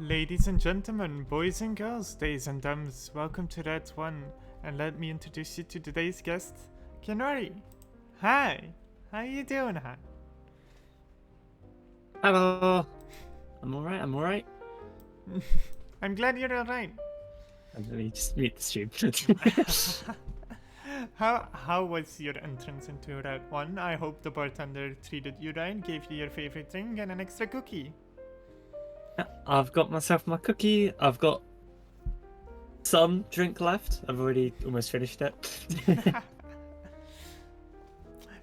Ladies and gentlemen, boys and girls, days and dumbs, welcome to Red One, and let me introduce you to today's guest, Kenori. Hi, how you doing, hon? Hello. I'm alright. I'm glad you're alright. Let me just mute the stream. How was your entrance into Red One? I hope the bartender treated you right, gave you your favorite drink and an extra cookie. I've got myself my cookie. I've got some drink left. I've already almost finished it.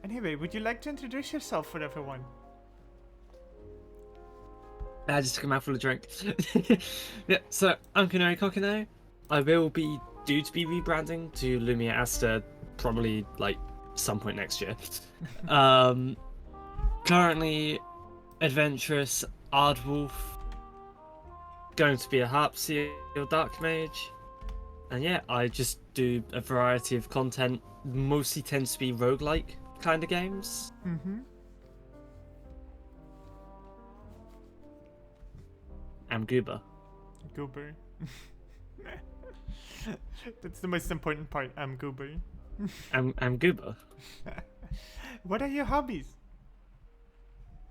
Anyway, would you like to introduce yourself for everyone? I just took a mouthful of drink. Yeah, so I'm Kenori Kokino. I will be due to be rebranding to Lumia Asta probably like some point next year. Currently adventurous Aardwolf, going to be a harp seal dark mage, and yeah, I just do a variety of content. Mostly tends to be roguelike kind of games. Mm-hmm. I'm Goober. Goober. That's the most important part. I'm Goober. I'm Goober. What are your hobbies?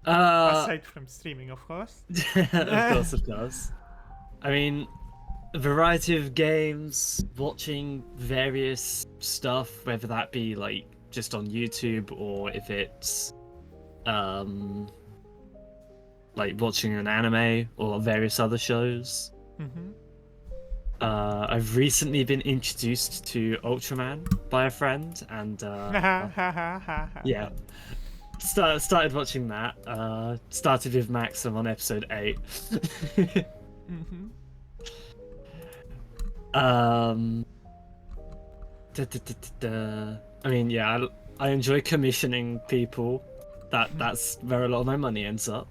Of Aside from streaming, of course. of course. I mean, a variety of games, watching various stuff, whether that be like just on YouTube or if it's like watching an anime or various other shows. Mm-hmm. I've recently been introduced to Ultraman by a friend, and yeah, started watching that. Started with Maxim on episode 8. Mm-hmm. I mean, yeah, I enjoy commissioning people. That's where a lot of my money ends up.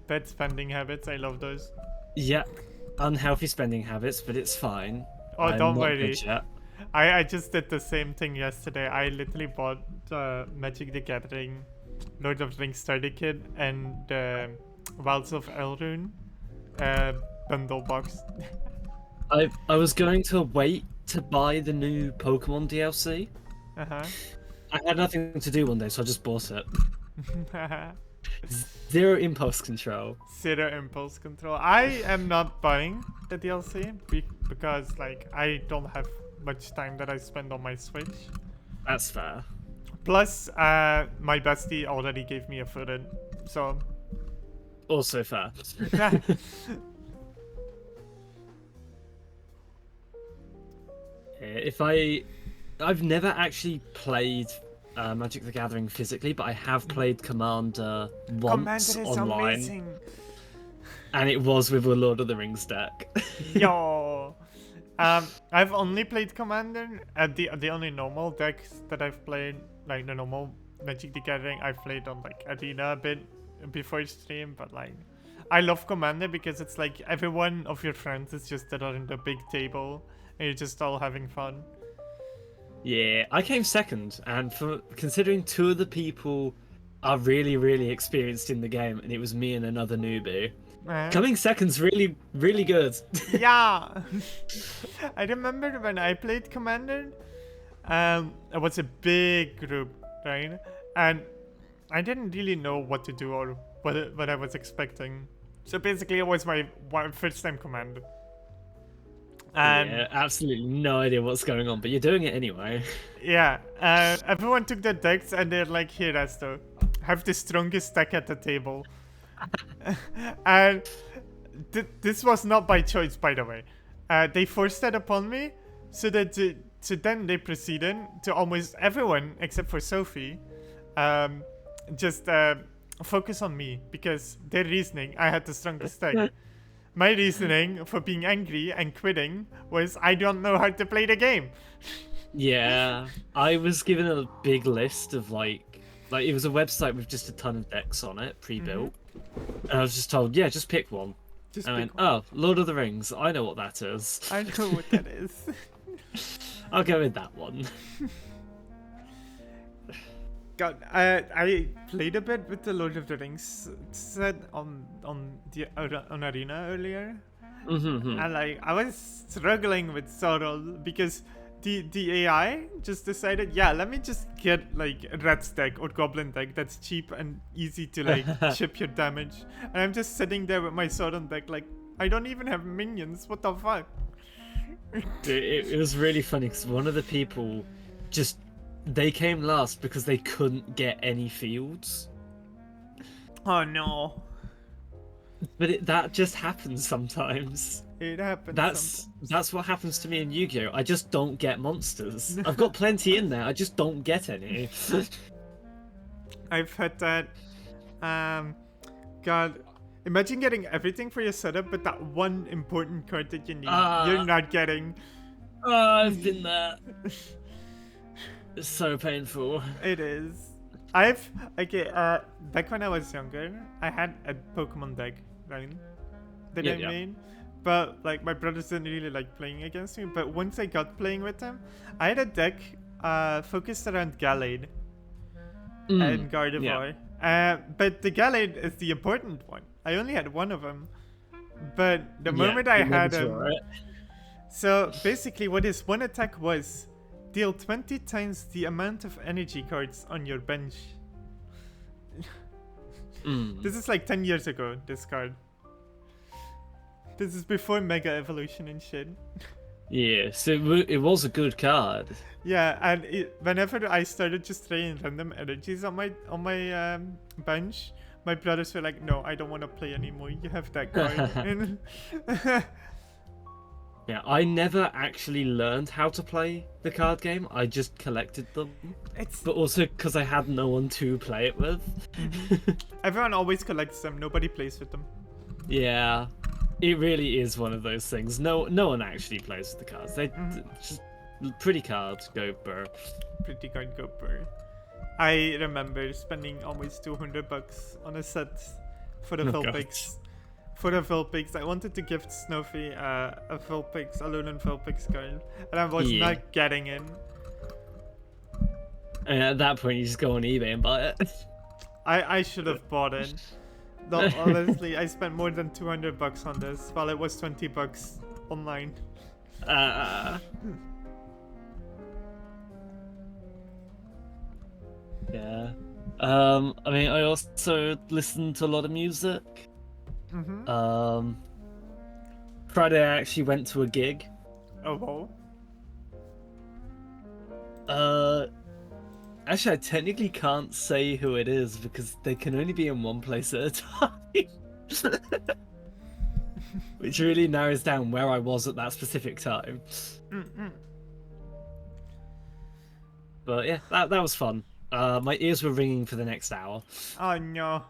Bad spending habits, I love those. Yeah, unhealthy spending habits, but it's fine. Oh, I'm don't not worry. good yet. I just did the same thing yesterday. I literally bought Magic the Gathering, Lord of the Rings Starter Kit, and Wilds of Elrune bundle box. I was going to wait to buy the new Pokemon DLC. Uh-huh. I had nothing to do one day, so I just bought it. Zero impulse control. Zero impulse control. I am not buying the DLC because like I don't have much time that I spend on my Switch. That's fair. Plus, my bestie already gave me a foot-in, so. Also fair. I've never actually played Magic the Gathering physically, but I have played Commander once Commander is online, amazing. and it was with a Lord of the Rings deck. Yo. I've only played Commander. The only normal decks that I've played, like the normal Magic the Gathering, I've played on like Arena a bit before stream, but like I love Commander because it's like every one of your friends is just around a big table and you're just all having fun. Yeah, I came second, and for considering two of the people are really, really experienced in the game, and it was me and another newbie. Coming second's really, really good. Yeah. I remember when I played Commander, it was a big group, right? And I didn't really know what to do or what I was expecting. So basically, it was my first time Commander. And yeah, absolutely no idea what's going on, but you're doing it anyway. yeah, everyone took their decks and they're like, here, Asto, have the strongest deck at the table. And this was not by choice, by the way. They forced that upon me, so that so then they proceeded to almost everyone except for Sophie, just focus on me because their reasoning, I had the strongest deck. My reasoning for being angry and quitting was I don't know how to play the game. Yeah, I was given a big list of like it was a website with just a ton of decks on it, pre-built. And I was just told, yeah, just pick one. Just and I went, pick one. oh, Lord of the Rings, I know what that is. I know what that is. I'll go with that one. God, I played a bit with the Lord of the Rings set on Arena earlier, Mm-hmm. and like I was struggling with Sauron because the AI just decided, yeah, let me just get like a rat deck or goblin deck that's cheap and easy to like chip your damage, and I'm just sitting there with my Sauron deck like I don't even have minions. What the fuck? It was really funny because one of the people just they came last because they couldn't get any fields. Oh no, But that just happens sometimes. it happens. That's what happens to me in Yu-Gi-Oh! I just don't get monsters. I've got plenty in there, I just don't get any. I've had that. God, imagine getting everything for your setup, but that one important card that you need, you're not getting. I've been there. It's so painful. It is. Back when I was younger, I had a Pokemon deck, right? That I made. But like my brothers didn't really like playing against me. But once I got playing with them, I had a deck focused around Gallade and Gardevoir. But the Gallade is the important one. I only had one of them. But the moment I had him... So basically what his one attack was, deal 20 times the amount of energy cards on your bench. This is like 10 years ago, this card. This is before Mega Evolution and shit. Yeah, so it was a good card. Yeah, and whenever I started just throwing random energies on my bench, my brothers were like, "No, I don't want to play anymore. You have that card." Yeah, I never actually learned how to play the card game. I just collected them. But also because I had no one to play it with. Everyone always collects them. Nobody plays with them. Yeah, it really is one of those things. No one actually plays with the cards. They just pretty cards go burr. Pretty card go burr. I remember spending almost $200 on a set for the Vulpix. For the Vulpix, I wanted to gift Snuffy a Vulpix, a Lunan Vulpix card, and I was not getting it. And at that point, you just go on eBay and buy it. I should have bought it. No, honestly, I spent more than $200 on this, while it was $20 online. Yeah. I mean, I also listen to a lot of music. Friday I actually went to a gig. Oh. Actually, I technically can't say who it is because they can only be in one place at a time. Which really narrows down where I was at that specific time. But yeah, that was fun. My ears were ringing for the next hour. Oh no.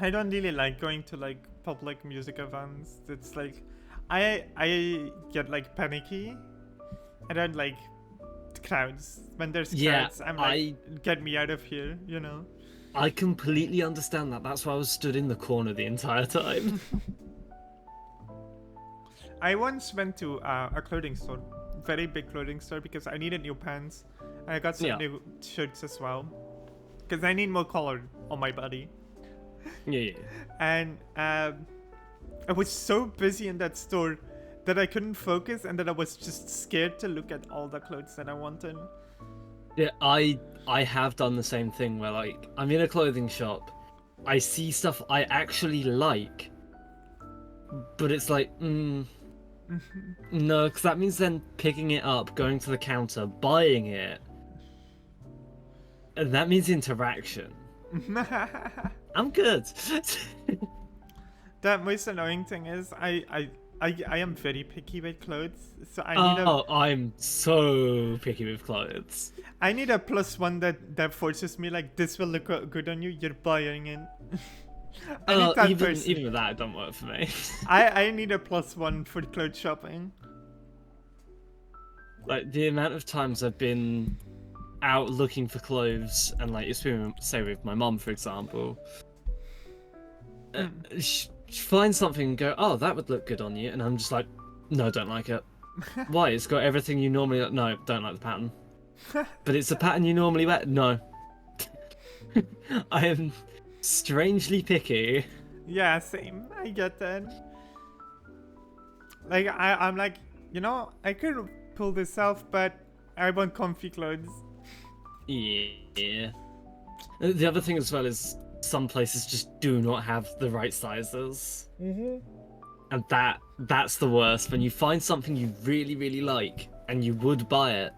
I don't really like going to like public music events. It's like I get like panicky. I don't like crowds. When there's crowds, I'm like, get me out of here, you know? I completely understand that. That's why I was stood in the corner the entire time. I once went to a clothing store, very big clothing store, because I needed new pants. And I got some new shirts as well. Because I need more color on my body. Yeah. And I was so busy in that store that I couldn't focus and that I was just scared to look at all the clothes that I wanted. Yeah, I have done the same thing where like I'm in a clothing shop, I see stuff I actually like, but it's like, no, because that means then picking it up, going to the counter, buying it, and that means interaction. I'm good. The most annoying thing is I am very picky with clothes, so I'm so picky with clothes. I need a +1 that forces me like, this will look good on you, you're buying it. Even with that, it don't work for me. I need a +1 for clothes shopping. Like the amount of times I've been out looking for clothes and like say with my mum, for example, she finds something and go, oh, that would look good on you, and I'm just like, no, don't like it. Why? It's got everything you normally like. No, don't like the pattern. But it's a pattern you normally wear. No. I am strangely picky. Yeah, same. I get that. Like, I'm like, I could pull this off, but I want comfy clothes. Yeah. The other thing as well is some places just do not have the right sizes. And that's the worst. When you find something you really, really like and you would buy it,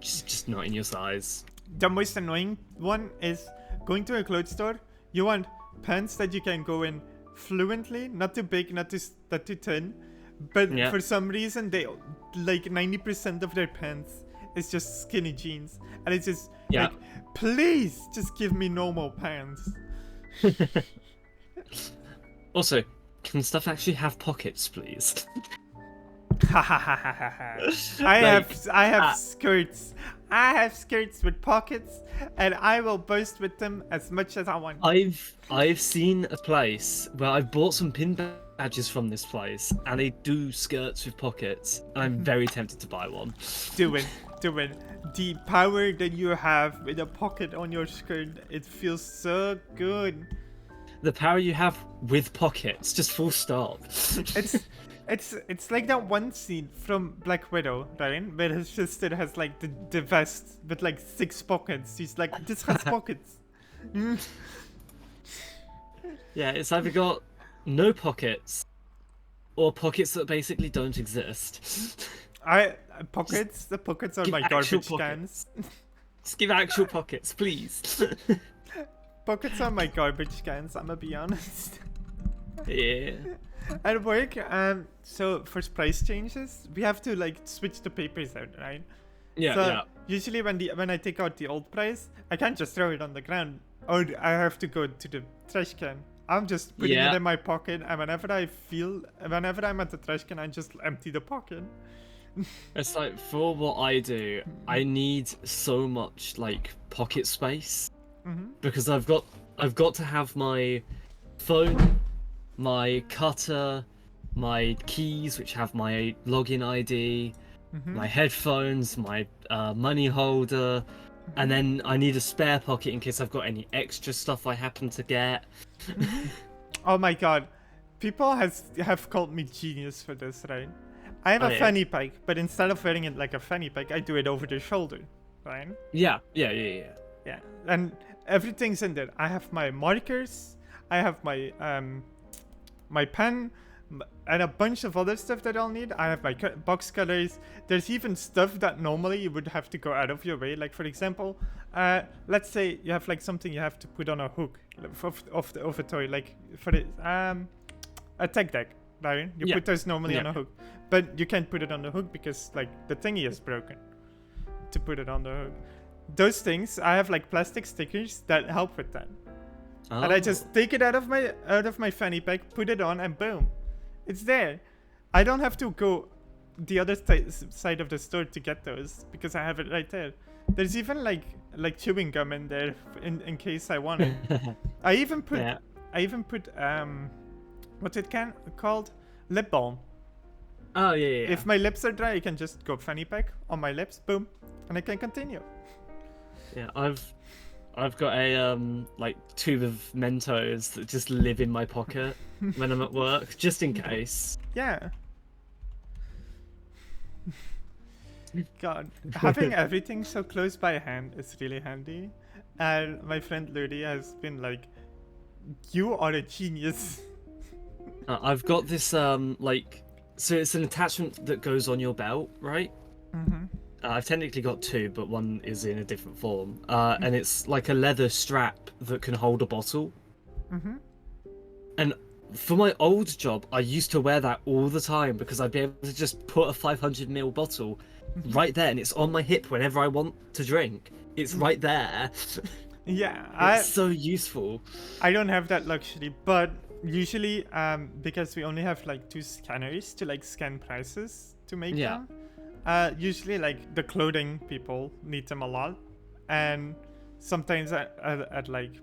just not in your size. The most annoying one is going to a clothes store. You want pants that you can go in fluently, not too big, not too thin. But Yeah. for some reason, they like 90% of their pants is just skinny jeans. And it's just Yeah. like, please just give me normal pants. Also, can stuff actually have pockets, please? I have skirts. I have skirts with pockets, and I will boast with them as much as I want. I've seen a place where I've bought some pin badges from this place, and they do skirts with pockets, and I'm very tempted to buy one. Do it. The power that you have with a pocket on your skirt, it feels so good. The power you have with pockets, just full stop. It's like that one scene from Black Widow, right? Where his sister has like the vest with like 6 pockets. She's like, this has pockets. Yeah, it's either got no pockets or pockets that basically don't exist. The pockets are give my actual garbage cans. Just give actual pockets, please. Pockets are my garbage cans, I'm gonna be honest. Yeah. At work, so for price changes, we have to like switch the papers out, right? Yeah, So yeah. usually when I take out the old price, I can't just throw it on the ground, or I have to go to the trash can. I'm just putting it in my pocket, and whenever I'm at the trash can, I just empty the pocket. It's like, for what I do, I need so much like pocket space because I've got to have my phone, my cutter, my keys, which have my login ID, my headphones, my money holder, and then I need a spare pocket in case I've got any extra stuff I happen to get. Oh my god, people have called me genius for this, right? I have a fanny pack, but instead of wearing it like a fanny pack, I do it over the shoulder, right? Yeah. Yeah, and everything's in there. I have my markers, I have my my pen, and a bunch of other stuff that I'll need. I have my box cutters. There's even stuff that normally you would have to go out of your way. Like, for example, let's say you have like something you have to put on a hook of a toy, like for the a tech deck, right? You put those normally on a hook, but you can't put it on the hook because like the thingy is broken to put it on the hook. Those things, I have like plastic stickers that help with that. And I just take it out of my fanny pack, put it on, and boom, it's there. I don't have to go the other side of the store to get those because I have it right there. There's even like chewing gum in there in case I want it. I even put what's it called? Lip balm. Oh yeah. If my lips are dry, I can just go fanny pack on my lips, boom, and I can continue. Yeah, I've got a like tube of Mentos that just live in my pocket when I'm at work, just in case. Yeah. God, having everything so close by hand is really handy. And my friend Ludi has been like, "You are a genius." I've got this so it's an attachment that goes on your belt, right? I've technically got 2, but one is in a different form. And it's like a leather strap that can hold a bottle. And for my old job, I used to wear that all the time because I'd be able to just put a 500ml bottle right there, and it's on my hip whenever I want to drink. It's right there. Yeah, it's so useful. I don't have that luxury, but usually, because we only have like 2 scanners to like scan prices to make them. Usually like the clothing people need them a lot, and sometimes at like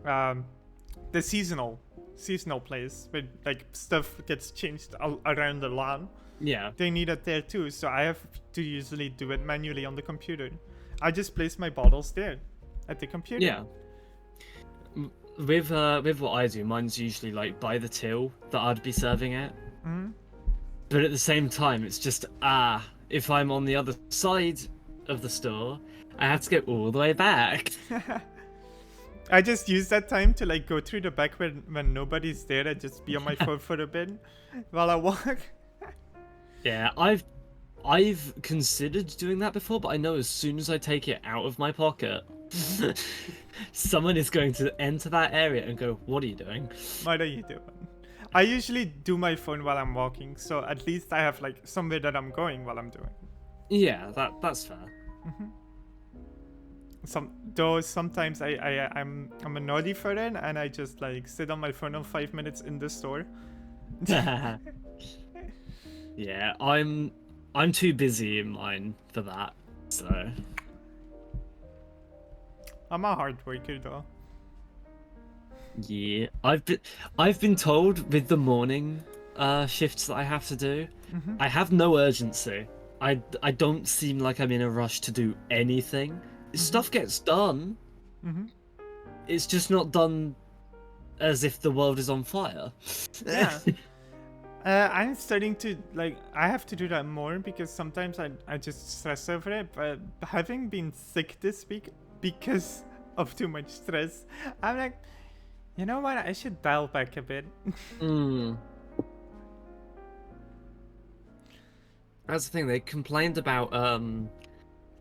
the seasonal place where like stuff gets changed around the lawn. Yeah, they need it there too, so I have to usually do it manually on the computer. I just place my bottles there, at the computer. Yeah. With what I do, mine's usually like by the till that I'd be serving at. Mm-hmm. But at the same time, it's just if I'm on the other side of the store, I have to go all the way back. I just use that time to like go through the back when nobody's there and just be on my phone for a bit while I walk. Yeah, I've considered doing that before, but I know as soon as I take it out of my pocket, someone is going to enter that area and go, "What are you doing?" What are you doing? I usually do my phone while I'm walking, so at least I have like somewhere that I'm going while I'm doing. Yeah, that's fair. Sometimes I'm a naughty for it, and I just like sit on my phone for 5 minutes in the store. Yeah, I'm too busy in mine for that. So I'm a hard worker though. yeah, I've been told with the morning shifts that I have to do, I have no urgency. I don't seem like I'm in a rush to do anything. Stuff gets done. It's just not done as if the world is on fire. Yeah. I'm starting to like. I have to do that more because sometimes I just stress over it. But having been sick this week because of too much stress, I'm like, you know what? I should dial back a bit. That's the thing. They complained about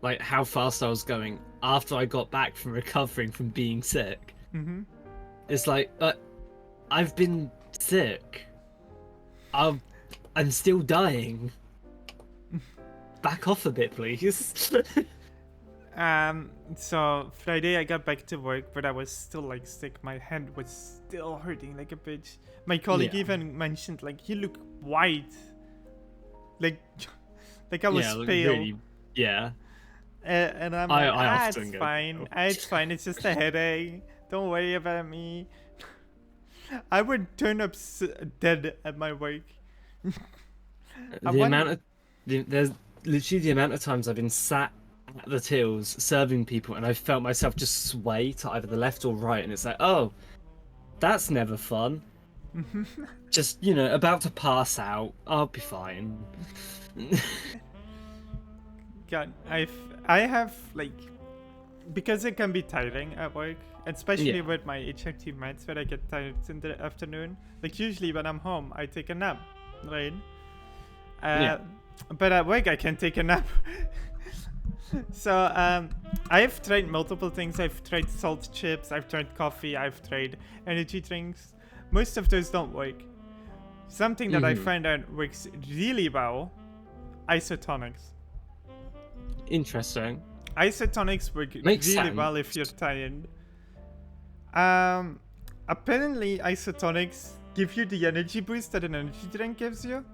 like how fast I was going after I got back from recovering from being sick. It's like I've been sick. I'm still dying. Back off a bit, please. So Friday I got back to work, but I was still like sick. My head was still hurting like a bitch. My colleague even mentioned like, you look white. Like I was pale. Really, yeah. And I'm like, often it's go, fine. It's fine. It's just a headache. Don't worry about me. I would turn up dead at my work. There's literally the amount of times I've been sat at the tills serving people and I felt myself just sway to either the left or right, and it's like, oh, that's never fun. Just, about to pass out. I'll be fine. God, I have like, because it can be tiring at work, especially with my HRT meds where I get tired in the afternoon. Like usually when I'm home, I take a nap, right? But at work I can't take a nap. So I've tried multiple things. I've tried salt chips, I've tried coffee, I've tried energy drinks. Most of those don't work. Something that I find out works really well, isotonics. Interesting. Isotonics work really well if you're tired. Apparently isotonics give you the energy boost that an energy drink gives you,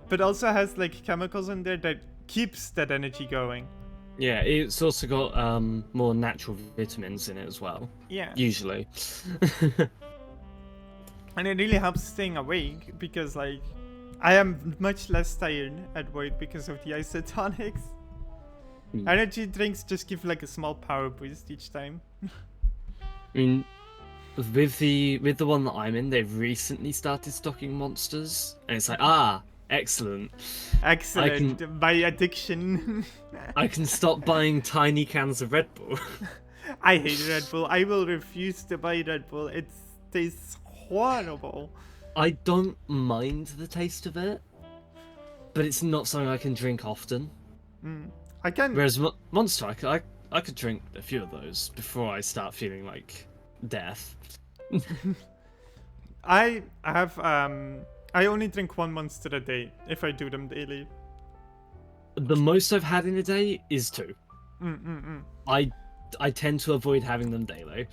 but also has like chemicals in there that keeps that energy going. Yeah, it's also got more natural vitamins in it as well. Yeah. Usually. And it really helps staying awake because like I am much less tired at work because of the isotonics. Energy drinks just give like a small power boost each time. I mean, with the one that I'm in, they've recently started stocking monsters, and it's like, excellent. Excellent. My addiction. I can stop buying tiny cans of Red Bull. I hate Red Bull. I will refuse to buy Red Bull. It tastes horrible. I don't mind the taste of it, but it's not something I can drink often. I can. Whereas Monster, I could drink a few of those before I start feeling like death. I have I only drink one Monster a day if I do them daily. The most I've had in a day is 2. I tend to avoid having them daily.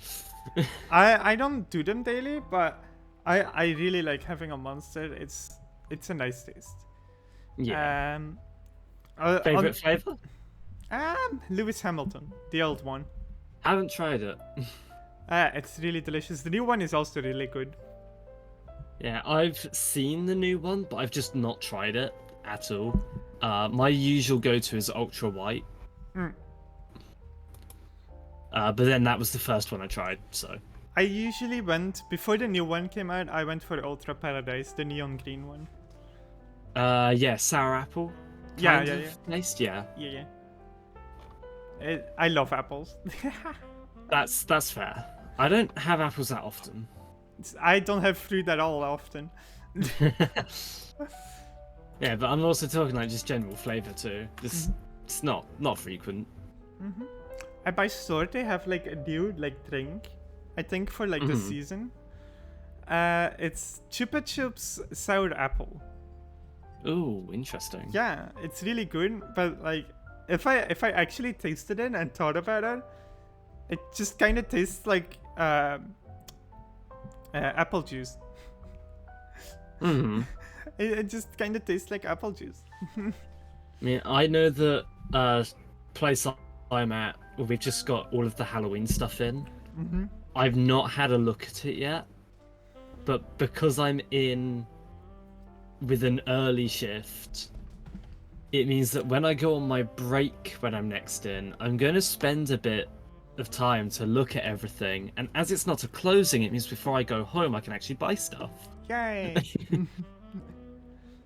I don't do them daily, but I really like having a Monster. It's a nice taste. Yeah. Favorite flavor? Lewis Hamilton, the old one. Haven't tried it. It's really delicious. The new one is also really good. Yeah, I've seen the new one, but I've just not tried it at all. My usual go-to is Ultra White. But then that was the first one I tried, so. I usually went before the new one came out. I went for Ultra Paradise, the neon green one. Yeah, sour apple. Yeah, Kind yeah, of yeah. taste, yeah. Yeah, yeah. I love apples. That's fair. I don't have apples that often. I don't have fruit at all often. Yeah, but I'm also talking like just general flavor too. Just it's not frequent. At my store, they have like a new like drink. I think for like the season. It's Chupa Chups sour apple. Ooh, interesting. Yeah, it's really good. But like, if I actually tasted it and thought about it, it just kind of tastes like apple juice. It just kind of tastes like apple juice. I mean, I know the place I'm at, where we've just got all of the Halloween stuff in. I've not had a look at it yet, but because I'm in with an early shift, it means that when I go on my break when I'm next in, I'm going to spend a bit of time to look at everything. And as it's not a closing, it means before I go home, I can actually buy stuff. Yay!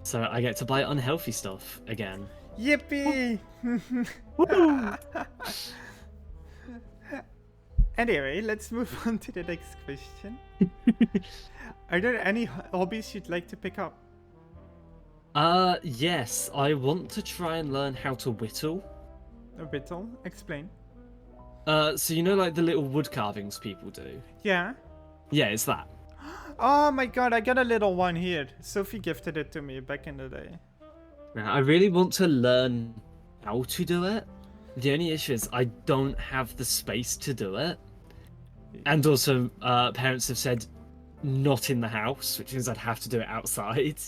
So I get to buy unhealthy stuff again. Yippee! Anyway, let's move on to the next question. Are there any hobbies you'd like to pick up? Yes, I want to try and learn how to whittle. A whittle? Explain. So you know like the little wood carvings people do? Yeah. Yeah, it's that. Oh my god, I got a little one here. Sophie gifted it to me back in the day. Now, I really want to learn how to do it. The only issue is I don't have the space to do it. And also, parents have said not in the house, which means I'd have to do it outside.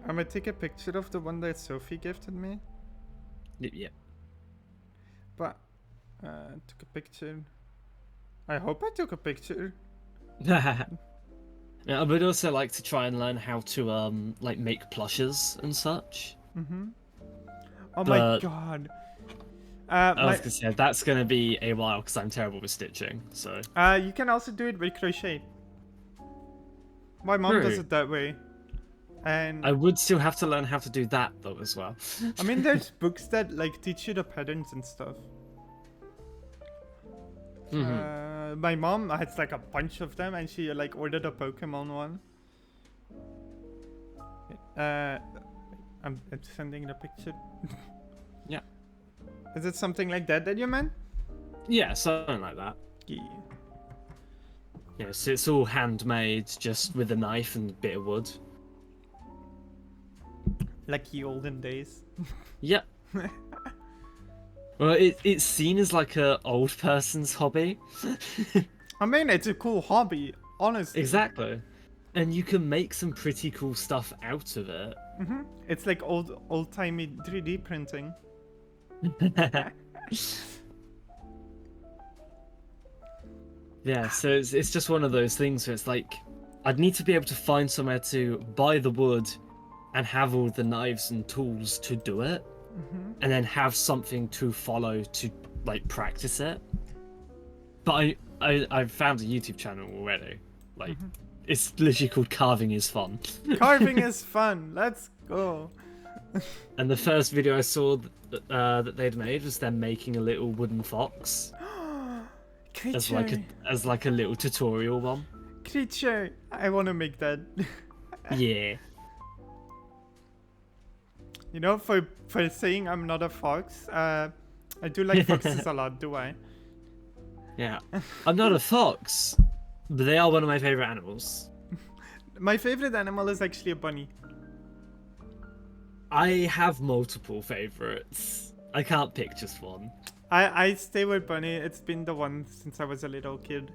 I'm gonna take a picture of the one that Sophie gifted me. Yeah. But, took a picture. I hope I took a picture. Yeah, I would also like to try and learn how to like make plushes and such. Oh my god. I was gonna say that's gonna be a while because I'm terrible with stitching. So. You can also do it with crochet. My mom does it that way. And I would still have to learn how to do that though as well. I mean, there's books that like teach you the patterns and stuff. My mom has like a bunch of them, and she like ordered a Pokemon one. I'm sending the picture. Yeah. Is it something like that you meant? Yeah, something like that. Yeah. Yeah, so it's all handmade, just with a knife and a bit of wood. Like the olden days. Yep. Well, it's seen as like a old person's hobby. I mean, it's a cool hobby, honestly. Exactly. And you can make some pretty cool stuff out of it. It's like old-timey 3D printing. Yeah, so it's just one of those things where it's like, I'd need to be able to find somewhere to buy the wood and have all the knives and tools to do it. And then have something to follow to like practice it. But I found a YouTube channel already. Like it's literally called Carving is Fun. Carving is fun. Let's go. And the first video I saw that they'd made was them making a little wooden fox. Creature. as like a little tutorial one. Creature. I want to make that. Yeah. You know, for saying I'm not a fox, I do like foxes a lot, do I? Yeah. I'm not a fox, but they are one of my favorite animals. My favorite animal is actually a bunny. I have multiple favorites. I can't pick just one. I stay with bunny. It's been the one since I was a little kid.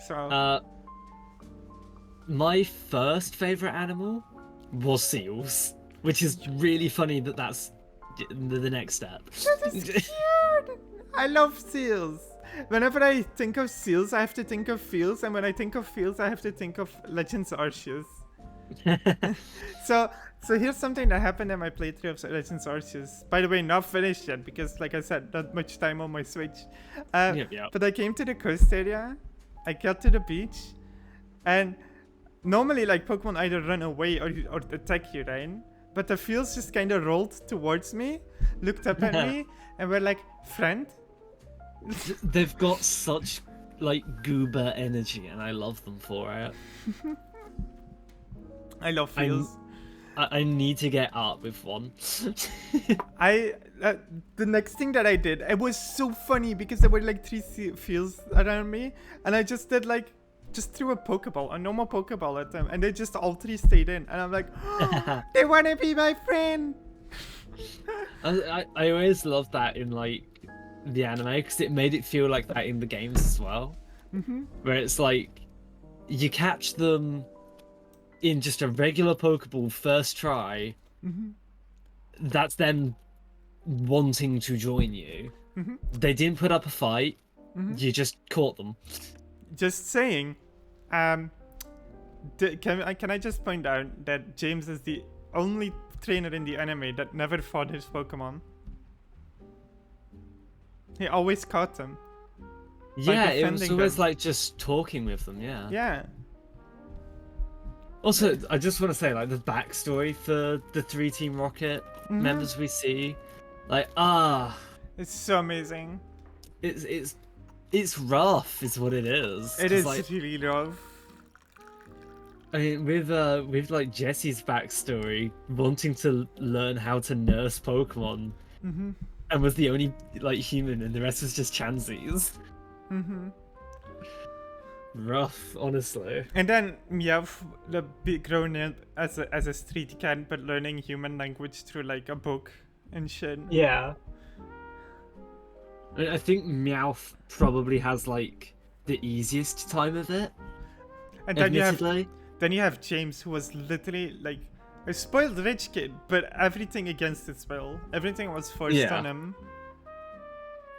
So. My first favorite animal was seals. Which is really funny that that's the next step. That is cute! I love seals. Whenever I think of seals, I have to think of fields. And when I think of fields, I have to think of Legends Arceus. So So here's something that happened in my playthrough of Legends Arceus. By the way, not finished yet because, like I said, not much time on my Switch. Yeah. But I came to the coast area, I got to the beach, and normally like Pokemon either run away or attack you, right? But the fields just kind of rolled towards me, looked up at me, and were like, "Friend." They've got such like goober energy, and I love them for it. I love fields. I need to get art with one. The next thing that I did, it was so funny because there were like three fields around me, and I just did like just threw a Pokeball, a normal Pokeball at them, and they just all three stayed in, and I'm like, oh, they want to be my friend. I always loved that in like the anime because it made it feel like that in the games as well, where it's like you catch them in just a regular Pokeball first try. That's them wanting to join you. They didn't put up a fight. You just caught them. Just saying. Can I just point out that James is the only trainer in the anime that never fought his Pokemon? He always caught them. Yeah, it was always them. like just talking with them. Yeah. Yeah. Also, I just want to say, like, the backstory for the 3 Team Rocket members we see, like, it's so amazing. It's rough, is what it is. It is like, really rough. I mean, with like Jesse's backstory, wanting to learn how to nurse Pokemon, and was the only like human, and the rest was just Chanseys. Rough, honestly. And then Meowth, grown up as a street cat, but learning human language through like a book and shit. Yeah. I think Meowth probably has like the easiest time of it. And then admittedly. you have James, who was literally like a spoiled rich kid, but everything against his will. Everything was forced on him.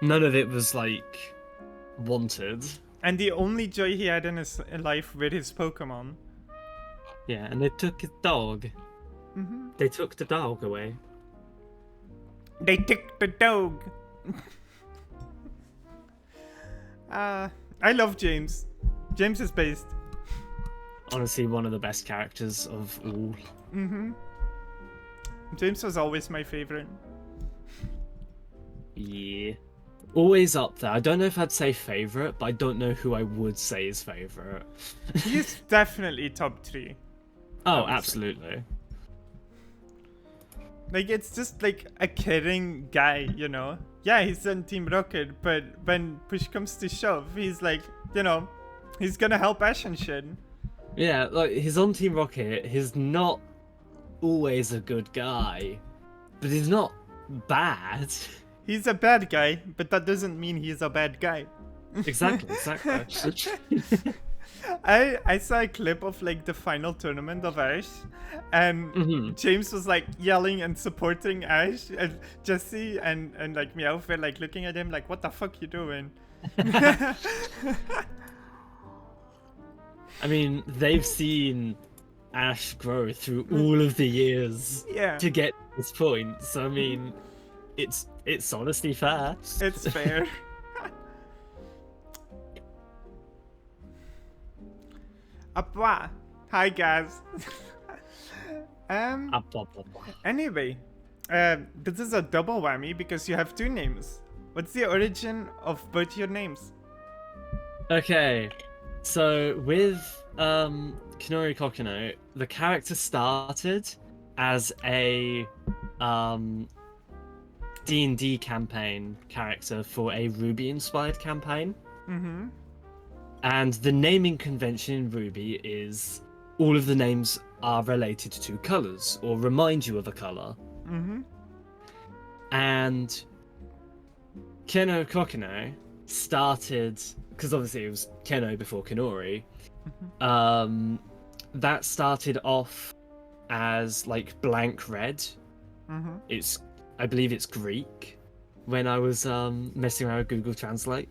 None of it was like wanted. And the only joy he had in his life were his Pokemon. Yeah, and they took his dog. They took the dog away. They took the dog. I love James. James is based. Honestly, one of the best characters of all. James was always my favorite. Yeah. Always up there. I don't know if I'd say favorite, but I don't know who I would say is favorite. He's definitely top 3. Oh, absolutely. Like, it's just like a caring guy, you know? Yeah, he's on Team Rocket, but when push comes to shove, he's like, you know, he's gonna help Ash and shit. Yeah, like, he's on Team Rocket. He's not always a good guy, but he's not bad. He's a bad guy, but that doesn't mean he's a bad guy. Exactly. I saw a clip of like the final tournament of Ash, and James was like yelling and supporting Ash, and Jesse and like Meowth were like looking at him like, what the fuck you doing? I mean, they've seen Ash grow through all of the years to get to this point, so I mean, it's honestly fair. It's fair. Appa. Hi guys. Anyway, this is a double whammy because you have 2 names. What's the origin of both your names? Okay, so with Kenori Kokino, the character started as a D&D campaign character for a Ruby-inspired campaign. And the naming convention in Ruby is all of the names are related to colours or remind you of a colour. And Keno Kokino started, because obviously it was Keno before Kenori, that started off as like blank red. I believe it's Greek when I was messing around with Google Translate.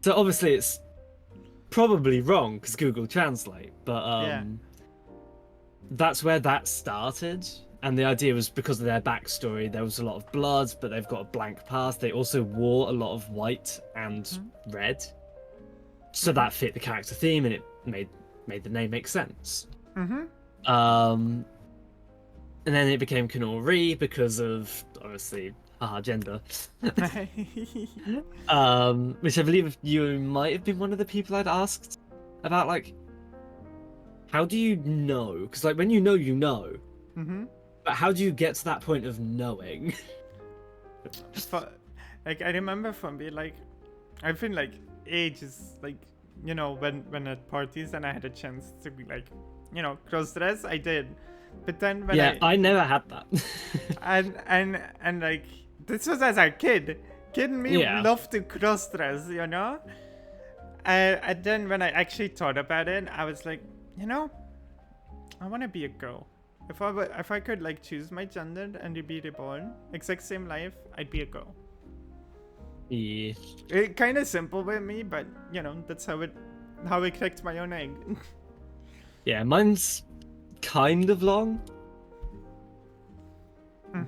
So obviously it's probably wrong because Google Translate, but that's where that started. And the idea was because of their backstory, there was a lot of blood, but they've got a blank past. They also wore a lot of white and red, so that fit the character theme, and it made the name make sense. And then it became kenori because of obviously gender. Which I believe you might have been one of the people I'd asked about, like, how do you know? Because like when you know. But how do you get to that point of knowing? Like, I remember from being like, I've been like ages, like, you know, when at parties and I had a chance to be like, you know, cross dress, I did. But then when I never had that. and like, this was as a kid. Kid me loved to cross dress, you know? And then when I actually thought about it, I was like, you know, I want to be a girl. If I could like choose my gender and be reborn, exact same life, I'd be a girl. Yeah. It kind of simple with me, but you know, that's how I cracked my own egg. Yeah, mine's kind of long,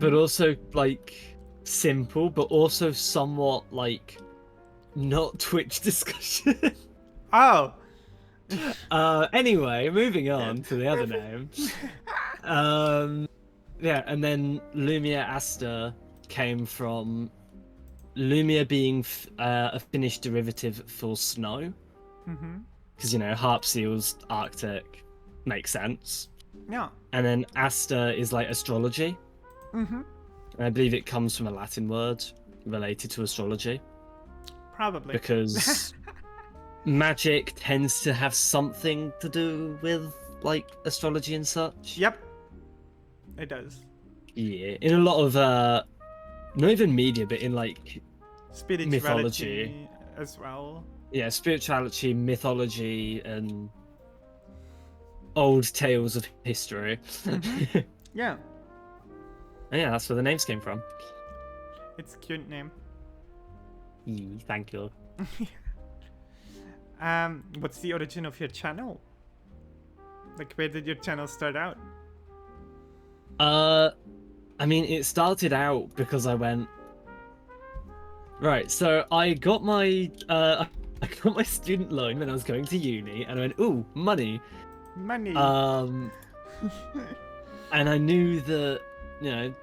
but also like simple, but also somewhat like not Twitch discussion. Oh. Anyway, moving on to the other name. Yeah, and then Lumia Asta came from Lumia being a Finnish derivative for snow. Because, you know, harp seals, Arctic, makes sense. Yeah. And then Asta is like astrology. And I believe it comes from a Latin word related to astrology. Probably. Because magic tends to have something to do with like astrology and such. Yep. It does. Yeah, in a lot of not even media, but in like spirituality mythology as well. Yeah, spirituality, mythology, and old tales of history. Yeah. And yeah, that's where the names came from. It's a cute name. Thank you. What's the origin of your channel? Like, where did your channel start out? I mean, it started out because I went. Right, so I got my student loan when I was going to uni, and I went, ooh, money. Money. And I knew that, you know,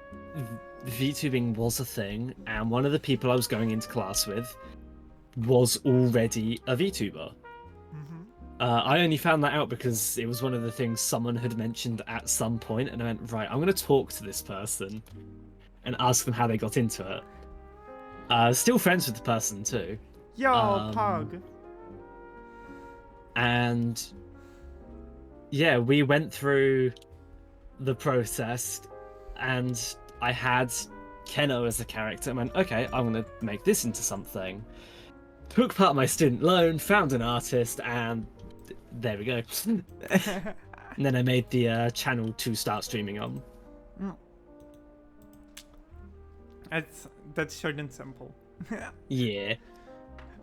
VTubing was a thing, and one of the people I was going into class with was already a VTuber. I only found that out because it was one of the things someone had mentioned at some point, and I went, right, I'm going to talk to this person and ask them how they got into it. Still friends with the person too. Yo, Pog. And yeah, we went through the process, and I had Keno as a character. I went, okay, I'm going to make this into something. Took part of my student loan, found an artist, and there we go. And then I made the channel to start streaming on. That's short and simple. Yeah.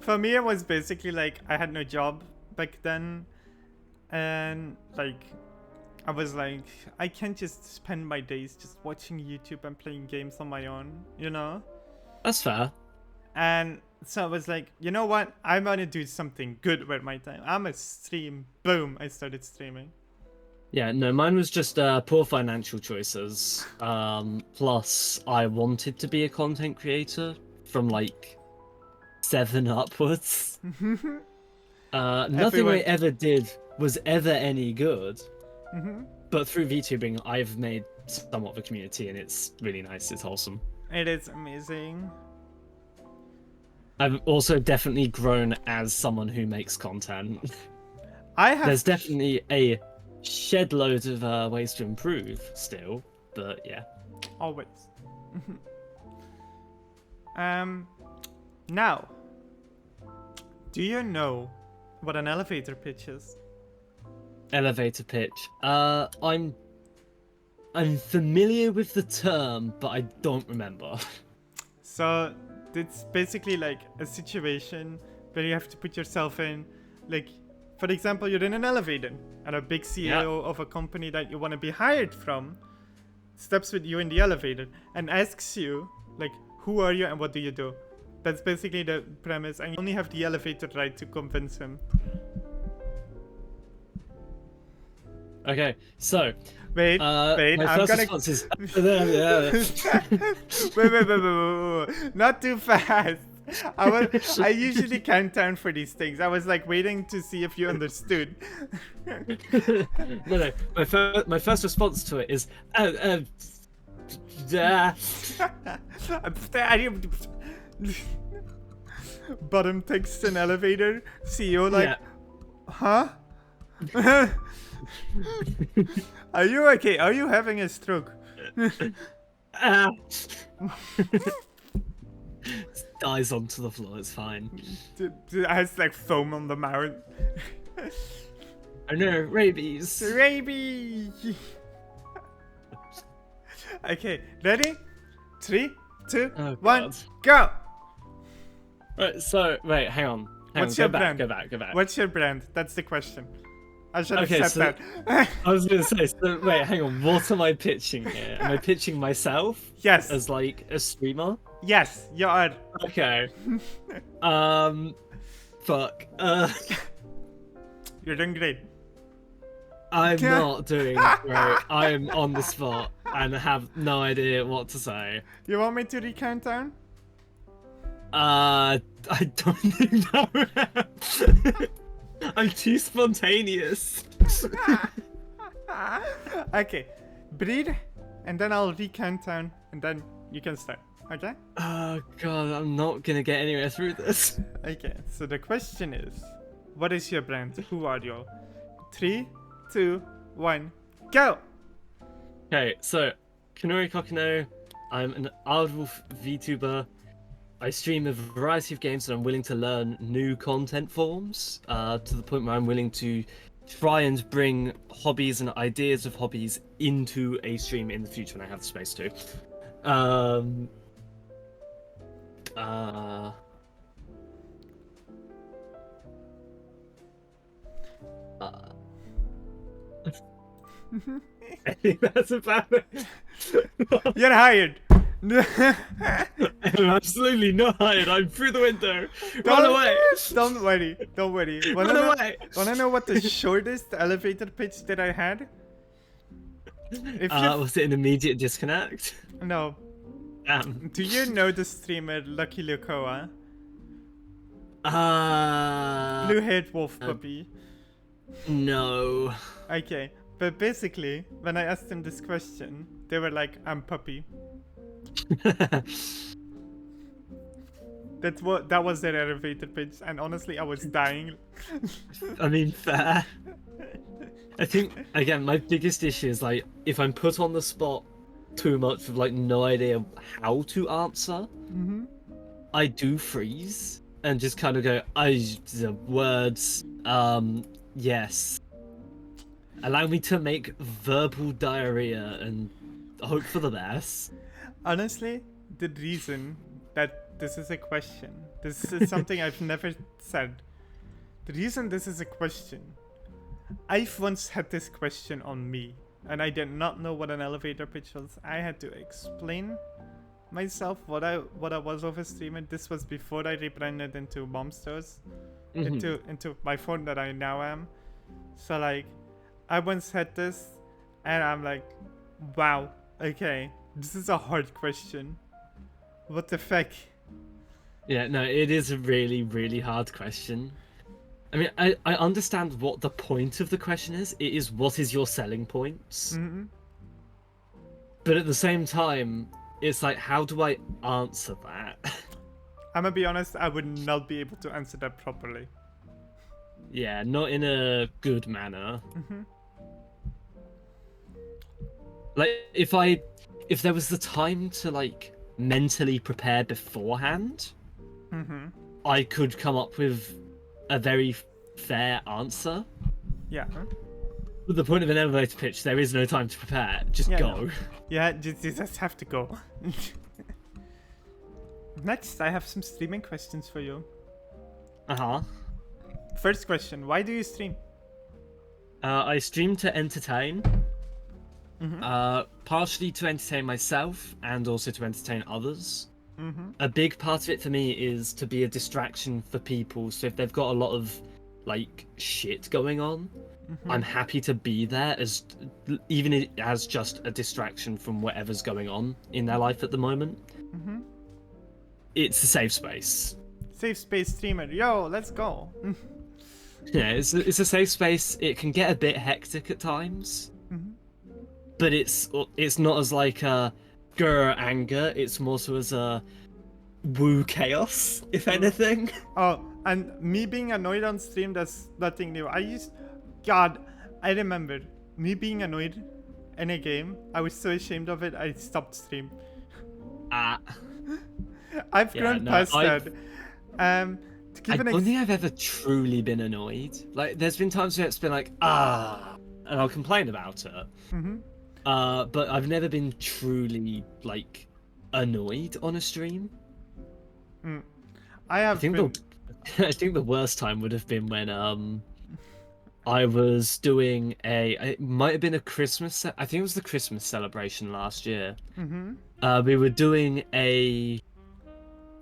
For me, it was basically like I had no job back then, and like I was like, I can't just spend my days just watching YouTube and playing games on my own, you know? That's fair. And so I was like, you know what? I'm gonna do something good with my time. I'm gonna stream. Boom! I started streaming. Yeah, no, mine was just poor financial choices. Plus, I wanted to be a content creator from like 7 upwards. Nothing I ever did was ever any good. But through VTubing, I've made somewhat of a community, and it's really nice. It's wholesome. It is amazing. I've also definitely grown as someone who makes content. There's definitely a shed load of ways to improve still, but yeah. Always. Now, do you know what an elevator pitch is? Elevator pitch. I'm familiar with the term, but I don't remember. So it's basically like a situation where you have to put yourself in, like, For example, you're in an elevator and a big CEO of a company that you want to be hired from steps with you in the elevator and asks you, like, who are you and what do you do? That's basically the premise, and you only have the elevator ride to convince him. Okay, so Wait, my I'm first gonna. response is Wait. Not too fast. I usually count down for these things. I was like waiting to see if you understood. no. My first response to it is Bottom takes an elevator. CEO like, huh? Are you okay? Are you having a stroke? Dies onto the floor. It's fine. It has like foam on the mouth. I know, rabies. Rabies. Okay, ready? 3, 2, 1, God. go! Right, so wait, hang on. What's your brand? Go back. What's your brand? That's the question. I should have said so that. I was gonna say, so wait, hang on. What am I pitching here? Am I pitching myself? Yes. As like a streamer? Yes, you are. Okay. Fuck. You're doing great. I'm not doing great. I'm on the spot and have no idea what to say. You want me to recount down? I don't think that. I'm too spontaneous. Okay, breathe, and then I'll recount down, and then you can start. Okay? Oh god, I'm not gonna get anywhere through this. Okay, so the question is, what is your brand? Who are you? 3, 2, 1, go! Okay, so Kenori Kokino, I'm an Aardwolf VTuber. I stream a variety of games and I'm willing to learn new content forms to the point where I'm willing to try and bring hobbies and ideas of hobbies into a stream in the future when I have the space to. I think that's about it. You're hired! I'm absolutely not hired. I'm through the window. Run away! Don't worry. Run away! Wanna know what the shortest elevator pitch that I had? Was it an immediate disconnect? No. Damn. Do you know the streamer Lucky Lukoa? Blue-haired wolf puppy. No. Okay, but basically, when I asked them this question, they were like, "I'm puppy." That was their elevator pitch, and honestly, I was dying. I mean, fair. I think again, my biggest issue is like if I'm put on the spot too much with like no idea how to answer, I do freeze and just kind of go, the words, yes. Allow me to make verbal diarrhea and hope for the best. Honestly, the reason that this is a question, this is something I've never said. The reason this is a question, I've once had this question on me, and I did not know what an elevator pitch was. I had to explain myself what I was of a streamer. This was before I rebranded into momstos, into my phone that I now am. So like, I once had this, and I'm like, wow, okay, this is a hard question. What the fuck? Yeah, no, it is a really, really hard question. I mean, I understand what the point of the question is. It is, what is your selling points? But at the same time, it's like, how do I answer that? I'm gonna be honest, I would not be able to answer that properly. Yeah, not in a good manner. Like, if there was the time to, like, mentally prepare beforehand, I could come up with a very fair answer. Yeah. But the point of an elevator pitch, there is no time to prepare. Just go. No. Yeah, just have to go. Next, I have some streaming questions for you. First question: why do you stream? I stream to entertain. Mm-hmm. Partially to entertain myself and also to entertain others. Mm-hmm. A big part of it for me is to be a distraction for people. So if they've got a lot of like shit going on, Mm-hmm. I'm happy to be there as even as just a distraction from whatever's going on in their life at the moment. Mm-hmm. It's a safe space. Safe space streamer. Yo, let's go. Yeah, it's a safe space. It can get a bit hectic at times, Mm-hmm. but it's not as like a grr anger. It's more so as a woo chaos, if anything. Oh, and me being annoyed on stream, that's nothing new. God, I remember me being annoyed in a game. I was so ashamed of it, I stopped stream. Ah. I've grown past that. To I give don't think I've ever truly been annoyed. Like, there's been times where it's been like, and I'll complain about it. Mm-hmm. But I've never been truly like annoyed on a stream. I think the worst time would have been when I was doing it might have been a Christmas. I think it was the Christmas celebration last year. Mm-hmm. We were doing a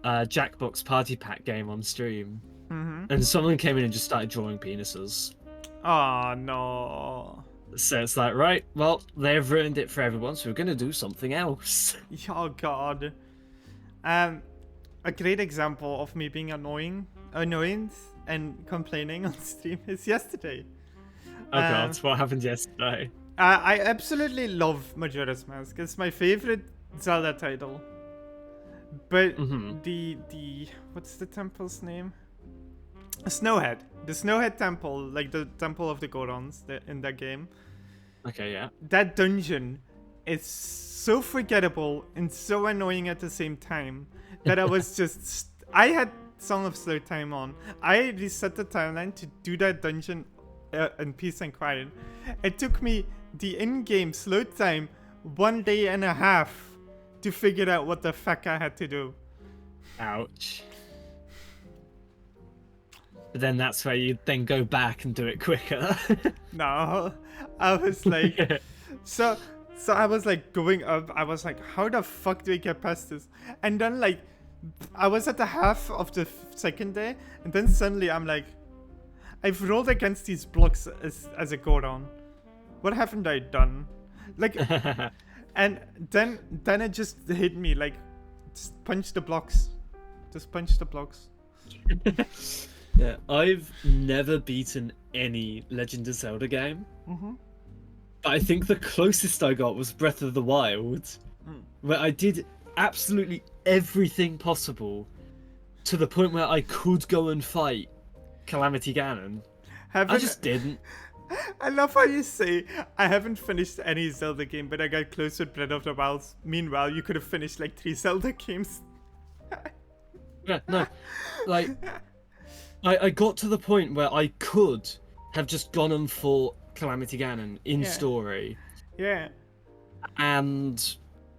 Jackbox Party Pack game on stream, and someone came in and just started drawing penises. Oh no. So it's like, right, well, they've ruined it for everyone, so we're gonna do something else. Oh god. A great example of me being annoyed and complaining on stream is yesterday. Oh god, what happened yesterday? I absolutely love Majora's Mask. It's my favorite Zelda title. But the what's the temple's name? Snowhead. The Snowhead Temple, like the Temple of the Gorons in that game. Okay, yeah. That dungeon is so forgettable and so annoying at the same time that I was just... I had Song of Slow Time on. I reset the timeline to do that dungeon in peace and quiet. It took me the in-game slow time 1 day and a half to figure out what the fuck I had to do. Ouch. But then that's where you then go back and do it quicker. No, I was like... So I was like going up. I was like, how the fuck do I get past this? And then like, I was at the half of the second day, and then suddenly I'm like, I've rolled against these blocks as a Goron. What haven't I done? Like, and then it just hit me like, just punch the blocks. Just punch the blocks. Yeah, I've never beaten any Legend of Zelda game. But I think the closest I got was Breath of the Wild, where I did absolutely everything possible to the point where I could go and fight Calamity Ganon. I just didn't. I love how you say, I haven't finished any Zelda game, but I got close with Breath of the Wild. Meanwhile, you could have finished like 3 Zelda games. Yeah, no. Like, I got to the point where I could have just gone and fought Calamity Ganon in story. Yeah. And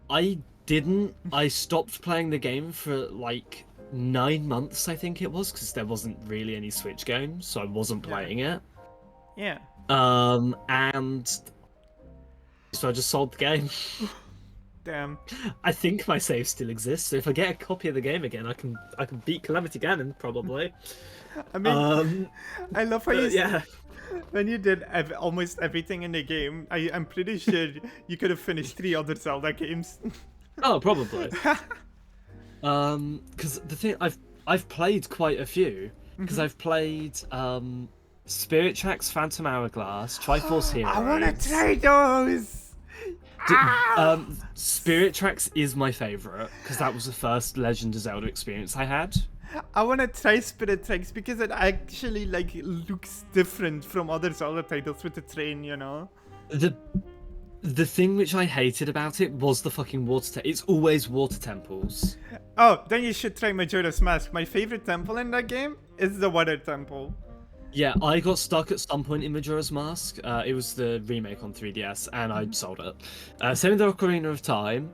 I didn't. I stopped playing the game for like 9 months, I think it was, because there wasn't really any Switch games, so I wasn't playing it. Yeah. And so I just sold the game. Damn. I think my save still exists, so if I get a copy of the game again, I can beat Calamity Ganon probably. I mean, I love how yeah. When you did almost everything in the game, I'm pretty sure you could have finished 3 other Zelda games. Oh, probably. Because the thing I've played quite a few. Because I've played Spirit Tracks, Phantom Hourglass, Triforce Heroes. I want to try those. Spirit Tracks is my favorite because that was the first Legend of Zelda experience I had. I want to try Spirit Tracks because it actually like looks different from other Zelda titles with the train, you know. The thing which I hated about it was the fucking water. It's always water temples. Oh, then you should try Majora's Mask. My favorite temple in that game is the water temple. Yeah, I got stuck at some point in Majora's Mask. It was the remake on 3DS, and I sold it. Same with the Ocarina of Time.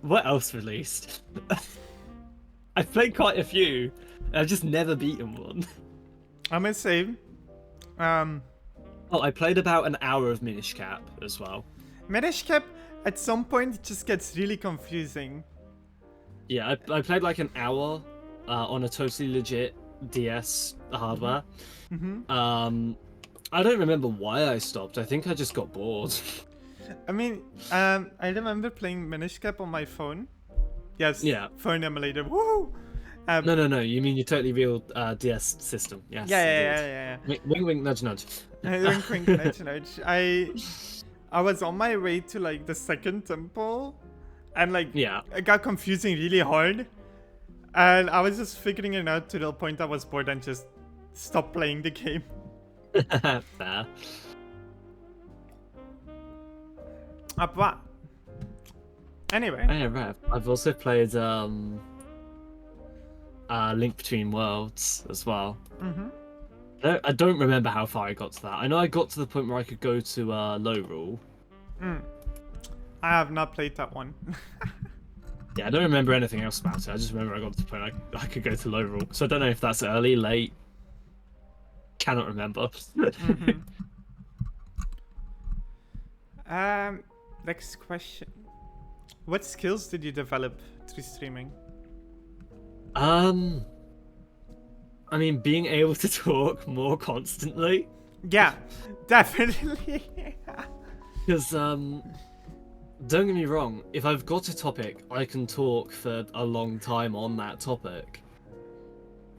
What else released? I've played quite a few. I've just never beaten one. I'm gonna say, um, Oh, I played about an hour of Minish Cap as well. Minish Cap at some point it just gets really confusing. Yeah, I played like an hour on a totally legit DS hardware. I don't remember why I stopped. I think I just got bored. I mean, I remember playing Minish Cap on my phone. Yes, Yeah. phone emulator. Woo! No. You mean your totally real DS system? Yes. Yeah. Wink, wink, nudge, nudge. Wink, wink, nudge, nudge. I was on my way to like the second temple, and like it got confusing really hard, and I was just figuring it out to the point I was bored and just stopped playing the game. Fair. But anyway. Oh, yeah, right. I've also played Link Between Worlds as well. I don't remember how far I got to that. I know I got to the point where I could go to low rule. I have not played that one. Yeah, I don't remember anything else about it. I just remember I got to the point I could go to low rule. So I don't know if that's early, late. Cannot remember. Next question. What skills did you develop through streaming? I mean, being able to talk more constantly. Yeah, definitely. Because, don't get me wrong, if I've got a topic, I can talk for a long time on that topic.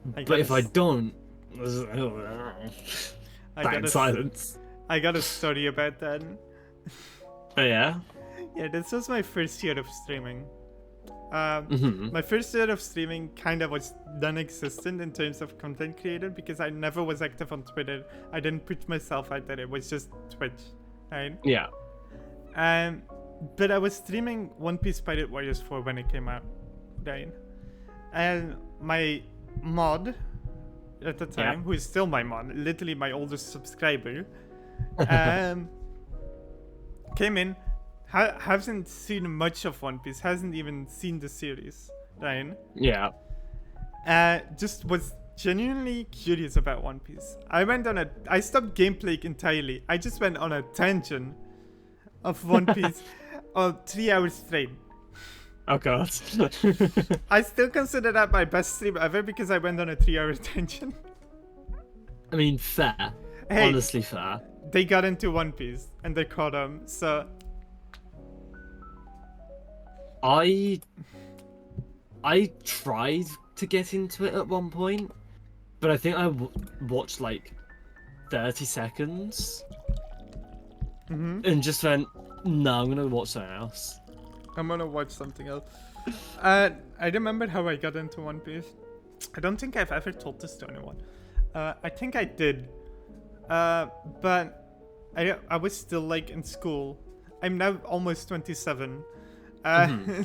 But if I don't, silence. I got a story about that. Oh, yeah? Yeah, this was my first year of streaming. My first year of streaming kind of was non-existent in terms of content creator because I never was active on Twitter. I didn't put myself out there. It was just Twitch, right? Yeah. But I was streaming One Piece Pirate Warriors 4 when it came out, right? And my mod at the time, who is still my mod, literally my oldest subscriber, came in, hasn't seen much of One Piece, hasn't even seen the series, right? Yeah. Just was genuinely curious about One Piece. I stopped gameplay entirely. I just went on a tangent of One Piece 3 hours straight. Oh god. I still consider that my best stream ever because I went on a 3-hour tangent. I mean, fair. Hey, honestly fair. They got into One Piece and they caught him, so... I tried to get into it at one point, but I think I watched like 30 seconds and just went, no, I'm gonna watch something else. I'm gonna watch something else. I remember how I got into One Piece. I don't think I've ever told this to anyone. I think I did, but I was still like in school. I'm now almost 27. I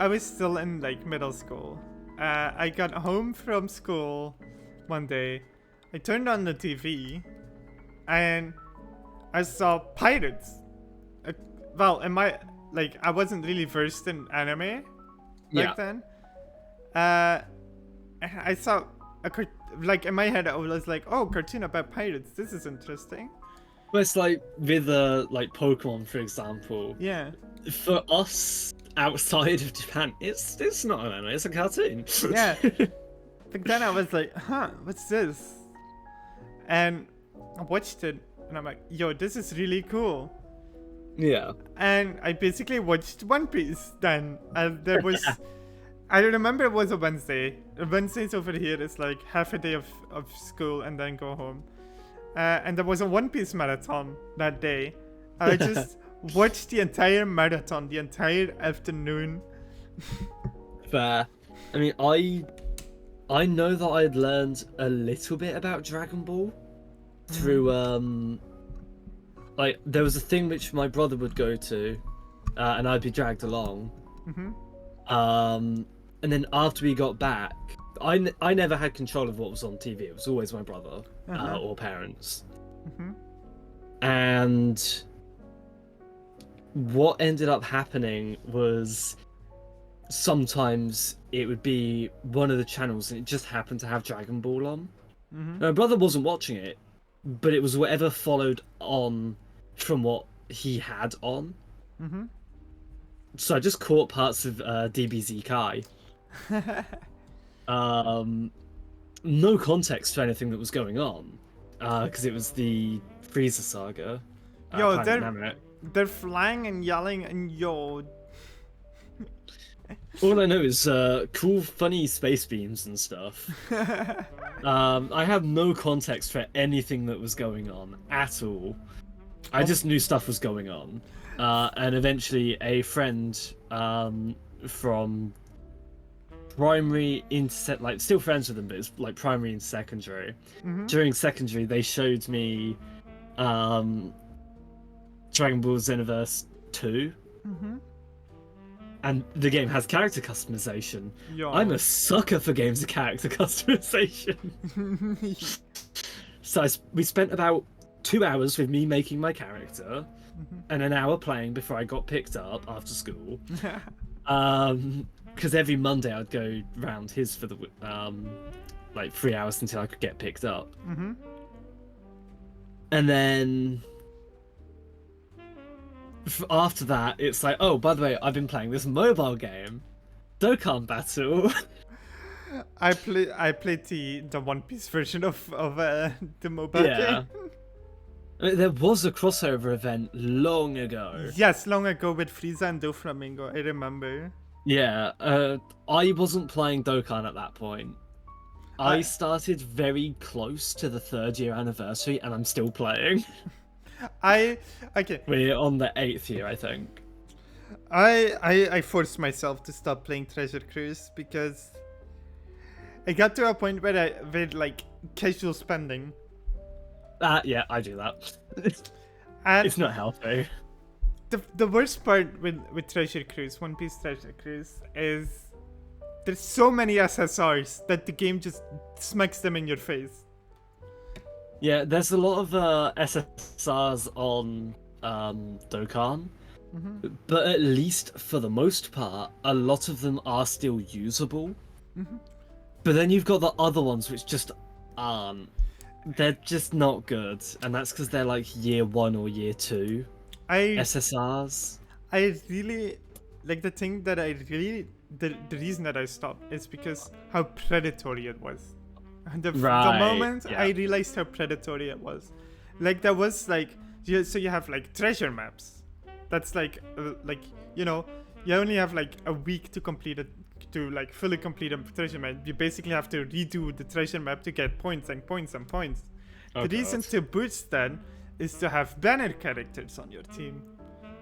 was still in like middle school. I got home from school one day. I turned on the TV and I saw pirates. Well, I wasn't really versed in anime back then. I saw in my head I was like, oh, cartoon about pirates. This is interesting. Well, it's like with like Pokemon, for example. Yeah. For us outside of Japan, it's not an anime, it's a cartoon. Yeah. But then I was like, huh, what's this? And I watched it and I'm like, yo, this is really cool. Yeah. And I basically watched One Piece then. And there was I remember it was a Wednesday. Wednesdays over here is like half a day of school and then go home. And there was a One Piece marathon that day. I just watched the entire marathon, the entire afternoon. Fair. I mean, I know that I'd learned a little bit about Dragon Ball through like there was a thing which my brother would go to, and I'd be dragged along. And then after we got back, I never had control of what was on TV. It was always my brother or parents. And what ended up happening was sometimes it would be one of the channels and it just happened to have Dragon Ball on. Mm-hmm. My brother wasn't watching it, but it was whatever followed on from what he had on. Mm-hmm. So I just caught parts of DBZ Kai. No context for anything that was going on, because it was the Frieza saga, Yo, Planet Namek. they're flying and yelling and yo. All I know is cool, funny space beams and stuff. I have no context for anything that was going on at all. I just knew stuff was going on, and eventually a friend from primary into like still friends with them, but it's like primary and secondary. Mm-hmm. During secondary, they showed me Dragon Ball Xenoverse 2. Mm-hmm. And the game has character customization. Yo. I'm a sucker for games with character customization. So we spent about 2 hours with me making my character, and an hour playing before I got picked up after school. Because every Monday I'd go round his for the like 3 hours until I could get picked up. Mm-hmm. And then after that, it's like, oh, by the way, I've been playing this mobile game, Dokkan Battle. I played the One Piece version of the mobile game. I mean, there was a crossover event long ago. Yes, long ago with Frieza and Doflamingo, I remember. Yeah, I wasn't playing Dokkan at that point. I started very close to the 3rd year anniversary, and I'm still playing. Okay. We're on the 8th year, I think. I forced myself to stop playing Treasure Cruise because it got to a point where I with like casual spending. Yeah, I do that. And It's not healthy. the worst part with Treasure Cruise, One Piece Treasure Cruise, is there's so many SSRs that the game just smacks them in your face. Yeah, there's a lot of SSRs on Dokkan, but at least for the most part, a lot of them are still usable. But then you've got the other ones which just aren't. They're just not good, and that's because they're like year 1 or year 2 SSRs. I really like the thing that I really the reason that I stopped is because how predatory it was. The moment I realized how predatory it was, like there was like so you have like treasure maps. That's like you know, you only have like a week to complete it, to like fully complete a treasure map. You basically have to redo the treasure map to get points and points and points. The reason to boost that is to have banner characters on your team.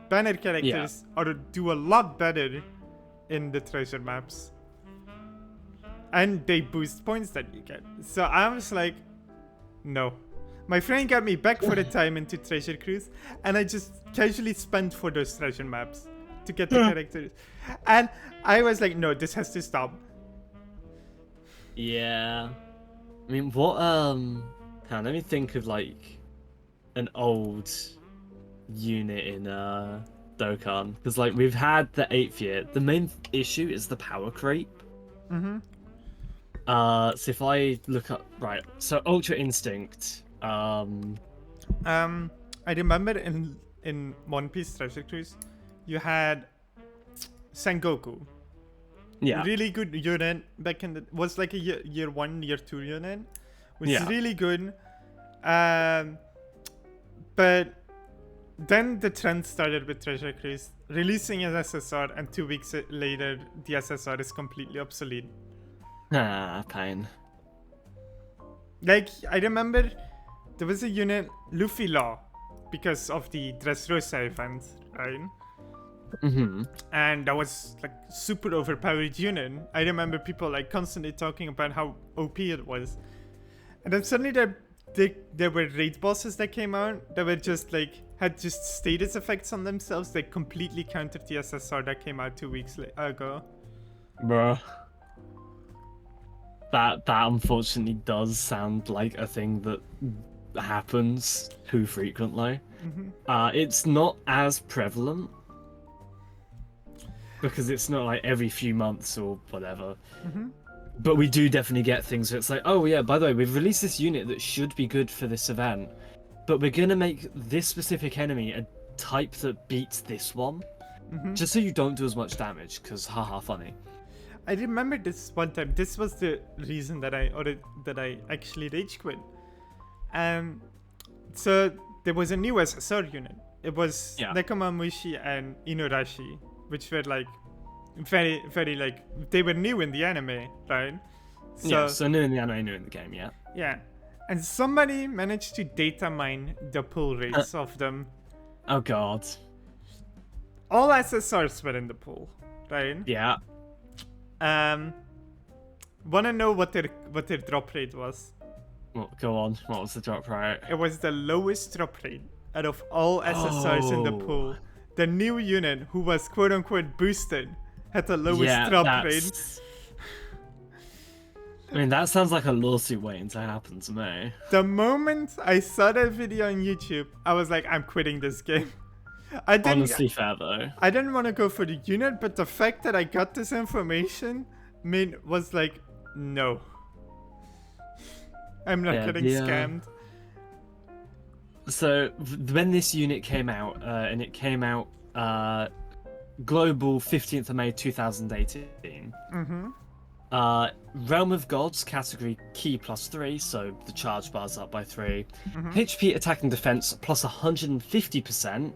Banner characters do a lot better in the treasure maps, and they boost points that you get. So I was like, no. My friend got me back for the time into Treasure Cruise, and I just casually spent for those treasure maps to get the characters. And I was like, no, this has to stop. Yeah. I mean, what, let me think of, like, an old unit in, Dokkan. Because, like, we've had the 8th year. The main issue is the power creep. So if I look up... Right, so Ultra Instinct, I remember in One Piece Treasure Cruise, you had Sengoku. Yeah. Really good unit back in the was like a year 1, year 2 unit. Was really good. But then the trend started with Treasure Cruise releasing an SSR, and 2 weeks later the SSR is completely obsolete. Pain. Like I remember there was a unit, Luffy Law, because of the Dressrosa event, right? And that was like super overpowered unit. I remember people like constantly talking about how OP it was. And then suddenly there were raid bosses that came out that were just like had just status effects on themselves that completely countered the SSR that came out 2 weeks ago. Bruh. That unfortunately does sound like a thing that happens too frequently. It's not as prevalent because it's not like every few months or whatever. But we do definitely get things where it's like, oh yeah, by the way, we've released this unit that should be good for this event, but we're gonna make this specific enemy a type that beats this one, just so you don't do as much damage. Because haha, funny. I remember this one time. This was the reason that I actually rage quit. So there was a new SSR unit. It was Nekoma Mushi and Inuarashi, which were like very, very like they were new in the anime, right? So new in the anime, new in the game, yeah. Yeah, and somebody managed to data mine the pull rates of them. Oh god. All SSRs were in the pool, right? Yeah. Wanna know what their drop rate was? Well, go on. What was the drop rate? It was the lowest drop rate out of all SSRs in the pool. The new unit, who was quote unquote boosted, had the lowest drop rate. I mean, that sounds like a lawsuit waiting to happen to me. The moment I saw that video on YouTube, I was like, I'm quitting this game. Honestly fair though. I didn't want to go for the unit, but the fact that I got this information was like, no. I'm not getting scammed. So when this unit came out, and it came out global 15th of May 2018. Realm of Gods category key +3, so the charge bar's up by 3. HP attack and defense plus 150%.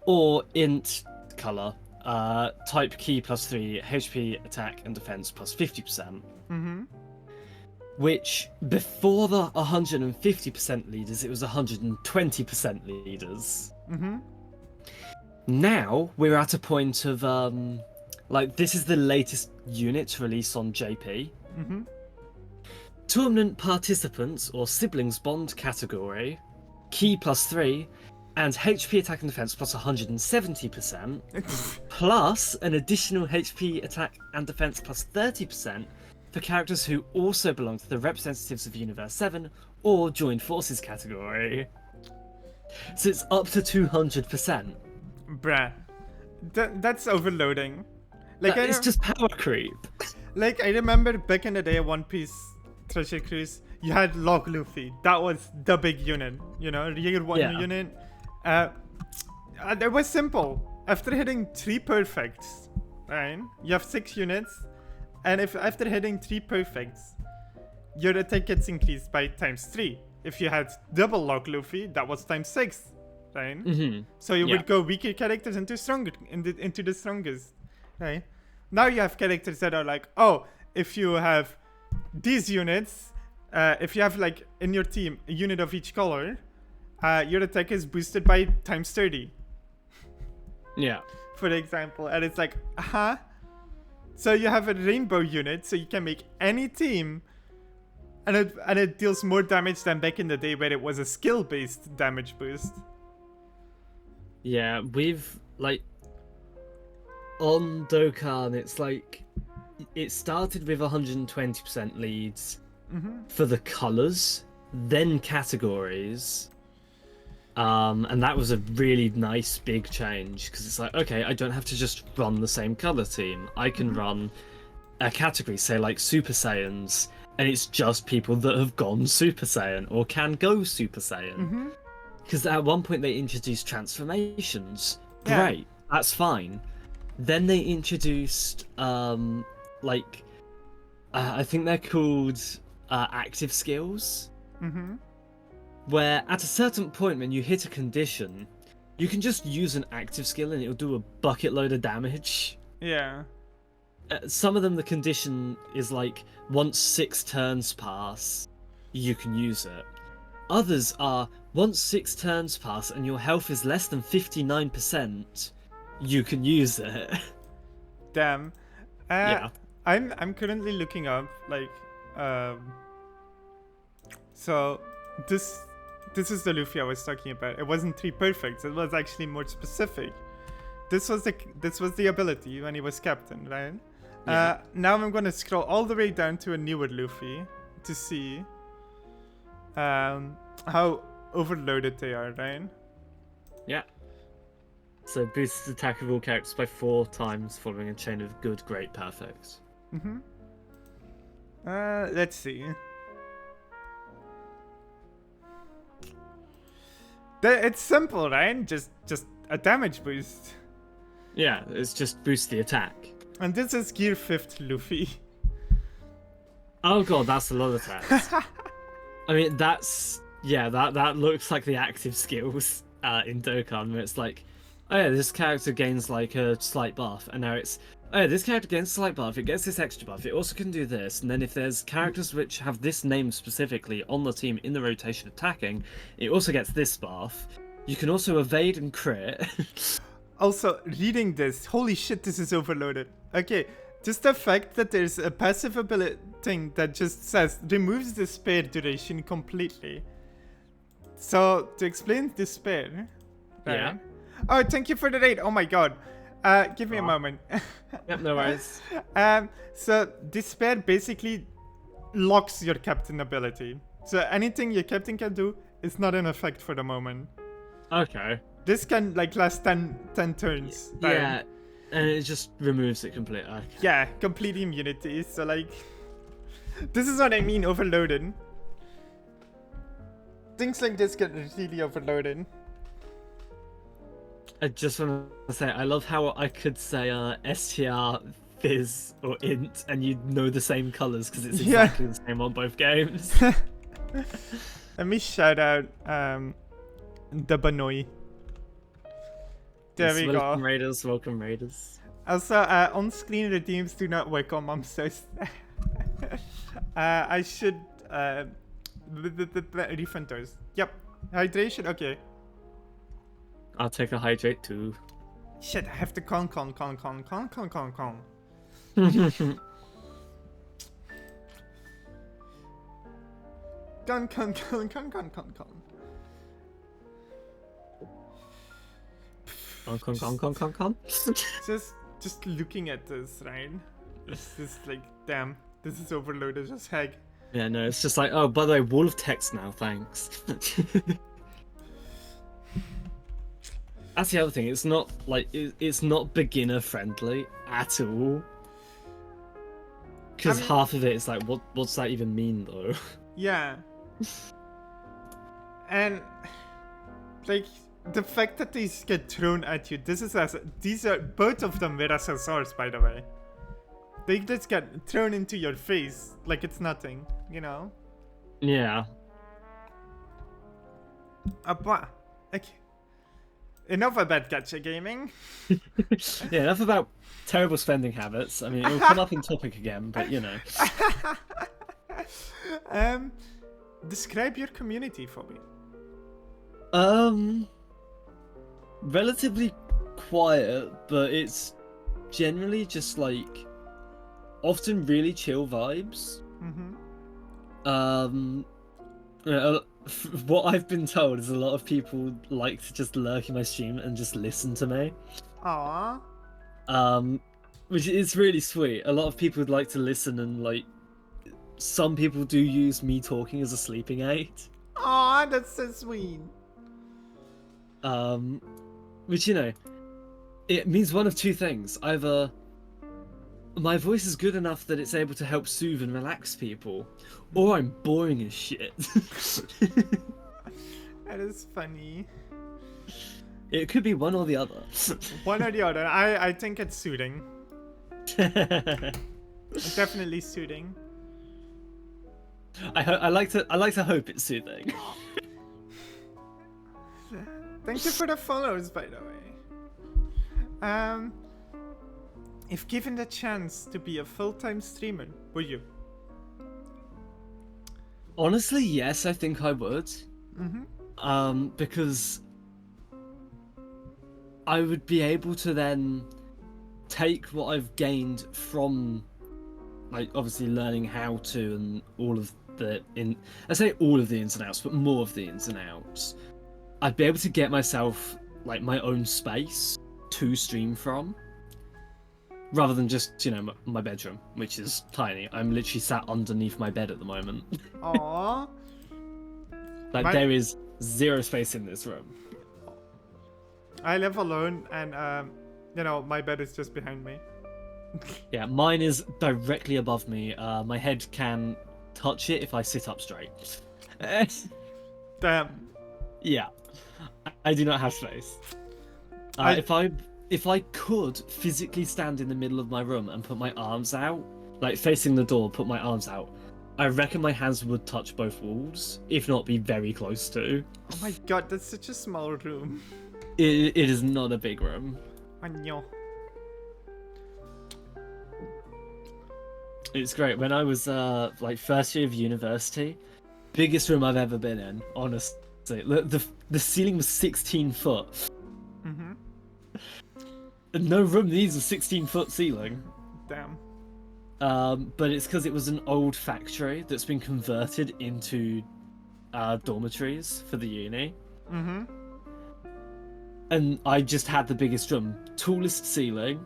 Or int color type key +3, HP attack and defense plus 50%. Which before the 150% leaders, it was 120% leaders. Now we're at a point of like this is the latest unit to release on JP. Tournament participants or siblings bond category, key +3, and HP attack and defense plus 170%, plus an additional HP attack and defense plus 30% for characters who also belong to the Representatives of Universe 7 or Joined Forces category. So it's up to 200%. Bruh. That's overloading. Like it's just power creep. Like, I remember back in the day, One Piece Treasure Cruise, you had Log Luffy. That was the big unit, you know, Year 1 unit. It was simple. After hitting 3 perfects, right, you have 6 units, and if after hitting 3 perfects, your attack gets increased by ×3. If you had double Log Luffy, that was ×6, right? So you would go weaker characters into the strongest, right? Now you have characters that are like, oh, if you have these units, if you have like in your team a unit of each color, your attack is boosted by ×30. Yeah. For example, and it's like, so you have a rainbow unit, so you can make any team, and it deals more damage than back in the day where it was a skill-based damage boost. Yeah, we've like on Dokkan, it's like it started with 120% leads for the colors, then categories. And that was a really nice big change because it's like, okay, I don't have to just run the same color team. I can run a category, say like Super Saiyans, and it's just people that have gone Super Saiyan or can go Super Saiyan. Because at one point they introduced transformations. Great, that's fine. Then they introduced I think they're called active skills. Where at a certain point when you hit a condition, you can just use an active skill and it'll do a bucket load of damage. Yeah. Some of them, the condition is like, once 6 turns pass, you can use it. Others are, once 6 turns pass and your health is less than 59%, you can use it. Damn. Yeah. I'm currently looking up, like, so this is the Luffy I was talking about. It wasn't 3 perfects. It was actually more specific. This was the ability when he was captain, right? Yeah. Now I'm gonna scroll all the way down to a newer Luffy to see how overloaded they are, right? Yeah. So boosts attack of all characters by 4 times following a chain of good, great, perfect. Let's see. It's simple, right? Just a damage boost. Yeah, it's just boost the attack. And this is Gear 5th Luffy. Oh god, that's a lot of attacks. I mean, that looks like the active skills in Dokkan, where it's like, oh yeah, this character gains like a slight buff, and now it's, oh yeah, this character gains a slight buff, it gets this extra buff, it also can do this, and then if there's characters which have this name specifically on the team in the rotation attacking, it also gets this buff. You can also evade and crit. Also, reading this, holy shit, this is overloaded. Okay, just the fact that there's a passive ability thing that just says removes despair duration completely. So, to explain despair, right? Yeah. Oh, thank you for the raid. Oh my god. Give me a moment. Yep, no worries. So despair basically locks your captain ability. So anything your captain can do is not in effect for the moment. Okay. This can like last 10 turns. Right? Yeah, and it just removes it completely. Okay. Yeah, complete immunity. So like, this is what I mean overloaded. Things like this get really overloaded. I just want to say, I love how I could say STR, Fizz, or Int, and you'd know the same colours because it's exactly the same on both games. Let me shout out the Banoi. There we go. Welcome Raiders, welcome Raiders. Also, on-screen redeems do not work on momstos. I should refund those. Yep. Hydration, okay. I'll take a hydrate too. Shit, I have to con. Con. Just looking at this, right? It's just like, damn, this is overloaded as heck. Yeah, no, it's just like, oh, by the way, wall of text now, thanks. That's the other thing. It's not like it's not beginner friendly at all. Because half of it is like, what's that even mean though? Yeah. And like the fact that these get thrown at you, these are both of them were SSRs, by the way. They just get thrown into your face like it's nothing, you know? Yeah. But okay. Enough about gacha gaming. Yeah, enough about terrible spending habits. I mean, it'll come up in topic again, but you know. Describe your community for me. Relatively quiet, but it's generally just like often really chill vibes. What I've been told is a lot of people like to just lurk in my stream and just listen to me. Aww. Which is really sweet. A lot of people would like to listen, and like some people do use me talking as a sleeping aid. Aw, that's so sweet. Which, you know, it means one of two things. Either my voice is good enough that it's able to help soothe and relax people, or I'm boring as shit. That is funny. It could be one or the other. One or the other. I think it's soothing. Definitely soothing. I like to hope it's soothing. Thank you for the follows, by the way. If given the chance to be a full-time streamer, would you? Honestly, yes, I think I would. Because I would be able to then take what I've gained from, like, obviously learning how to and all of the I say all of the ins and outs, but more of the ins and outs. I'd be able to get myself like my own space to stream from, rather than just, you know, my bedroom, which is tiny. I'm literally sat underneath my bed at the moment. Aww. Like, there is zero space in this room. I live alone, and you know, my bed is just behind me. Yeah, mine is directly above me. My head can touch it if I sit up straight. Damn. Yeah, I do not have space. I If I could physically stand in the middle of my room and put my arms out, like facing the door, put my arms out, I reckon my hands would touch both walls, if not be very close to. Oh my god, that's such a small room. It is not a big room. I know. It's great. When I was like first year of university, biggest room I've ever been in, honestly. The ceiling was 16 foot. Mm-hmm. No room needs a 16-foot ceiling. Damn. But it's because it was an old factory that's been converted into dormitories for the uni. Mm-hmm. And I just had the biggest room, tallest ceiling,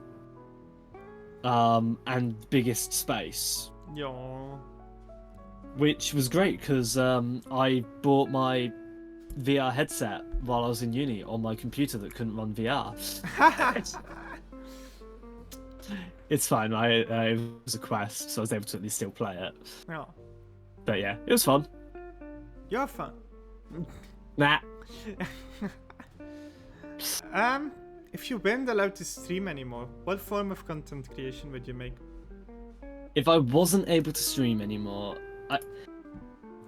and biggest space. Yo. Which was great because I bought my VR headset while I was in uni on my computer that couldn't run VR. It's fine. It was a Quest, so I was able to at least still play it. Yeah. But yeah, it was fun. You're fun. Nah. If you weren't allowed to stream anymore, what form of content creation would you make? If I wasn't able to stream anymore,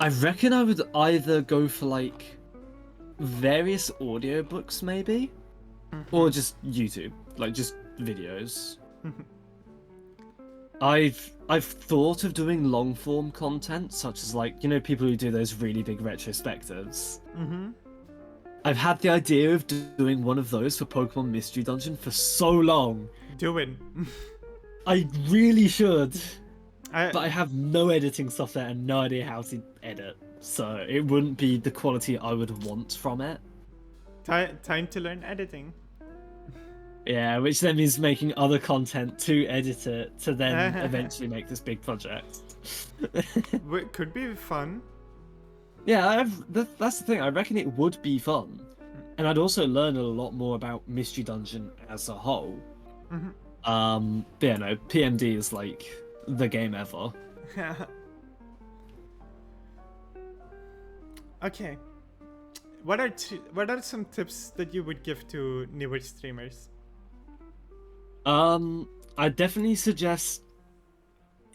I reckon I would either go for like various audiobooks maybe, or just YouTube, like just videos. I've thought of doing long form content, such as like, you know, people who do those really big retrospectives. Mm-hmm. I've had the idea of doing one of those for Pokemon Mystery Dungeon for so long. Doing. I really should. But I have no editing software and no idea how to edit, so it wouldn't be the quality I would want from it. Time to learn editing. Yeah, which then means making other content to edit it to then eventually make this big project. Could be fun. Yeah, that's the thing. I reckon it would be fun, and I'd also learn a lot more about Mystery Dungeon as a whole. Mm-hmm. But yeah, no, PMD is like the game ever. Okay. What are some tips that you would give to newer streamers? I definitely suggest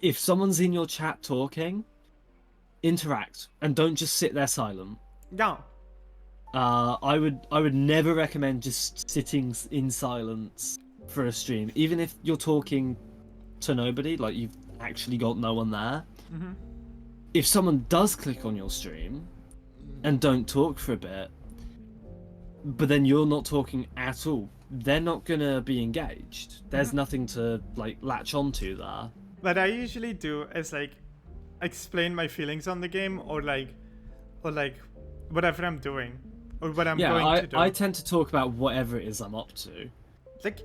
if someone's in your chat talking, interact and don't just sit there silent. Yeah. I would never recommend just sitting in silence for a stream, even if you're talking to nobody, like you've actually got no one there. Mm-hmm. If someone does click on your stream and don't talk for a bit, but then you're not talking at all, they're not gonna be engaged. There's nothing to like latch onto there. What I usually do is like explain my feelings on the game, or like whatever I'm doing, or what I'm going to do. I tend to talk about whatever it is I'm up to. Like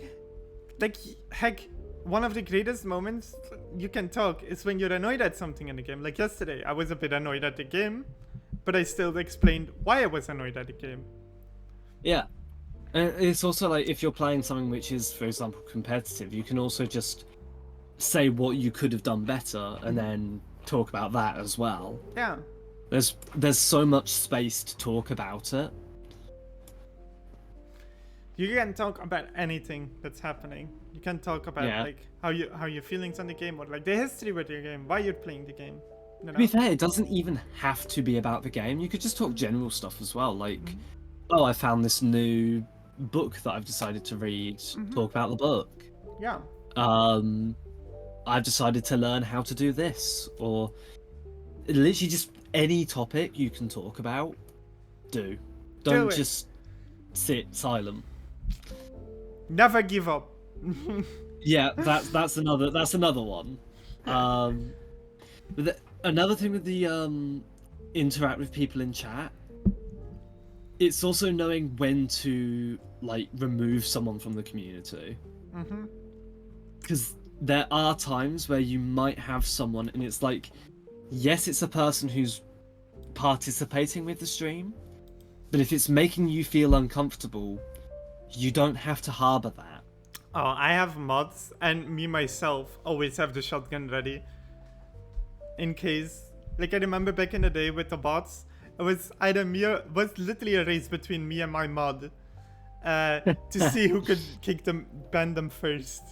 heck, one of the greatest moments you can talk is when you're annoyed at something in the game. Like yesterday, I was a bit annoyed at the game, but I still explained why I was annoyed at the game. Yeah. And it's also like if you're playing something which is, for example, competitive, you can also just say what you could have done better and then talk about that as well. Yeah. There's so much space to talk about it. You can talk about anything that's happening. You can talk about like how your feelings on the game, or like the history with your game, why you're playing the game. You know? To be fair, it doesn't even have to be about the game. You could just talk general stuff as well, like, oh, I found this new book that I've decided to read. Talk about the book. Yeah. I've decided to learn how to do this, or literally just any topic you can talk about. Don't just sit silent. Never give up. Yeah, that's another one. Another thing with the interact with people in chat, it's also knowing when to like remove someone from the community. Because there are times where you might have someone and it's like, yes, it's a person who's participating with the stream, but if it's making you feel uncomfortable, you don't have to harbor that. Oh, I have mods, and me myself always have the shotgun ready in case. Like I remember back in the day with the bots, it was either was literally a race between me and my mod, to see who could ban them first.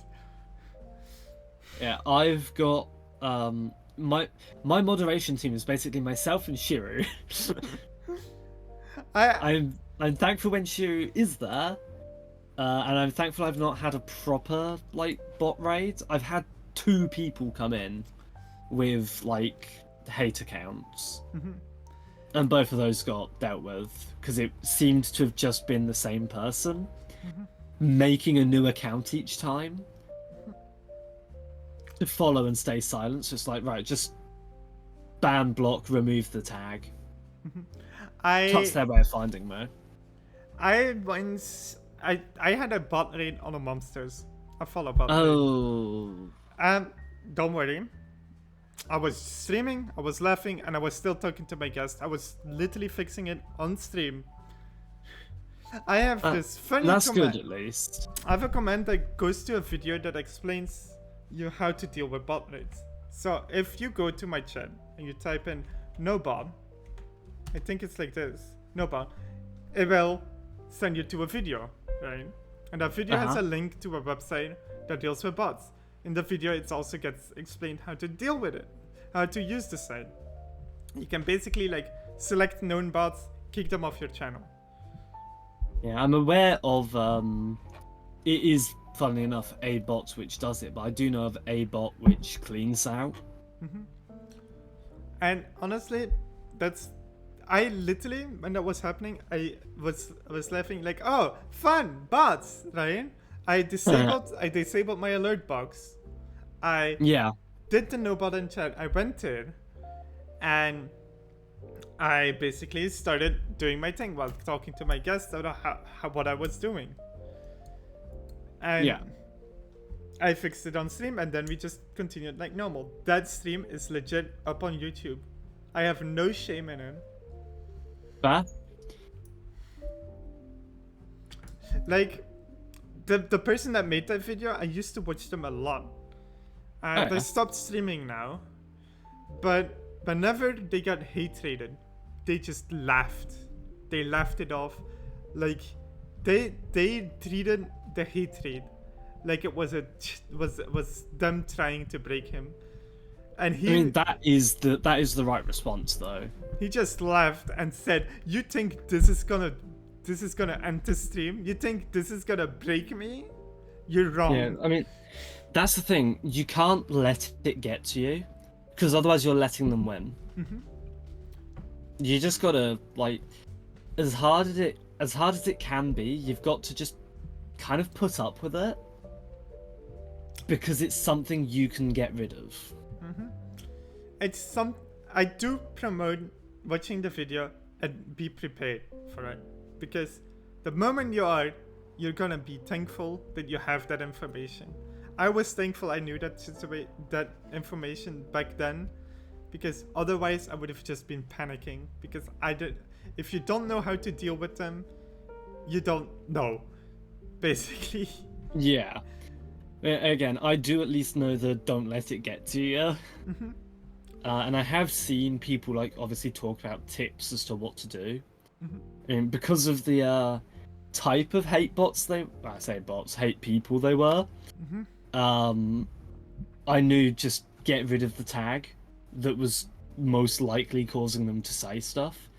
Yeah, I've got my moderation team is basically myself and Shiru. I'm thankful when Shiru is there, and I'm thankful I've not had a proper like bot raid. I've had 2 people come in with like hate accounts, and both of those got dealt with because it seemed to have just been the same person making a new account each time to follow and stay silent. So it's like, right, just ban, block, remove the tag. That's their way of finding me. I once I had a bot raid on a monsters. A follow bot Oh. raid. Don't worry. I was streaming, I was laughing, and I was still talking to my guest. I was literally fixing it on stream. I have this funny That's comment. good, at least. I have a comment that goes to a video that explains you how to deal with bot raids. So if you go to my chat and you type in no bot, I think it's like this, no bot, it will send you to a video, right? And that video has a link to a website that deals with bots. In the video, it also gets explained how to deal with it, how to use the site. You can basically like select known bots, kick them off your channel. Yeah, I'm aware of it is, funnily enough, a bot which does it, but I do know of a bot which cleans out. And honestly, I literally, when that was happening, I was laughing like, oh, fun, bots, right? I disabled my alert box. I did the no bot in chat. I went in, and I basically started doing my thing while talking to my guests about what I was doing. And I fixed it on stream, and then we just continued like normal. That stream is legit up on YouTube. I have no shame in it. Like, the person that made that video, I used to watch them a lot. They stopped streaming now. But whenever they got hate rated, they just laughed. They laughed it off. Like, they treated the hate raid like it was them trying to break him. And he, I mean, that is the right response, though. He just laughed and said, "You think this is gonna end the stream? You think this is gonna break me? You're wrong." Yeah, I mean, that's the thing. You can't let it get to you, because otherwise you're letting them win. You just gotta, like, as hard as it can be, you've got to just kind of put up with it, because it's something you can get rid of. I do promote watching the video and be prepared for it, because the moment you're gonna be thankful that you have that information. I was thankful I knew that information back then, because otherwise I would have just been panicking, because if you don't know how to deal with them, you don't know, basically. Yeah. Again, I do at least know the don't let it get to you. And I have seen people, like, obviously talk about tips as to what to do. And because of the type of hate people they were, I knew just get rid of the tag that was most likely causing them to say stuff.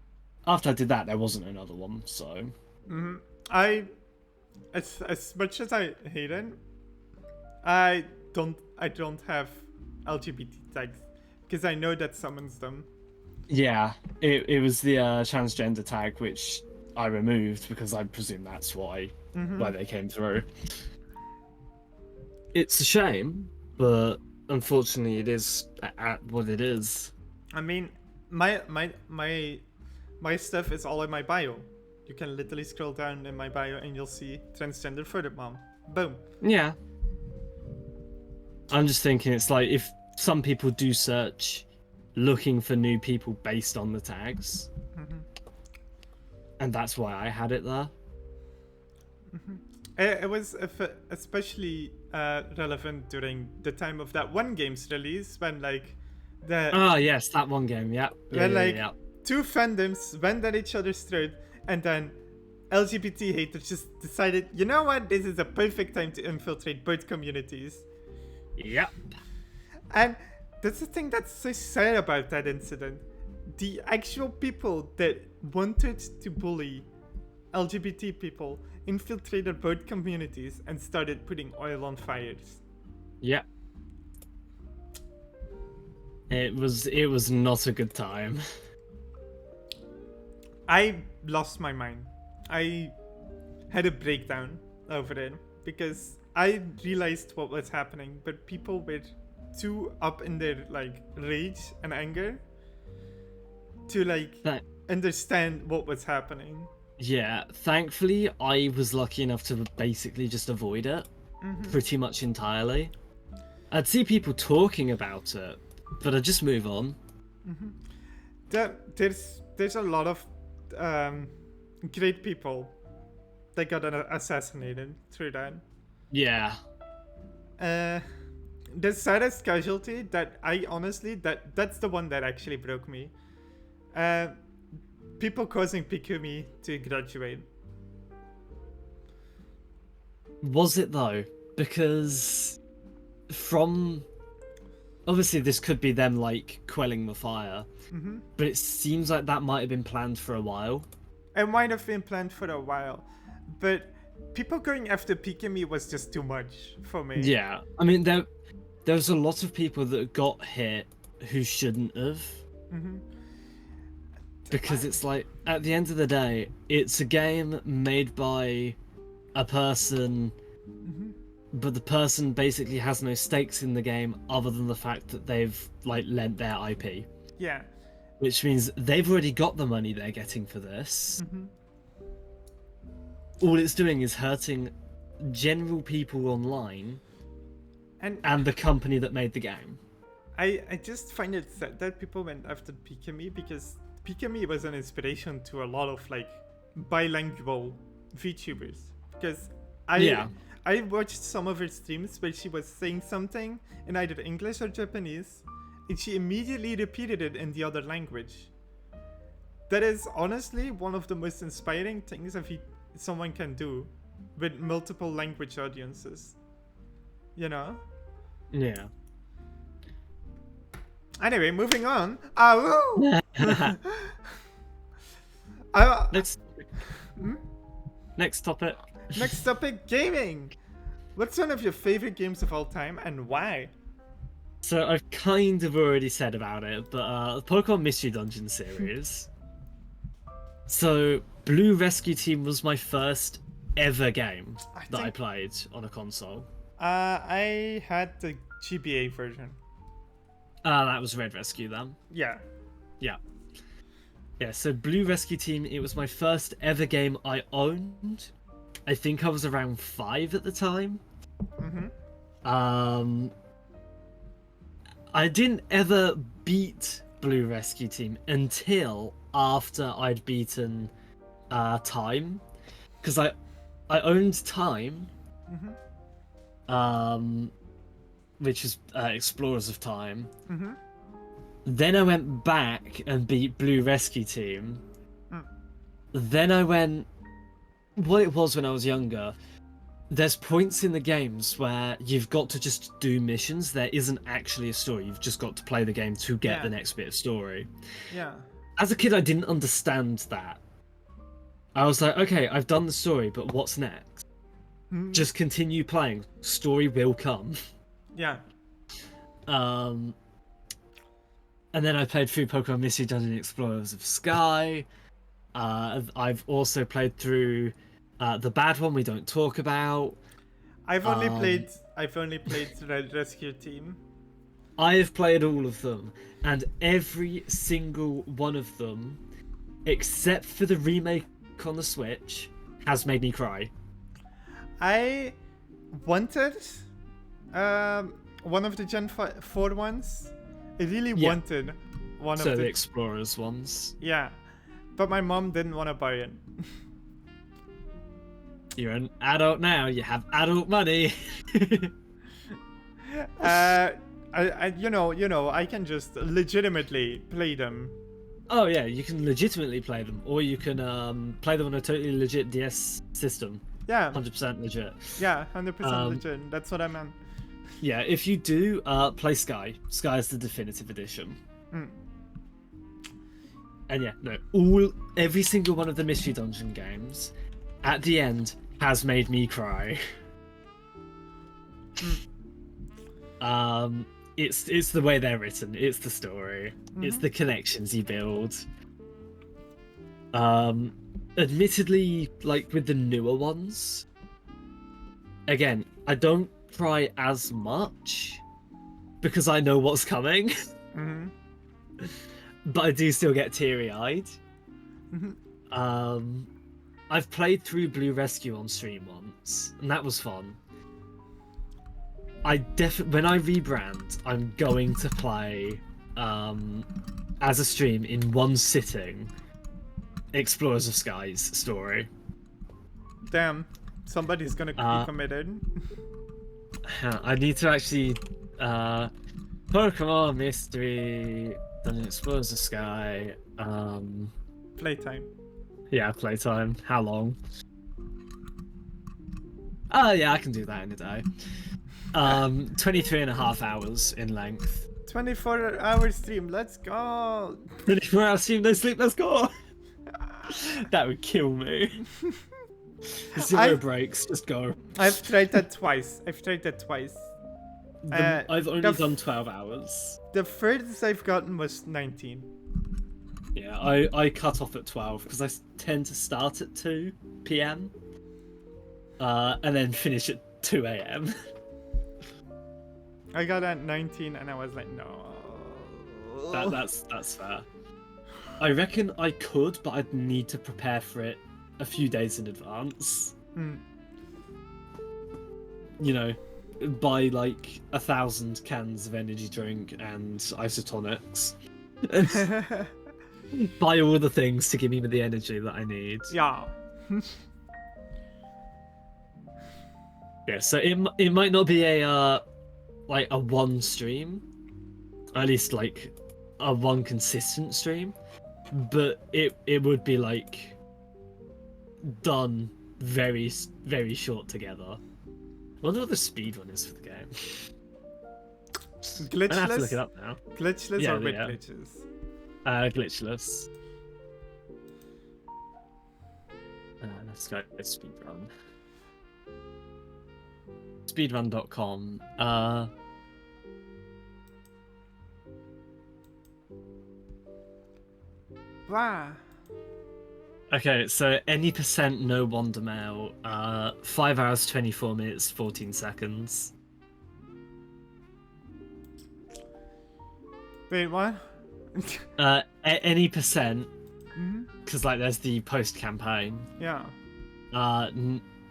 After I did that, there wasn't another one, so... As much as I hate it, I don't have LGBT tags, because I know that summons them. Yeah, it was the transgender tag which I removed, because I presume that's why they came through. It's a shame, but unfortunately it is at what it is. I mean, my stuff is all in my bio. You can literally scroll down in my bio and you'll see transgender further mom. Boom. Yeah. I'm just thinking, it's like, if some people do search looking for new people based on the tags, and that's why I had it there. It was especially relevant during the time of that one game's release when like the Oh yes, that one game. Yeah, yeah, when yeah, like yeah. two fandoms went at each other's throat, and then LGBT haters just decided, you know what, this is a perfect time to infiltrate both communities. Yep. And that's the thing that's so sad about that incident. The actual people that wanted to bully LGBT people infiltrated both communities and started putting oil on fires. Yep. It was not a good time. I lost my mind. I had a breakdown over it because I realized what was happening, but people were too up in their like rage and anger to like That, understand what was happening. yeah, thankfully I was lucky enough to basically just avoid it pretty much entirely. I'd see people talking about it, but I'd just move on. There's a lot of great people that got assassinated through that. Yeah. The saddest casualty that I honestly that's the one that actually broke me. People causing Pikumi to graduate. Was it though? Because from obviously this could be them like quelling the fire, but it seems like that might have been planned for a while. It might have been planned for a while, but people going after Pikumi was just too much for me. Yeah, I mean there was a lot of people that got hit who shouldn't have. Because it's like, at the end of the day, it's a game made by a person, but the person basically has no stakes in the game other than the fact that they've like lent their IP. Yeah. Which means they've already got the money they're getting for this. All it's doing is hurting general people online and the company that made the game. I just find it sad that people went after Pikami because Pikami was an inspiration to a lot of like bilingual VTubers. Because I watched some of her streams where she was saying something in either English or Japanese, and she immediately repeated it in the other language. That is honestly one of the most inspiring things someone can do with multiple language audiences. You know? Yeah. Anyway, moving on. Next topic. Next topic, gaming. What's one of your favorite games of all time and why? So I've kind of already said about it, but the Pokemon Mystery Dungeon series. So Blue Rescue Team was my first ever game I played on a console. I had the GBA version. That was Red Rescue then. Yeah. Yeah. Yeah, so Blue Rescue Team, it was my first ever game I owned. I think I was around 5 at the time. I didn't ever beat Blue Rescue Team until after I'd beaten Time. Because I owned Time. Which is Explorers of Time. Then I went back and beat Blue Rescue Team. Then I went... What it was when I was younger, there's points in the games where you've got to just do missions. There isn't actually a story. You've just got to play the game to get the next bit of story. Yeah. As a kid, I didn't understand that. I was like, okay, I've done the story, but what's next? Just continue playing. Story will come. Yeah. And then I played through Pokemon Mystery Dungeon Explorers of Sky. I've also played through the bad one we don't talk about. I've only played Red Rescue Team. I have played all of them, and every single one of them, except for the remake on the Switch, has made me cry. I wanted one of the Gen 4 ones. I really wanted one of the Explorers ones. Yeah, but my mom didn't want to buy it. You're an adult now. You have adult money. I can just legitimately play them. Oh yeah, you can legitimately play them, or you can play them on a totally legit DS system. Yeah, 100% legit. yeah, 100% legit. That's what I meant. Yeah, if you do, play Sky. Sky is the definitive edition. Mm. And yeah, no, every single one of the Mystery Dungeon games, at the end, has made me cry. It's the way they're written. It's the story. It's the connections you build. Admittedly, like with the newer ones, again, I don't cry as much because I know what's coming. But I do still get teary-eyed. I've played through Blue Rescue on stream once, and that was fun. When I rebrand, I'm going to play as a stream in one sitting Explorers of Sky's story. Damn, somebody's gonna be committed. I need to actually Pokemon Mystery Dungeon Explorers of Sky. Playtime. Yeah, playtime. How long? Oh yeah, I can do that in a day. 23.5 hours in length. 24-hour stream, let's go! 24-hour stream, no sleep, let's go! That would kill me. Zero breaks, just go. I've tried that twice. I've only done 12 hours. The furthest I've gotten was 19. Yeah, I cut off at 12 because I tend to start at 2 p.m. And then finish at 2 a.m. I got at 19 and I was like, no. That's fair. I reckon I could, but I'd need to prepare for it a few days in advance. You know, buy like 1,000 cans of energy drink and isotonics. Buy all the things to give me the energy that I need. Yeah. Yeah, so it might not be a like a one stream, at least like a one consistent stream, but it would be like done very short together. I wonder what the speed run is for the game. Glitchless? I have to look it up now. Glitchless or with glitches? Glitchless. Let's go speedrun. Speedrun.com. Wow. Okay, so any percent no wonder mail. 5 hours 24 minutes 14 seconds. Wait, what? Any percent, because like there's the post campaign. Yeah.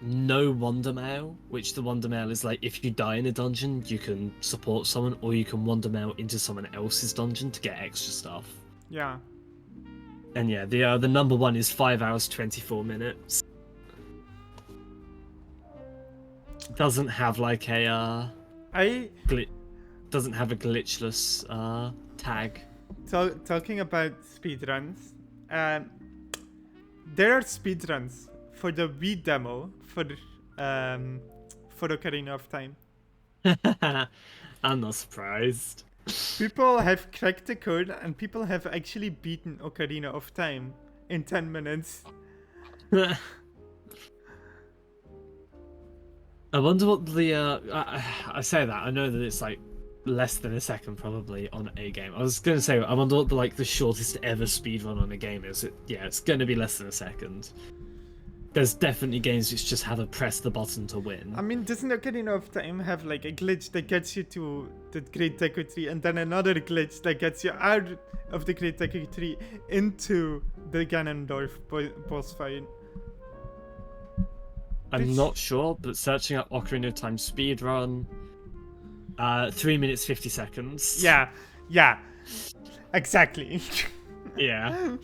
No wonder mail, which the wonder mail is like if you die in a dungeon, you can support someone, or you can wonder mail into someone else's dungeon to get extra stuff. Yeah. And yeah, the number one is 5 hours 24 minutes. Doesn't have like a doesn't have a glitchless tag. Talking about speedruns, there are speedruns for the Wii demo for Ocarina of Time. I'm not surprised. People have cracked the code and people have actually beaten Ocarina of Time in 10 minutes. I wonder what the I say that I know that it's like less than a second probably on a game. I was gonna say I wonder what the shortest ever speedrun on a game is. It's gonna be less than a second. There's definitely games which just have a press the button to win. I mean, doesn't Ocarina of Time have like a glitch that gets you to the Great Deku Tree and then another glitch that gets you out of the Great Deku Tree into the Ganondorf boss fight? I'm not sure, but searching up Ocarina of Time speedrun, 3 minutes 50 seconds. Yeah, exactly. Yeah.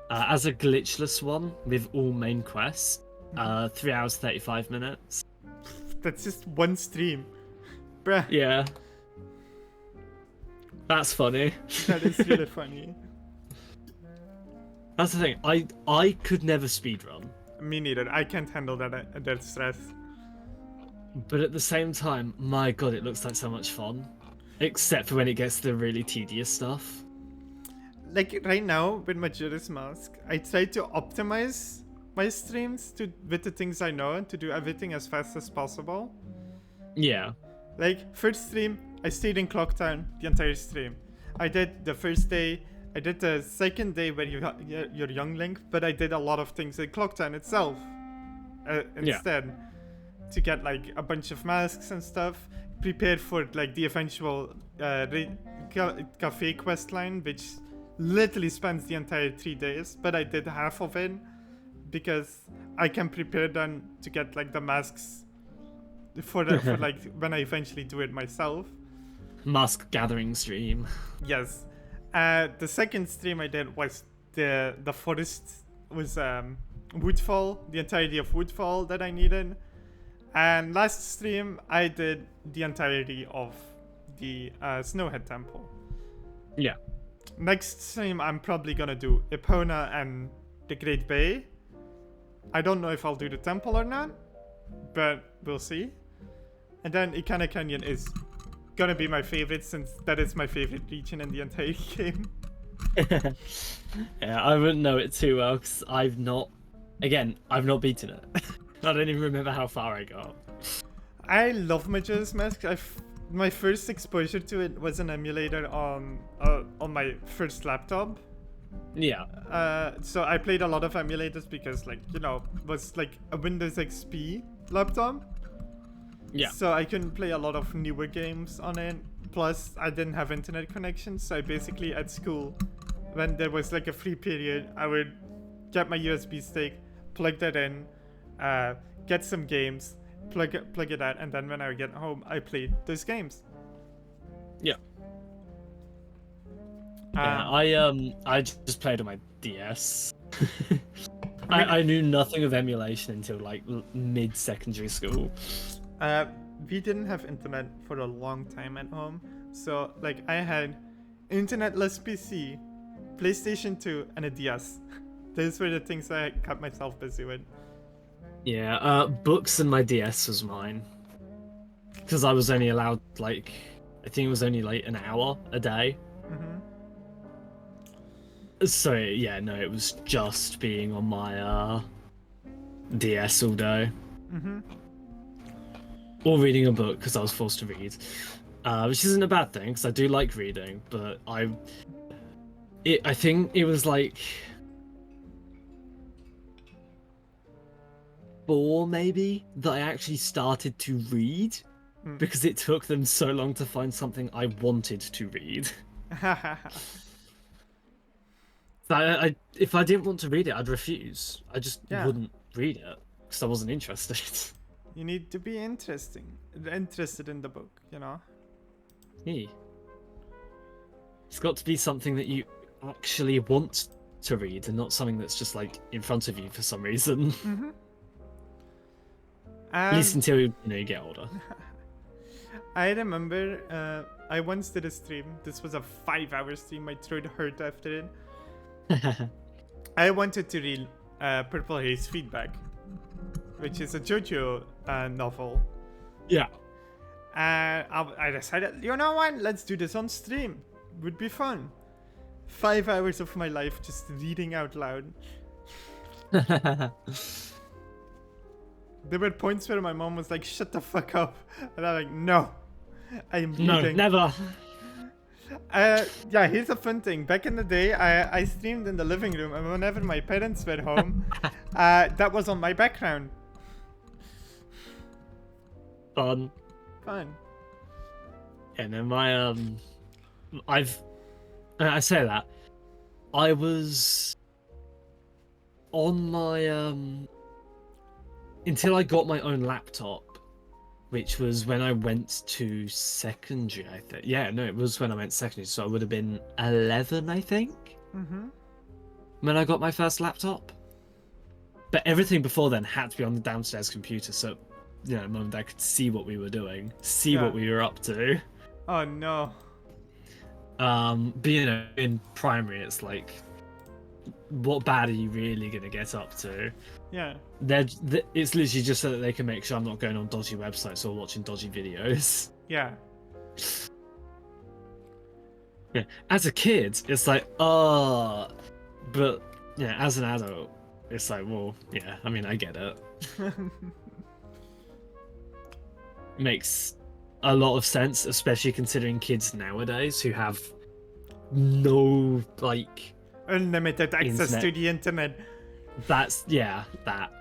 As a glitchless one with all main quests, 3 hours 35 minutes. That's just one stream. Bruh, Yeah, that's funny. that is really funny. That's the thing. I could never speedrun, Me neither. I can't handle that stress. but at the same time, my god, it looks like so much fun. Except for when it gets to the really tedious stuff. Like right now with Majora's Mask, I try to optimize my streams with the things I know to do everything as fast as possible. Yeah. Like first stream, I stayed in Clocktown the entire stream. I did the first day. I did the second day where you're young Link, but I did a lot of things in Clocktown itself instead to get like a bunch of masks and stuff. Prepared for like the eventual cafe quest line, which literally spends the entire 3 days, but I did half of it because I can prepare then to get like the masks for like when I eventually do it myself. Mask gathering stream. Yes. The second stream I did was the forest was Woodfall, the entirety of Woodfall that I needed. And last stream I did the entirety of the Snowhead Temple. Yeah. Next stream I'm probably gonna do Epona and the Great Bay. I don't know if I'll do the temple or not, but we'll see. And then Ikana Canyon is gonna be my favorite since that is my favorite region in the entire game. Yeah, I wouldn't know it too well because I've not beaten it. I don't even remember how far I got. I love Majora's Mask. My first exposure to it was an emulator on my first laptop. Yeah. So I played a lot of emulators because, like, you know, it was like a Windows XP laptop. Yeah. So I couldn't play a lot of newer games on it. Plus, I didn't have internet connection. So I basically, at school, when there was like a free period, I would get my USB stick, plug that in, get some games, plug it out, and then when I would get home, I played those games. Yeah. I just played on my DS. I knew nothing of emulation until like mid-secondary school. We didn't have internet for a long time at home, so like I had internetless PC, PlayStation 2, and a DS. Those were the things I kept myself busy with. Yeah, books and my DS was mine. Because I was only allowed, like, I think it was only like an hour a day. Mm-hmm. So, yeah, no, it was just being on my DS all day. Mm-hmm. Or reading a book, because I was forced to read. Which isn't a bad thing, because I do like reading, but I think it was like 4 maybe that I actually started to read because it took them so long to find something I wanted to read. If I didn't want to read it, I'd refuse. I just wouldn't read it because I wasn't interested. You need to be interested in the book, you know? Yeah. It's got to be something that you actually want to read and not something that's just like in front of you for some reason. Mm-hmm. At least until you get older. I remember I once did a stream. This was a 5-hour stream. My throat hurt after it. I wanted to read Purple Haze Feedback, which is a JoJo novel. Yeah. I decided, you know what? Let's do this on stream. Would be fun. 5 hours of my life just reading out loud. There were points where my mom was like, shut the fuck up. And I'm like, no. I am reading. No, never. Yeah, here's a fun thing. Back in the day, I streamed in the living room, and whenever my parents were home, that was on my background. Fun. And then I say that I was on my until I got my own laptop, which was when I went to secondary, I think. Yeah, no, it was when I went secondary, so I would have been 11, I think. Mm-hmm. when I got my first laptop. But everything before then had to be on the downstairs computer, so Mum and Dad could see what we were doing, see what we were up to. Oh no. But in primary, it's like, what bad are you really gonna get up to? Yeah. It's literally just so that they can make sure I'm not going on dodgy websites or watching dodgy videos. Yeah. Yeah. As a kid, it's like, but as an adult, it's like, well, yeah. I mean, I get it. Makes a lot of sense, especially considering kids nowadays who have no unlimited access internet. to the internet. That.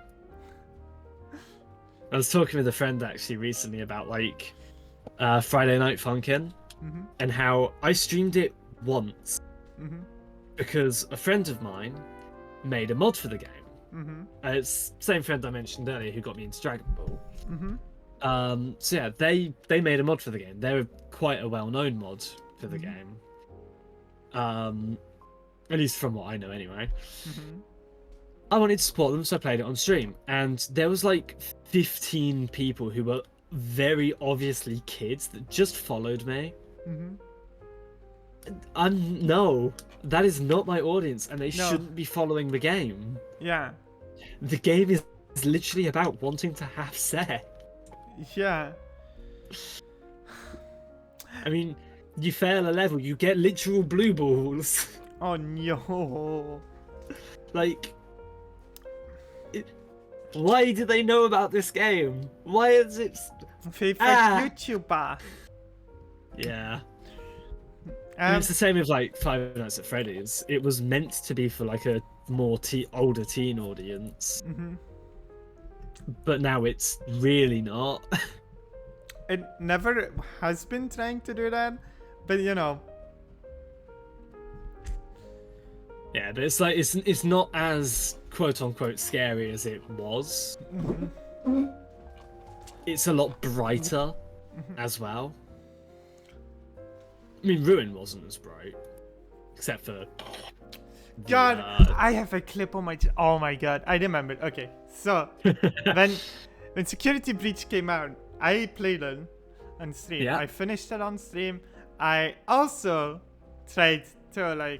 I was talking with a friend actually recently about Friday Night Funkin' and how I streamed it once because a friend of mine made a mod for the game. It's the same friend I mentioned earlier who got me into Dragon Ball. So yeah, they made a mod for the game. They're quite a well-known mod for the game. At least from what I know anyway. I wanted to support them, so I played it on stream. And there was 15 people who were very obviously kids that just followed me. No, that is not my audience, and they shouldn't be following the game. Yeah. The game is literally about wanting to have sex. Yeah. I mean, you fail a level, you get literal blue balls. Oh no. Why do they know about this game? Why is it... Favorite YouTuber. Yeah. I mean, it's the same with Five Nights at Freddy's. It was meant to be for a more older teen audience. But now it's really not. It never has been trying to do that, but Yeah, but it's not as quote unquote scary as it was. It's a lot brighter as well. I mean, Ruin wasn't as bright, except for. God, I have a clip on my. Oh my god, I remember. Okay, so when Security Breach came out, I played it on stream. Yeah. I finished it on stream. I also tried to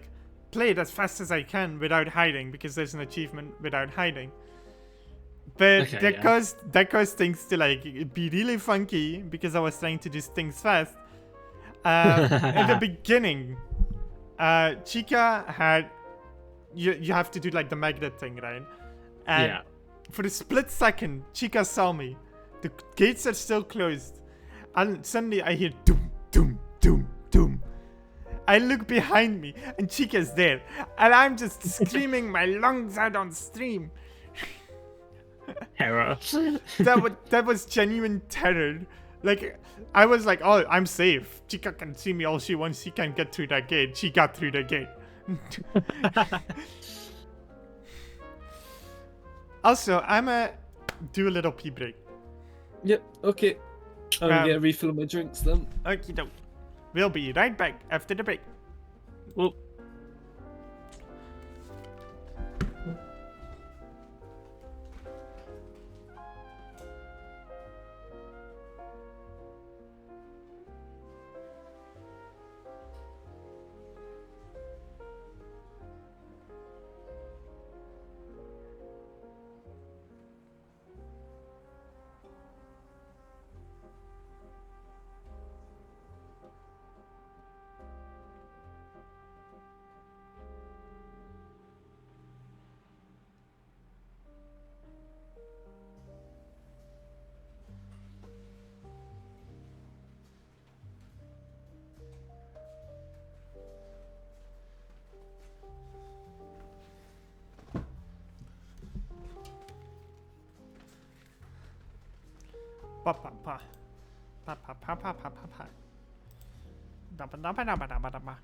play it as fast as I can without hiding, because there's an achievement without hiding. But that caused things to be really funky because I was trying to do things fast. In the beginning, Chica had you have to do the magnet thing, right? And for a split second, Chica saw me. The gates are still closed, and suddenly I hear doom, doom, doom, doom. I look behind me, and Chica's there, and I'm just screaming my lungs out on stream. Terror. That was genuine terror. I was like, oh, I'm safe. Chica can see me all she wants. She can get through that gate. She got through the gate. Also, I'ma do a little pee break. Yep, okay. I'm gonna get a refill of my drinks then. Okie doke. We'll be right back after the break. Well. Pa pa pa. Pa pa pa pa pa pa pa. Da ba da ba da ba da ba da ba.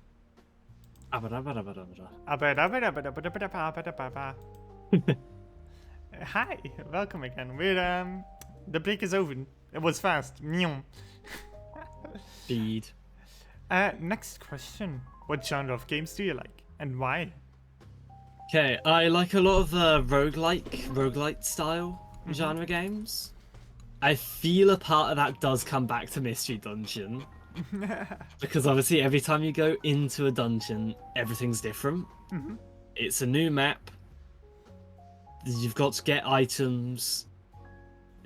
Hi, welcome again. We're the break is over. It was fast. Speed. Next question. What genre of games do you like and why? Okay, I like a lot of roguelite style genre games. I feel a part of that does come back to Mystery Dungeon. Because obviously every time you go into a dungeon, everything's different. It's a new map. You've got to get items.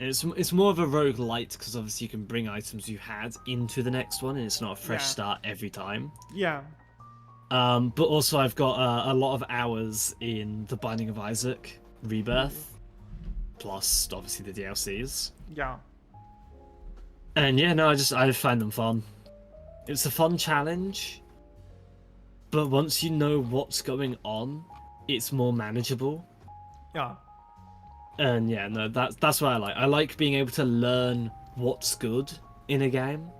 It's more of a roguelite because obviously you can bring items you had into the next one and it's not a fresh start every time. Yeah. But also I've got a lot of hours in The Binding of Isaac Rebirth, plus obviously the DLCs. Yeah. And yeah, no, I find them fun. It's a fun challenge, but once you know what's going on, it's more manageable. Yeah. And yeah, no, that's what I like. I like being able to learn what's good in a game.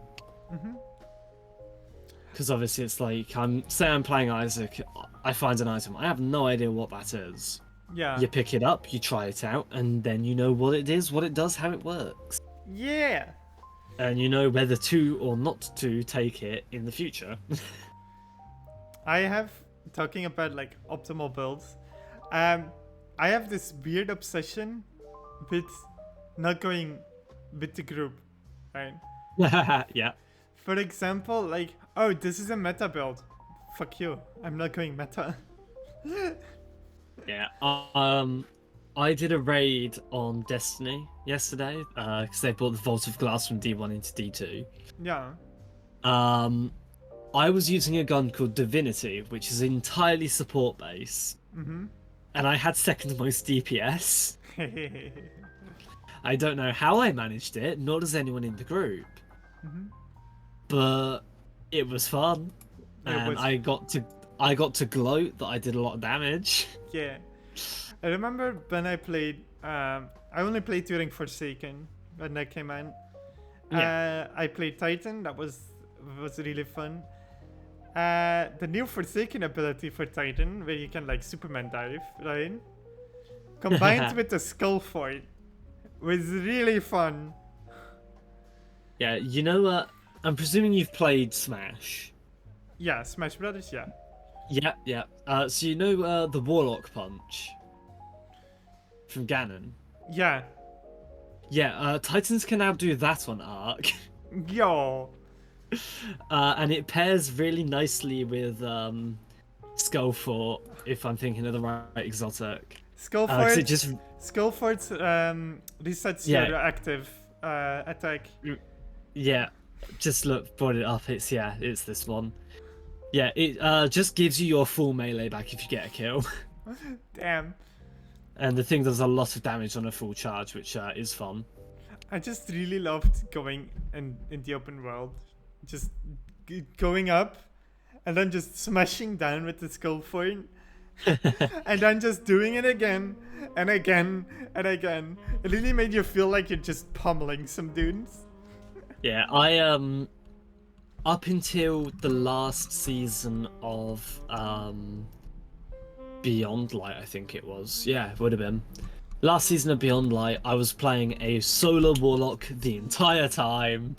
Because obviously it's like, say I'm playing Isaac, I find an item, I have no idea what that is. Yeah. You pick it up, you try it out, and then you know what it is, what it does, how it works. Yeah. And you know whether to or not to take it in the future. I have, talking about like optimal builds, I have this weird obsession with not going with the group, right? Yeah. For example, like, oh, this is a meta build. Fuck you. I'm not going meta. Yeah. I did a raid on Destiny yesterday because they brought the Vault of Glass from D1 into D2. Yeah. I was using a gun called Divinity, which is entirely support based, and I had second most DPS. I don't know how I managed it, nor does anyone in the group, but it was fun, and I got to gloat that I did a lot of damage. Yeah. I remember when I played, I only played during Forsaken when that came out. Yeah. I played Titan, that was really fun. The new Forsaken ability for Titan, where you can like Superman dive, right? Combined with the Skull Fort, was really fun. Yeah, you know what? I'm presuming you've played Smash. Yeah, Smash Brothers, yeah. Yeah. So you know the Warlock Punch from Ganon? Yeah. Yeah, Titans can now do that on Arc. Yo. And it pairs really nicely with Skullfort, if I'm thinking of the right exotic. Skullfort, Just... Skullfort resets Yeah. your active attack. Yeah, just brought it up. It's this one. Yeah, it just gives you your full melee back if you get a kill. Damn. And the thing does a lot of damage on a full charge, which is fun. I just really loved going in the open world. Just going up and then just smashing down with the skull fort. And then just doing it again and again and again. It really made you feel like you're just pummeling some dudes. Yeah, I up until the last season of Beyond Light, I think it was. Yeah, it would have been. Last season of Beyond Light, I was playing a solo warlock the entire time.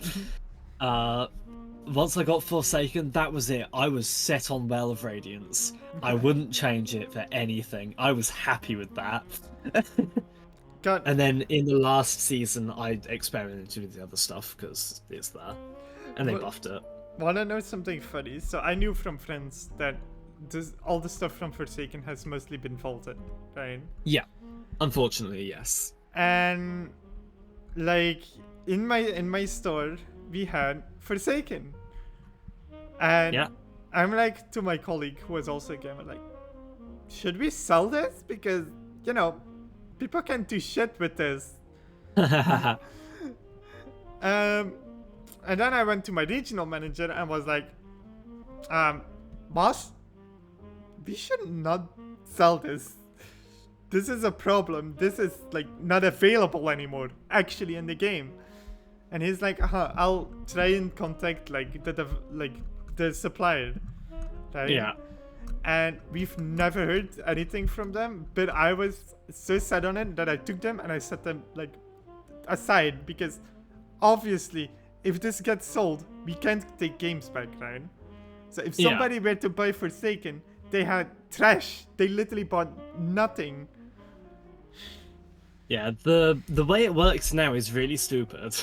Once I got Forsaken, that was it. I was set on Well of Radiance. I wouldn't change it for anything. I was happy with that. God. And then in the last season, I experimented with the other stuff because it's there. And they buffed it. Wanna know something funny? So I knew from friends that all the stuff from Forsaken has mostly been vaulted, right? Yeah. Unfortunately, yes. And like in my store we had Forsaken. And Yeah. I'm like to my colleague who was also a gamer, like, should we sell this? Because, you know, people can't do shit with this. And then I went to my regional manager and was like, boss, we should not sell this. This is a problem. This is like not available anymore, actually, in the game. And he's like, I'll try and contact like the supplier, right? Yeah. And we've never heard anything from them. But I was so set on it that I took them and I set them like aside, because obviously, if this gets sold, we can't take games back, right? So if somebody were to buy Forsaken, they had trash. They literally bought nothing. Yeah, the way it works now is really stupid.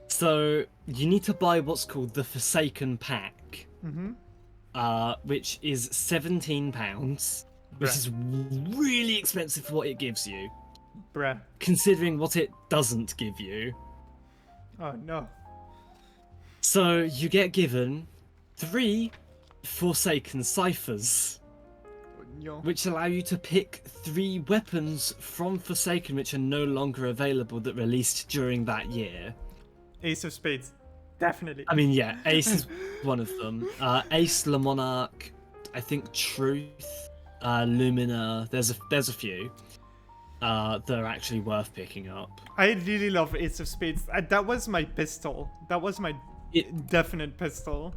So you need to buy what's called the Forsaken Pack, which is £17, which Bruh. is really expensive for what it gives you, Bruh. considering what it doesn't give you. Oh no. So you get given 3 Forsaken ciphers, Yo. which allow you to pick 3 weapons from Forsaken which are no longer available that released during that year. Ace of Spades. Definitely. I mean, yeah, Ace is one of them. Ace, Le Monarch, I think Truth, Lumina. There's a few that are actually worth picking up. I really love Ace of Spades. That was my pistol. That was my definite pistol.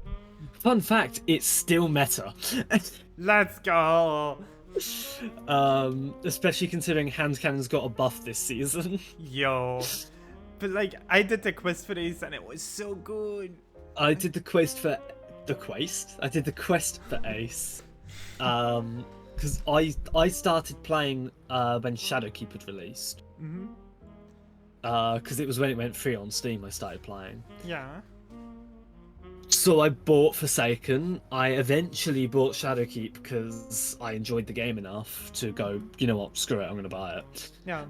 Fun fact: it's still meta. Let's go. Especially considering hand cannon's got a buff this season. Yo. But like, I did the quest for Ace and it was so good. I did the quest for Ace. Because I started playing when Shadowkeep had released. Because it was when it went free on Steam I started playing. Yeah. So I bought Forsaken. I eventually bought Shadowkeep because I enjoyed the game enough to go, you know what, screw it, I'm gonna buy it. Yeah.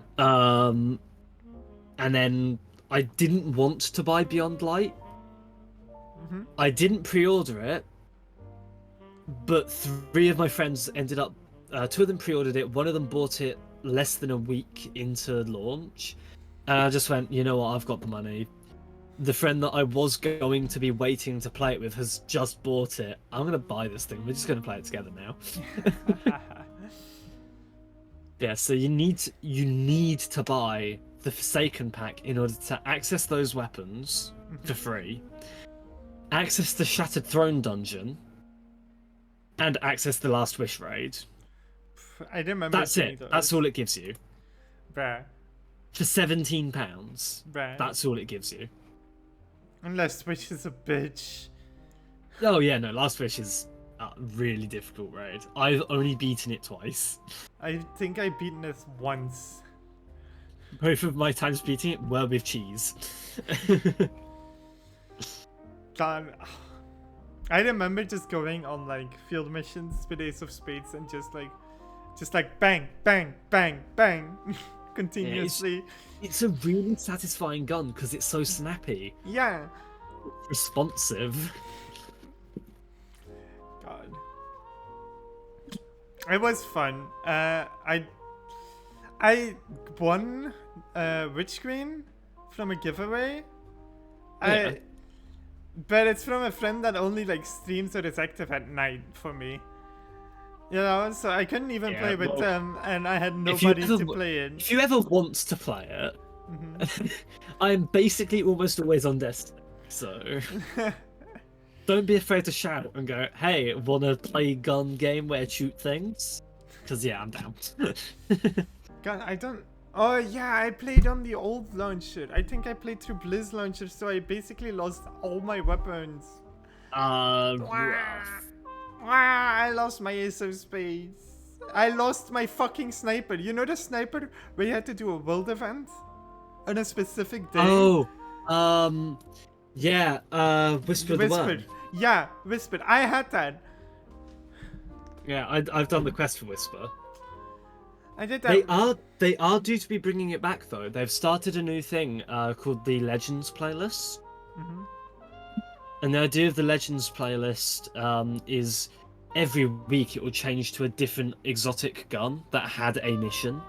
And then I didn't want to buy Beyond Light. I didn't pre-order it, but 3 of my friends ended up. 2 of them pre-ordered it. 1 of them bought it less than a week into launch, and I just went, you know what, I've got the money. The friend that I was going to be waiting to play it with has just bought it. I'm gonna buy this thing. We're just gonna play it together now. Yeah, so you need to buy the Forsaken Pack in order to access those weapons for free, access the Shattered Throne dungeon, and access the Last Wish raid. I remember. That's it. Those. That's all it gives you. Bruh. For £17. Bruh. That's all it gives you. Unless Twitch is a bitch. Oh yeah, no, Last Wish is a really difficult raid. I've only beaten it twice. I think I beaten this once. Both of my times beating it were with cheese. God. I remember just going on like field missions with Ace of Spades and just like bang, bang, bang, bang, continuously. It's a really satisfying gun because it's so snappy. Yeah. Responsive. God. It was fun. I won Witch Screen from a giveaway. Yeah. But it's from a friend that only like streams or is active at night for me. You know, so I couldn't even play with them, and I had nobody to play it. If you ever want to play it, I'm basically almost always on Destiny, so don't be afraid to shout and go, "Hey, wanna play gun game where shoot things?" Because yeah, I'm down. God, I don't. Oh yeah, I played on the old launcher. I think I played through Blizz launcher, so I basically lost all my weapons. Rough. I lost my Ace of Spades. I lost my fucking sniper. You know the sniper where you had to do a world event on a specific day? Oh, yeah. Whisper the Word. Yeah, Whispered. I had that. Yeah, I've done the quest for Whisper. I did that. They are due to be bringing it back though. They've started a new thing called the Legends playlist. And the idea of the Legends playlist is every week it will change to a different exotic gun that had a mission.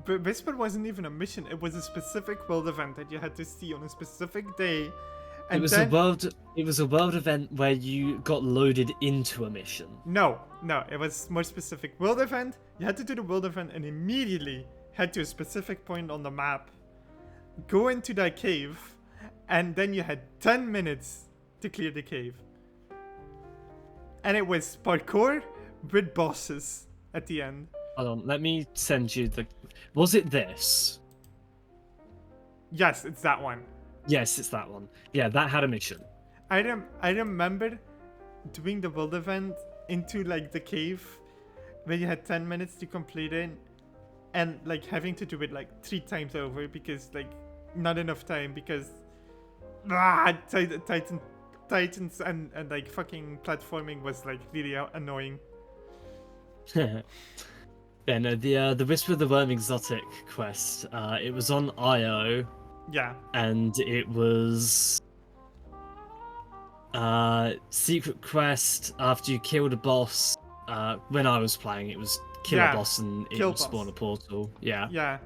But Whisper wasn't even a mission. It was a specific world event that you had to see on a specific day. And it was a world event where you got loaded into a mission. No, it was more specific. World event, you had to do the world event and immediately head to a specific point on the map. Go into that cave, and then you had 10 minutes to clear the cave. And it was parkour with bosses at the end. Hold on, let me send you the... Was it this? Yes, it's that one. Yes, it's that one. Yeah, that had a mission. I remember doing the world event into like the cave when you had 10 minutes to complete it, and like having to do it like 3 times over because like not enough time because Titans and like fucking platforming was like really annoying. Yeah, no, the Whisper of the Worm Exotic quest, it was on IO, Yeah. and it was secret quest after you killed a boss. When I was playing, it was kill a Yeah. boss and it Kill would spawn boss. a portal. Yeah. Yeah.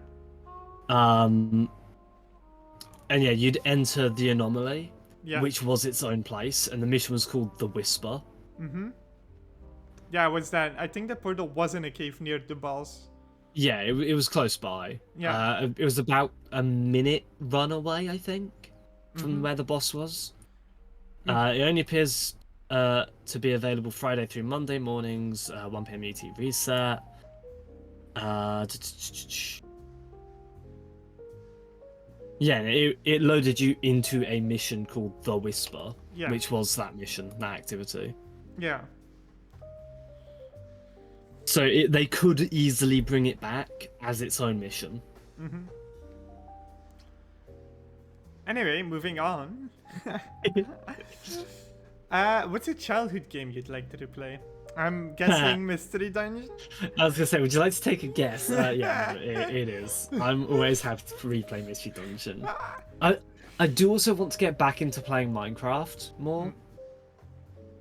And yeah, you'd enter the anomaly, Yeah. which was its own place, and the mission was called the Whisper. Mm-hmm. Yeah, was that? I think the portal was in a cave near the boss. Yeah, it was close by. Yeah. It was about a minute run away, I think, from Mhm. where the boss was. It only appears to be available Friday through Monday mornings, 1 p.m. ET reset. Yeah, it loaded you into a mission called The Whisper, Yeah. which was that mission, that activity. Yeah. So they could easily bring it back as its own mission. Mm-hmm. Anyway, moving on. What's a childhood game you'd like to replay? I'm guessing Mystery Dungeon? I was gonna say, would you like to take a guess? Yeah, it is. I'm always happy to replay Mystery Dungeon. I do also want to get back into playing Minecraft more,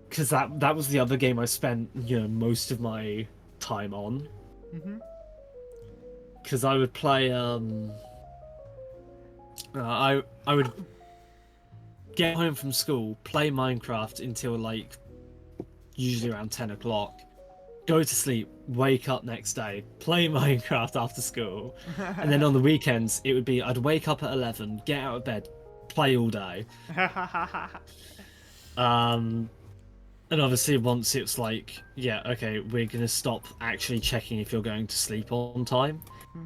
because that was the other game I spent most of my time on. Mm-hmm. Because I would play I would get home from school, play Minecraft until like usually around 10 o'clock, go to sleep, wake up next day, play Minecraft after school, and then on the weekends it would be I'd wake up at 11, get out of bed, play all day. And obviously once it's like, yeah, okay, we're gonna stop actually checking if you're going to sleep on time.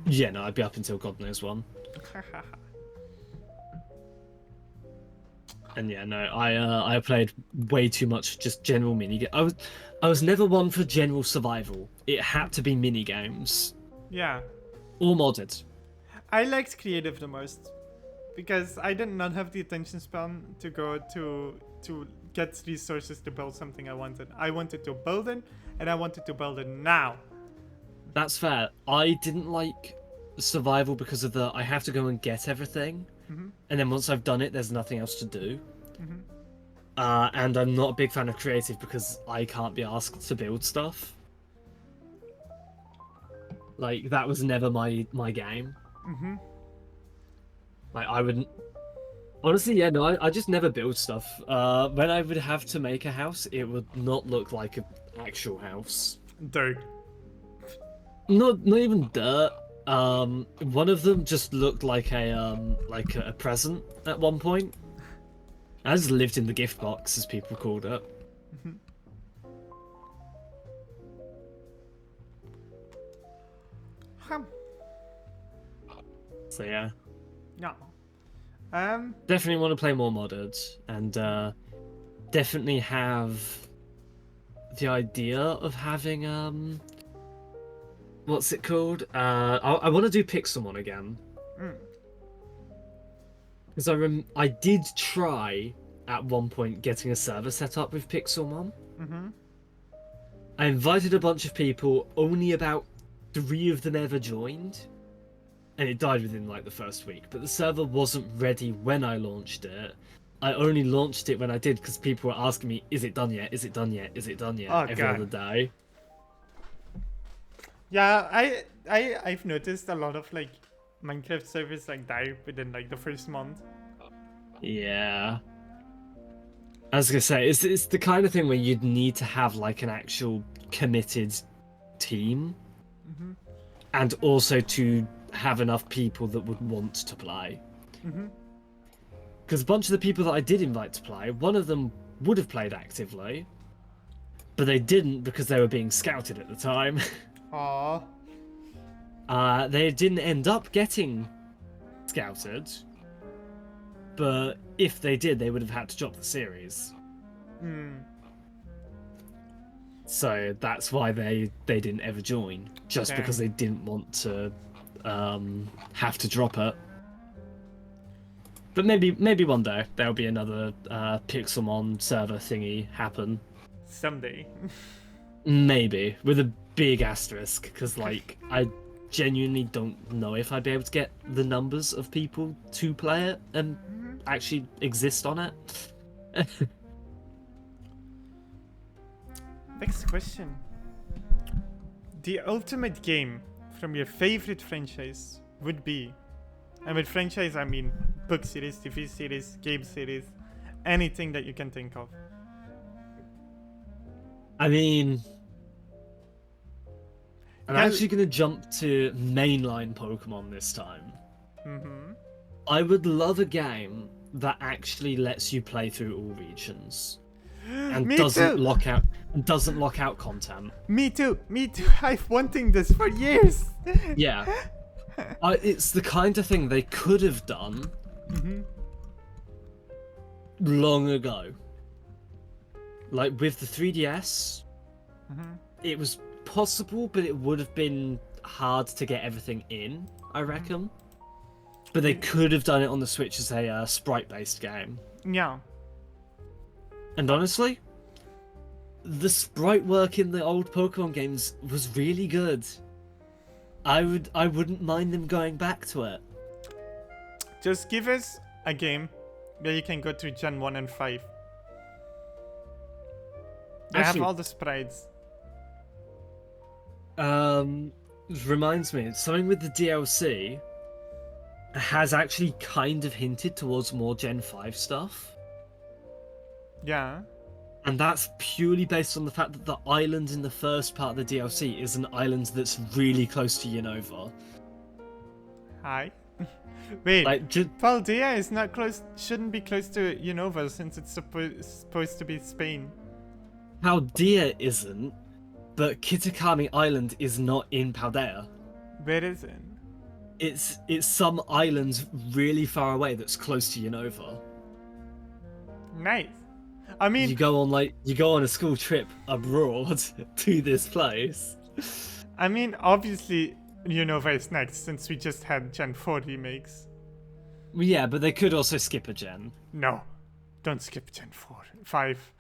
Yeah, no, I'd be up until God knows when. And yeah, no, I played way too much just general minigame. I was never one for general survival. It had to be mini games Yeah. or modded. I liked creative the most because I did not have the attention span to go to get resources to build something I wanted. I wanted to build it, and I wanted to build it now. That's fair. I didn't like survival because of I have to go and get everything, and then once I've done it, there's nothing else to do. And I'm not a big fan of creative because I can't be asked to build stuff. Like, that was never my game. Like, I wouldn't... Honestly, yeah, no, I just never build stuff. When I would have to make a house, it would not look like an actual house. Dirt. Not even dirt. One of them just looked like a present at one point. I just lived in the gift box, as people called it. So yeah. No. Definitely want to play more modded, and definitely have the idea of having what's it called? I want to do Pixelmon again. Because I did try at one point getting a server set up with Pixelmon. I invited a bunch of people, only about 3 of them ever joined. And it died within like the first week. But the server wasn't ready when I launched it. I only launched it when I did because people were asking me, is it done yet? Is it done yet? Is it done yet? Every other day. Yeah, I've noticed a lot of like Minecraft servers like die within like the first month. Yeah. I was gonna say, it's the kind of thing where you'd need to have like an actual committed team. And also to have enough people that would want to play. Because a bunch of the people that I did invite to play, one of them would have played actively, but they didn't because they were being scouted at the time. Aww. They didn't end up getting scouted, but if they did, they would have had to drop the series. So that's why they didn't ever join, just Damn. because they didn't want to have to drop it. But maybe one day there'll be another Pixelmon server thingy happen. Someday. Maybe with a big asterisk, because like I genuinely don't know if I'd be able to get the numbers of people to play it and actually exist on it. Next question. The ultimate game from your favorite franchise would be, and with franchise I mean book series, TV series, game series, anything that you can think of. I mean, I'm actually going to jump to mainline Pokemon this time. Mm-hmm. I would love a game that actually lets you play through all regions and Me doesn't too. lock out content. Me too. I've wanting this for years. Yeah. It's the kind of thing they could have done long ago. Like with the 3DS, it was possible, but it would have been hard to get everything in, I reckon. But they could have done it on the Switch as a sprite-based game. Yeah. And honestly, the sprite work in the old Pokemon games was really good. I wouldn't mind them going back to it. Just give us a game where you can go through Gen 1 and 5. They Actually, have all the sprites. reminds me, something with the DLC has actually kind of hinted towards more Gen 5 stuff. Yeah. And that's purely based on the fact that the island in the first part of the DLC is an island that's really close to Unova. Hi. Wait, Like, Paldea is not close. Shouldn't be close to Unova since it's supposed to be Spain. Paldea isn't, but Kitakami Island is not in Paldea. Where is it? It's some island really far away that's close to Unova. Nice. I mean, You go on a school trip abroad to this place. Obviously, Unova is next since we just had Gen 4 remakes. Yeah, but they could also skip a gen. No, don't skip Gen 4, 5.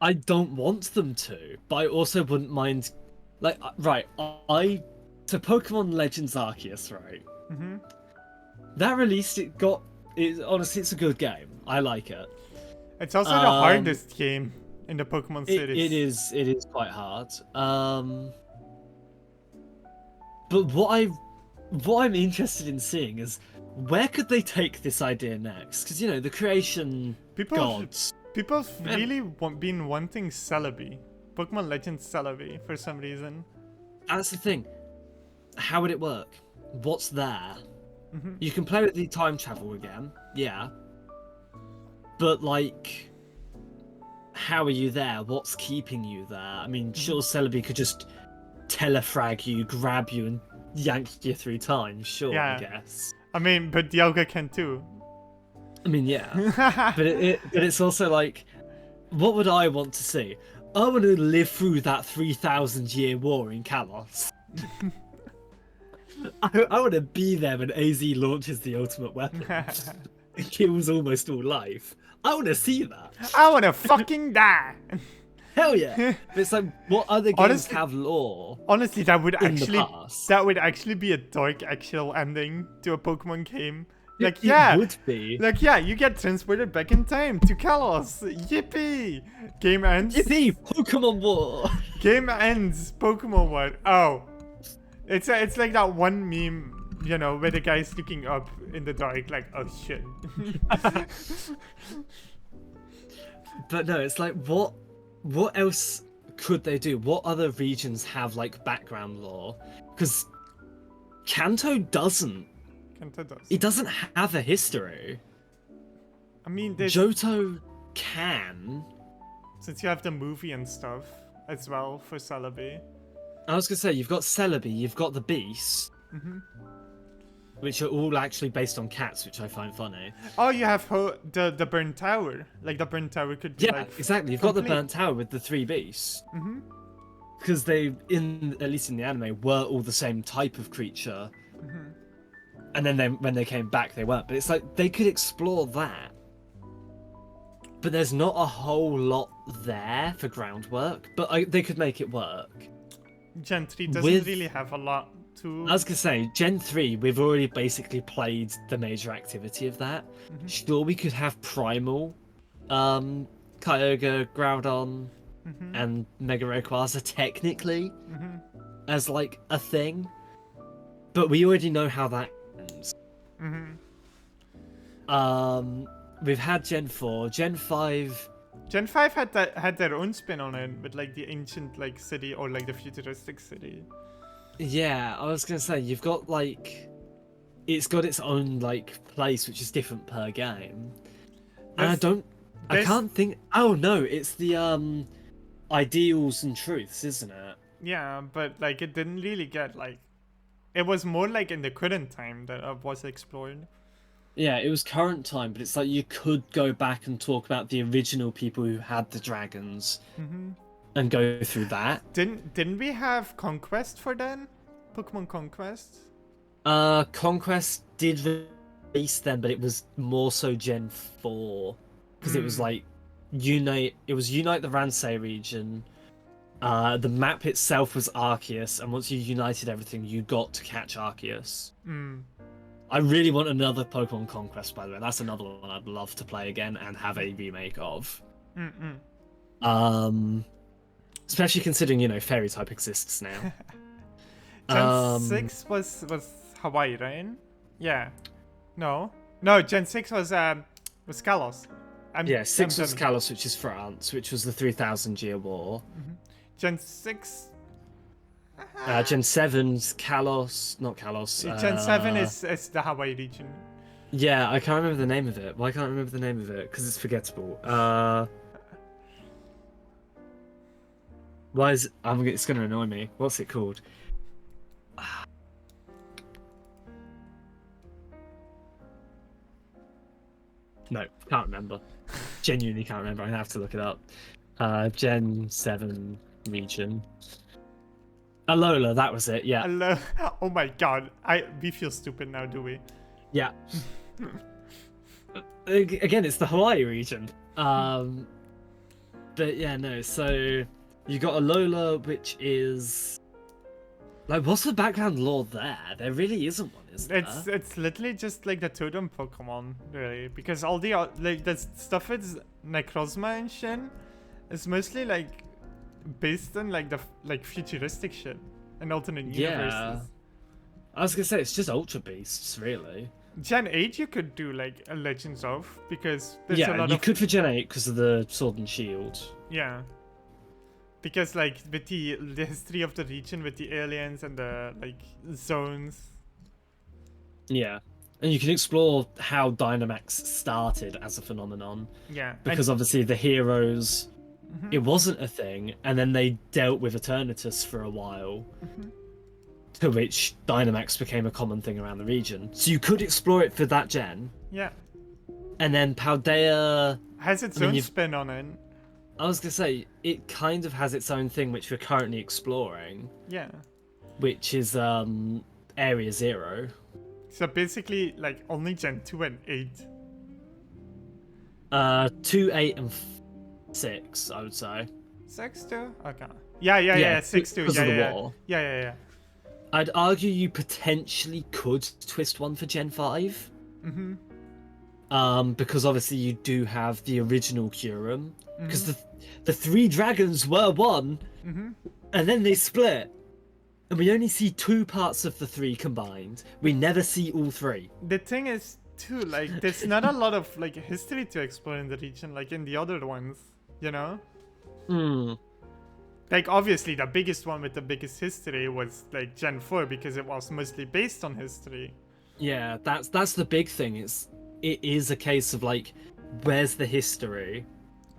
I don't want them to, but I also wouldn't mind. Like, right, so Pokemon Legends Arceus, right? Mm-hmm. That released, honestly, it's a good game. I like it. It's also the hardest game in the Pokemon series. It is quite hard. But what I'm interested in seeing is where could they take this idea next? Because the creation gods. People have really been wanting Celebi. Pokemon Legends Celebi for some reason. That's the thing. How would it work? What's there? Mm-hmm. You can play with the time travel again, yeah. But like, how are you there? What's keeping you there? I mean, sure, Celebi could just telefrag you, grab you, and yank you through time. Sure, Yeah. I guess. I mean, but Dialga can too. I mean, yeah. but it's also like, what would I want to see? I want to live through that 3,000-year war in Kalos. I want to be there when AZ launches the ultimate weapon and kills almost all life. I want to see that. I wanna fucking die. Hell yeah! But it's like, what other games Honestly- have lore? Honestly, that would In the past. actually be a dark actual ending to a Pokemon game. Like, It yeah, would be. like yeah, you get transported back in time to Kalos. Yippee! Game ends. Yippee! Pokemon War! Game ends. Pokemon War. Oh, it's like that one meme, where the guy's looking up in the dark, like, oh shit. But no, it's like, what else could they do? What other regions have like background lore? Because Kanto doesn't. Kanto does. It doesn't have a history. I mean, there's, Johto can. since you have the movie and stuff as well for Celebi. I was gonna say, you've got Celebi, you've got the Beast, which are all actually based on cats, which I find funny. Oh, you have the burnt tower. Like the burnt tower could be Yeah, like exactly. You've got the complete. Burnt Tower with the 3 beasts. because they, at least in the anime, were all the same type of creature, and then when they came back, they weren't. But it's like they could explore that, but there's not a whole lot there for groundwork. But they could make it work. Gen 3 doesn't really have a lot to... I was gonna say, Gen 3, we've already basically played the major activity of that. Sure, we could have Primal, Kyogre, Groudon, and Mega Rayquaza technically as like a thing, but we already know how that ends. We've had Gen 4, Gen 5. Gen 5 had their own spin on it with like the ancient like city or like the futuristic city. Yeah, I was gonna say you've got like it's got its own like place which is different per game. And I can't think. Oh no, it's the ideals and truths, isn't it? Yeah, but like it didn't really get like, it was more like in the current time that was explored. Yeah, it was current time, but it's like you could go back and talk about the original people who had the dragons and go through that. Didn't we have Conquest for then? Pokemon Conquest? Conquest did release then, but it was more so Gen 4. Because it was like Unite the Ransei region. The map itself was Arceus, and once you united everything, you got to catch Arceus. I really want another Pokemon Conquest, by the way. That's another one I'd love to play again and have a remake of. Especially considering, you know, Fairy type exists now. Gen 6 was Hawaii, right? Yeah. No, Gen 6 was Kalos. 6 was Kalos, which is France, which was the 3000 Year War. Gen 6... Gen 7's Kalos, not Kalos. Gen 7 is the Hawaii region. Yeah, I can't remember the name of it. Why can't I remember the name of it? Because it's forgettable. Why is it's going to annoy me. What's it called? No, can't remember. Genuinely can't remember. I'm going to have to look it up. Gen 7 region. Alola, that was it, yeah. Alola. Oh my god. We feel stupid now, do we? Yeah. Again, it's the Hawaii region. But yeah, no, so you got Alola, which is... Like, what's the background lore there? There really isn't one, is there? It's literally just like the totem Pokemon, really. Because all the, like, the stuff with Necrozma and shit is mostly like based on like the futuristic shit and alternate universes. Yeah. I was gonna say it's just Ultra Beasts, really. Gen 8 you could do like a Legends of, because there's a lot you could for Gen 8 because of the Sword and Shield. Yeah. Because like with the history of the region with the aliens and the like zones. Yeah. And you can explore how Dynamax started as a phenomenon. Yeah. Because obviously the heroes, it wasn't a thing, and then they dealt with Eternatus for a while, to which Dynamax became a common thing around the region. So you could explore it for that gen. Yeah. And then Paldea has its own spin on it. I was going to say, it kind of has its own thing, which we're currently exploring. Yeah. Which is Area 0. So basically, like, only Gen 2 and 8. 2, 8, and 6, I would say. 6 too? Okay. Yeah. 6 too. Because of the war. Yeah. I'd argue you potentially could twist one for Gen 5. Because obviously you do have the original Kyurem. Because the 3 dragons were one, and then they split. And we only see 2 parts of the 3 combined. We never see all 3. The thing is, too, like, there's not a lot of, like, history to explore in the region, like in the other ones, you know? Like, obviously, the biggest one with the biggest history was, like, Gen 4, because it was mostly based on history. Yeah, that's the big thing. It is a case of, like, where's the history?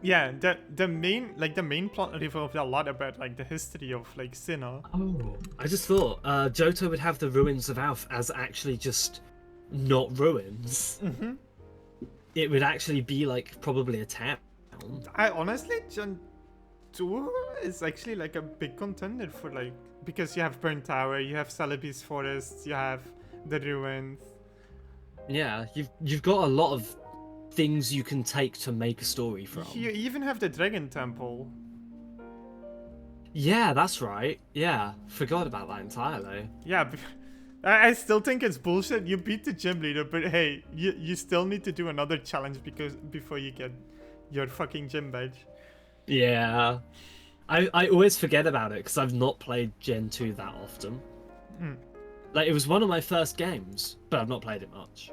Yeah, the main plot revolved a lot about like the history of like Sinnoh. Oh, I just thought Johto would have the ruins of Alph as actually just not ruins. It would actually be like probably a town. I honestly, Gen 2 is actually like a big contender for like, because you have Burnt Tower, you have Celebi's Forest, you have the Ruins. Yeah, you've got a lot of things you can take to make a story from. You even have the Dragon Temple. Yeah, that's right. Yeah, forgot about that entirely. Yeah, I still think it's bullshit. You beat the gym leader, but hey, you still need to do another challenge before you get your fucking gym badge. Yeah. I always forget about it because I've not played Gen 2 that often. Like, it was one of my first games, but I've not played it much.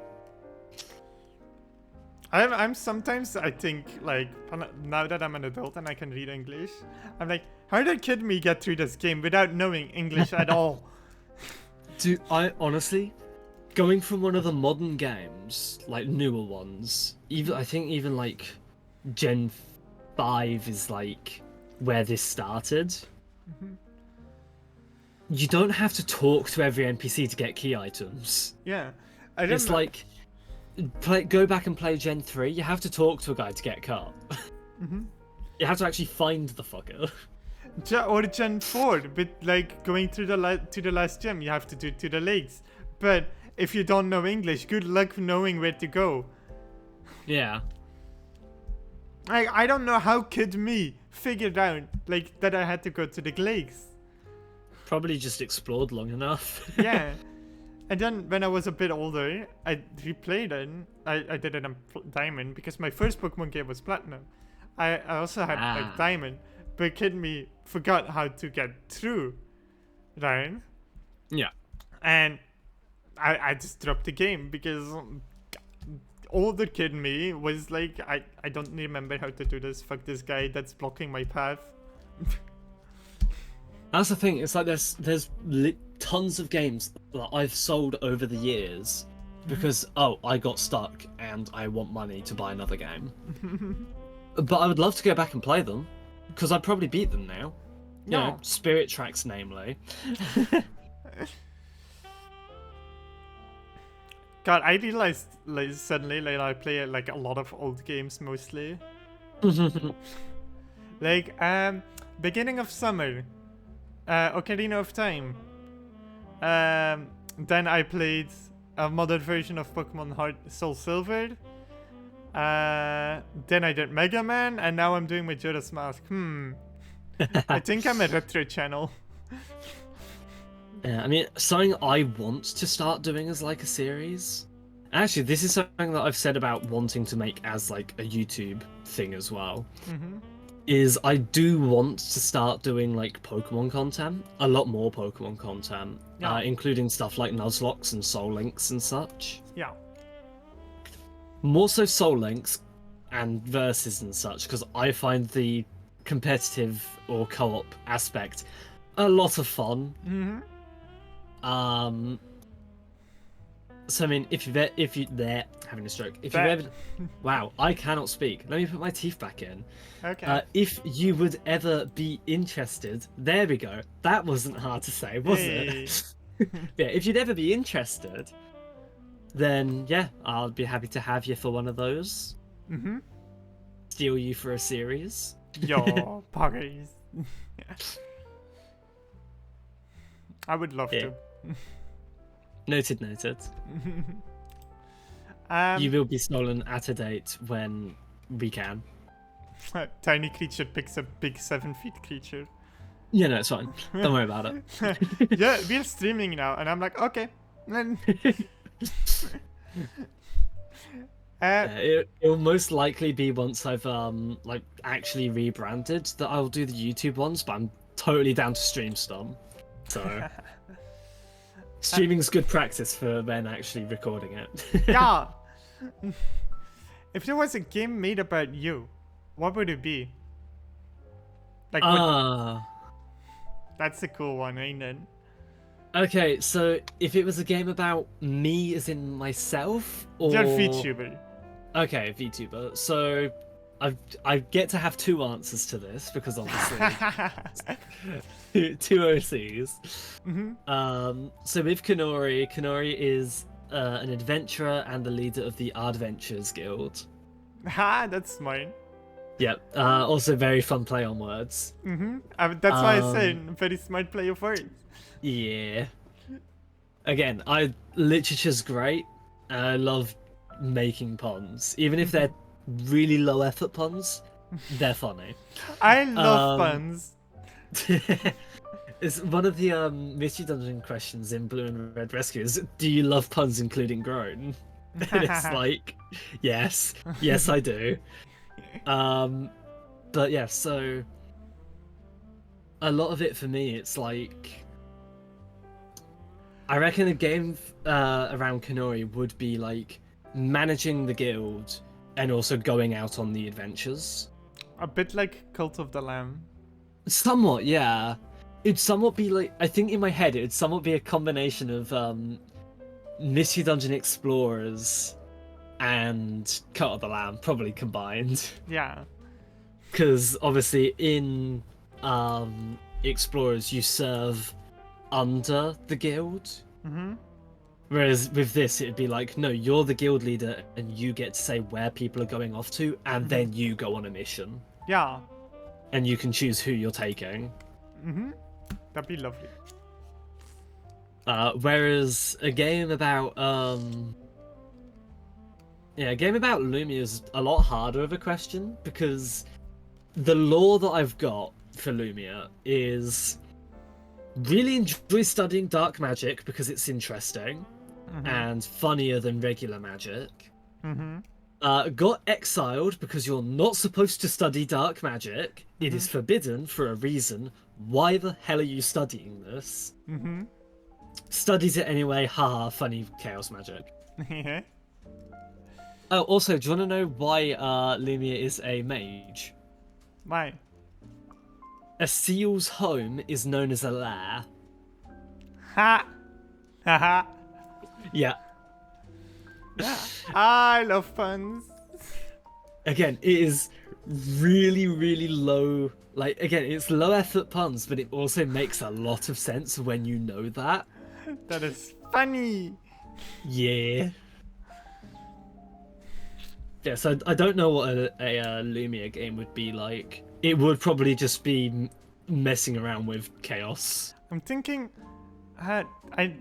I'm sometimes, I think, like, now that I'm an adult and I can read English, I'm like, how did kid me get through this game without knowing English at all? Dude, I honestly, going from one of the modern games, like newer ones, I think even like Gen 5 is like where this started. You don't have to talk to every NPC to get key items. Yeah. It's like, go back and play Gen 3, you have to talk to a guy to get a car. You have to actually find the fucker. Or Gen 4, but like going through to the last gym, you have to do to the lakes. But if you don't know English, good luck knowing where to go. Yeah. I don't know how kid me figured out like that I had to go to the lakes. Probably just explored long enough. Yeah. And then when I was a bit older, I replayed it. I did it on Diamond because my first Pokemon game was Platinum. I also had like Diamond, but kid me forgot how to get through, right? Yeah. And I just dropped the game because older kid me was like, I don't remember how to do this. Fuck this guy that's blocking my path. That's the thing. It's like there's tons of games that I've sold over the years because I got stuck and I want money to buy another game. But I would love to go back and play them because I probably beat them now. You know, Spirit Tracks, namely. God, I realized like suddenly like I play like a lot of old games mostly. Like beginning of summer, Ocarina of Time. Then I played a modern version of Pokemon Heart Soul Silver. Then I did Mega Man, and now I'm doing Majora's Mask. I think I'm a retro channel. Yeah, I mean, something I want to start doing as like a series. Actually, this is something that I've said about wanting to make as like a YouTube thing as well. Is I do want to start doing like Pokemon content, a lot more Pokemon content, including stuff like Nuzlocks and Soul Links and such. Yeah. More so Soul Links and versus and such, because I find the competitive or co-op aspect a lot of fun. So I mean, if you there having a stroke, if you've ever, wow, I cannot speak. Let me put my teeth back in. Okay. If you would ever be interested, there we go. That wasn't hard to say, was it? Yeah, if you'd ever be interested, then yeah, I'll be happy to have you for one of those. Steal you for a series. Yo, puggies. I would love to. Noted. You will be stolen at a date when we can. Tiny creature picks a big 7 feet creature. Yeah, no, it's fine. Don't worry about it. Yeah, we're streaming now, and I'm like, okay. It'll most likely be once I've like actually rebranded that I'll do the YouTube ones, but I'm totally down to stream some. So streaming's good practice for then actually recording it. Yeah. If there was a game made about you, what would it be? Like, that's a cool one, ain't it? Okay, so if it was a game about me as in myself, or You're a VTuber. Okay, VTuber. So I get to have two answers to this because obviously two OCs. So with Kenori is an adventurer and the leader of the Adventures Guild. Ha, that's mine. Yep. Also very fun play on words. That's why I say Um, very smart play of words. Yeah. Again, literature's great. And I love making puns, even if they're really low effort puns. They're funny. I love Um, puns. it's one of the Mystery Dungeon questions in Blue and Red Rescue is, do you love puns including groan? And it's like, yes, yes, I do. But yeah, so a lot of it for me, it's like I reckon a game around Kenori would be like managing the guild and also going out on the adventures. A bit like Cult of the Lamb. Somewhat, yeah. It'd somewhat be like, I think in my head it'd somewhat be a combination of Mystery Dungeon Explorers and Cut of the Lamb, probably combined. Yeah. Because obviously in Explorers you serve under the guild. Whereas with this, it'd be like, no, you're the guild leader and you get to say where people are going off to, and then you go on a mission. Yeah. And you can choose who you're taking. That'd be lovely. Whereas a game about Lumia is a lot harder of a question, because the lore that I've got for Lumia is really enjoy studying dark magic because it's interesting and funnier than regular magic. Got exiled because you're not supposed to study dark magic. It is forbidden for a reason. Why the hell are you studying this? Studies it anyway. Haha, funny chaos magic. Yeah. Oh, also, do you want to know why Lumia is a mage? Why? A seal's home is known as a lair. Ha! Haha. Yeah. I love puns. Again, it is really, really low. Like, again, it's low effort puns, but it also makes a lot of sense when you know that. That is funny. Yeah. Yeah, so I don't know what a Lumia game would be like. It would probably just be messing around with chaos. I'm thinking,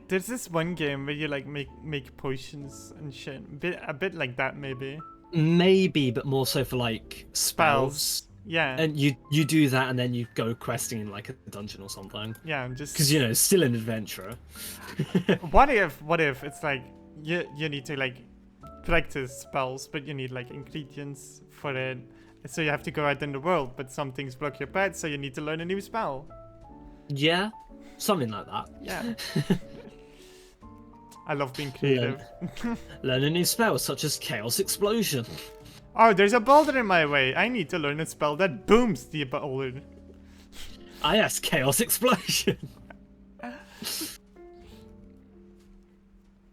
there's this one game where you like make potions and shit. A bit like that maybe. Maybe, but more so for like spells. Yeah. And you do that, and then you go questing in like a dungeon or something. Yeah, I'm just. Because still an adventurer. What if it's like you need to like practice spells, but you need like ingredients for it. So you have to go out in the world, but some things block your path, so you need to learn a new spell. Yeah, something like that. Yeah. I love being creative. Learn a new spell, such as Chaos Explosion. Oh, there's a boulder in my way. I need to learn a spell that booms the boulder. Ah, yes, Chaos Explosion.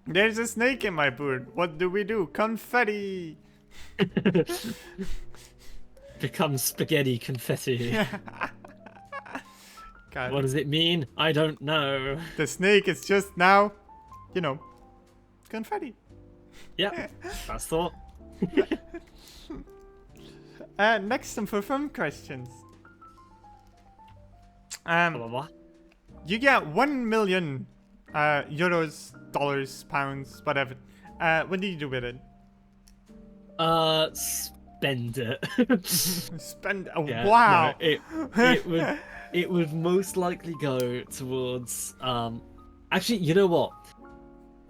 There's a snake in my boot. What do we do? Confetti! Become spaghetti confetti. God. What does it mean? I don't know. The snake is just now, confetti. Yeah, that's thought. Next, some for fun questions. Blah, blah, blah. You get 1 million euros, dollars, pounds, whatever. What do you do with it? Spend it. Spend. Oh, Yeah, wow. No, it would most likely go towards. Actually, you know what?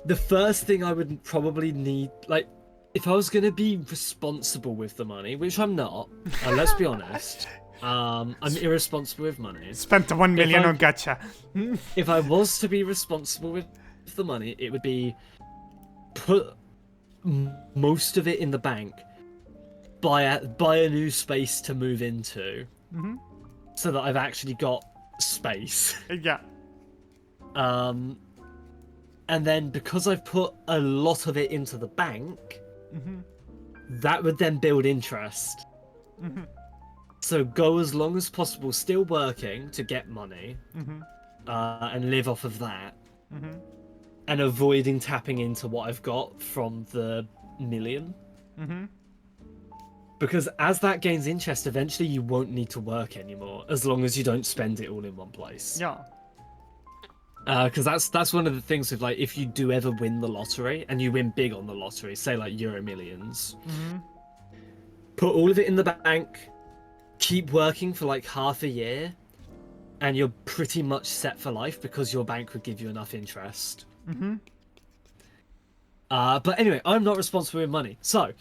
The first thing I would probably need, like, if I was gonna be responsible with the money, which I'm not. Let's be honest. I'm irresponsible with money. Spent the 1 million on gacha. If I was to be responsible with the money, it would be put most of it in the bank, buy a new space to move into, so that I've actually got space. Yeah. And then because I've put a lot of it into the bank, that would then build interest. So go as long as possible, still working to get money, and live off of that, and avoiding tapping into what I've got from the million. Because as that gains interest, eventually you won't need to work anymore, as long as you don't spend it all in one place. Yeah. Because that's one of the things with like if you do ever win the lottery and you win big on the lottery, say like Euro Millions, put all of it in the bank, keep working for like half a year, and you're pretty much set for life because your bank would give you enough interest. But anyway, I'm not responsible with money, so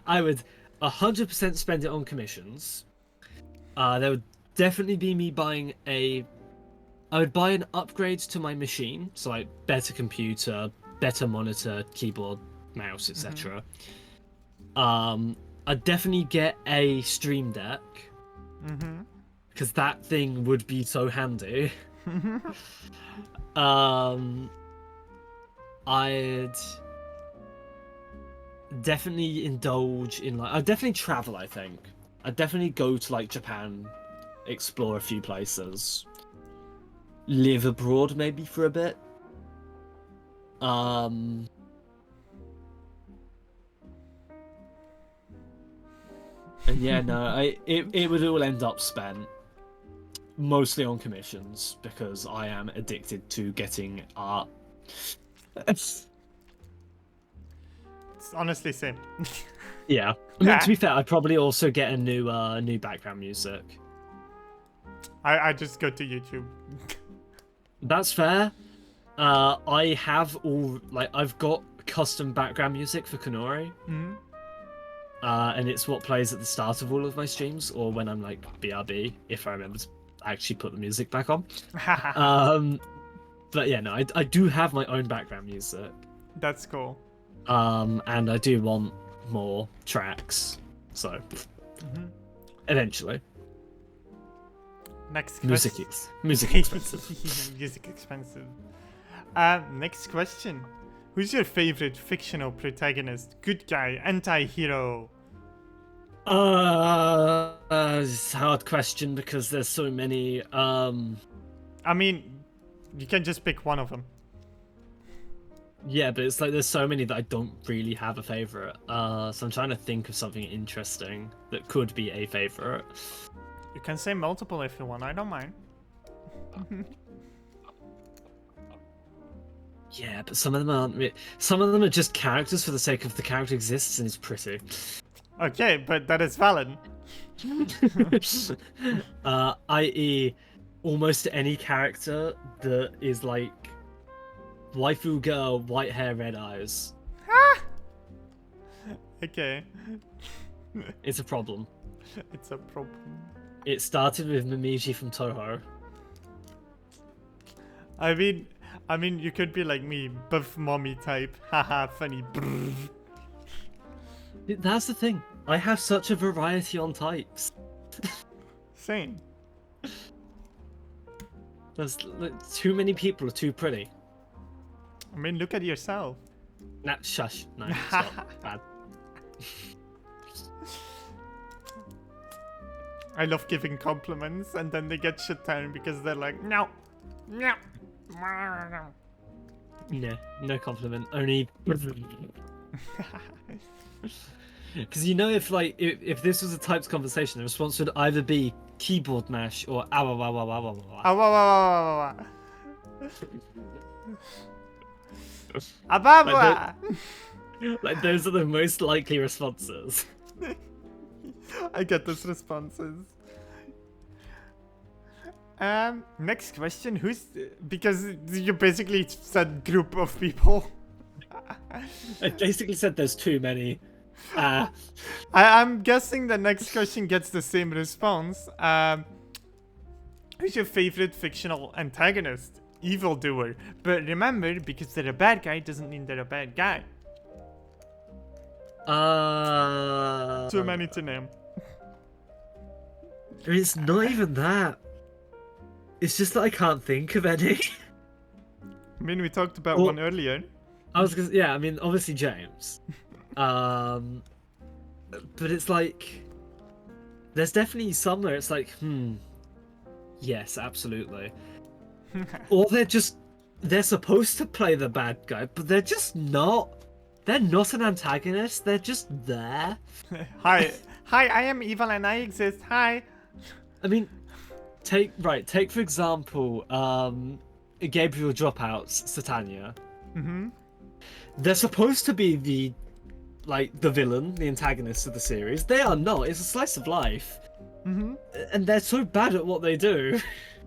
I would 100% spend it on commissions. There would definitely be me buying I would buy an upgrade to my machine, so like better computer, better monitor, keyboard, mouse, etc. I'd definitely get a Stream Deck, because that thing would be so handy. I'd definitely indulge in like I'd definitely travel. I think I'd definitely go to like Japan, explore a few places. Live abroad maybe for a bit. And yeah, no, it would all end up spent mostly on commissions because I am addicted to getting art. It's honestly same. Yeah, I mean to be fair, I'd probably also get a new background music. I just go to YouTube. That's fair. I have I've got custom background music for Kenori. And it's what plays at the start of all of my streams, or when I'm like BRB, if I remember to actually put the music back on. But yeah, no, I do have my own background music. That's cool. And I do want more tracks, so eventually. Next music question. Music expensive. Music expensive. Next question. Who's your favorite fictional protagonist? Good guy, anti-hero? It's a hard question because there's so many. I mean, you can just pick one of them. Yeah, but it's like there's so many that I don't really have a favorite. So I'm trying to think of something interesting that could be a favorite. You can say multiple if you want. I don't mind. Yeah, but some of them aren't. Some of them are just characters for the sake of the character exists and it's pretty. Okay, but that is valid. I.e., almost any character that is like waifu girl, white hair, red eyes. Okay. It's a problem. It's a problem. It started with Momiji from Toho. I mean, you could be like me, buff mommy type. Haha, funny. That's the thing. I have such a variety on types. Same. There's too many people are too pretty. I mean, look at yourself. Nah, shush. No, stop. Bad. I love giving compliments and then they get shut down because they're like, no, no. Yeah, no compliment. Only. Because you know, if this was a types conversation, the response would either be keyboard mash or awa wa wa wa wa wa. Ah, wah, wah, wah, wah, wah. Ababa. Like those are the most likely responses. I get those responses. Next question. Because you basically said group of people. I basically said there's too many. I'm guessing the next question gets the same response. Who's your favorite fictional antagonist? Evildoer. But remember, because they're a bad guy doesn't mean they're a bad guy. Too many to name. It's not even that. It's just that I can't think of any. I mean, we talked about one earlier. I was gonna, yeah, I mean, obviously James. But it's like, there's definitely some where it's like, yes, absolutely. Or they're supposed to play the bad guy, but they're just not. they're not an antagonist. They're just there. Hi, I am evil and I exist. Hi. I mean, take for example, Gabriel Dropouts, Satania. Mm-hmm. They're supposed to be the villain, the antagonist of the series. They are not. It's a slice of life. Mm-hmm. And they're so bad at what they do.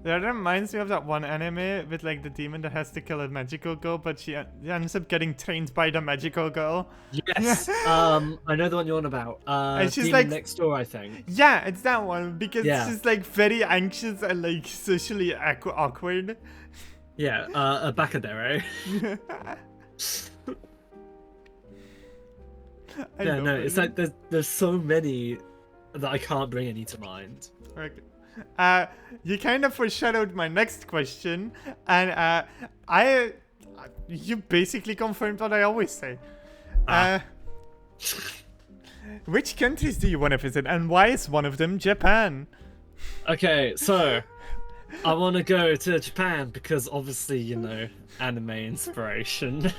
That reminds me of that one anime with like the demon that has to kill a magical girl, but she ends up getting trained by the magical girl. Yes. I know the one you're on about. And she's Demon like, Next Door, I think. yeah, it's that one because Yeah. she's like very anxious and like socially awkward. Yeah, a Bacadere. Yeah, no, it's like there's so many that I can't bring any to mind. Okay. You kind of foreshadowed my next question, and you basically confirmed what I always say. Which countries do you want to visit, and why is one of them Japan? Okay, so I want to go to Japan because obviously, you know, anime inspiration.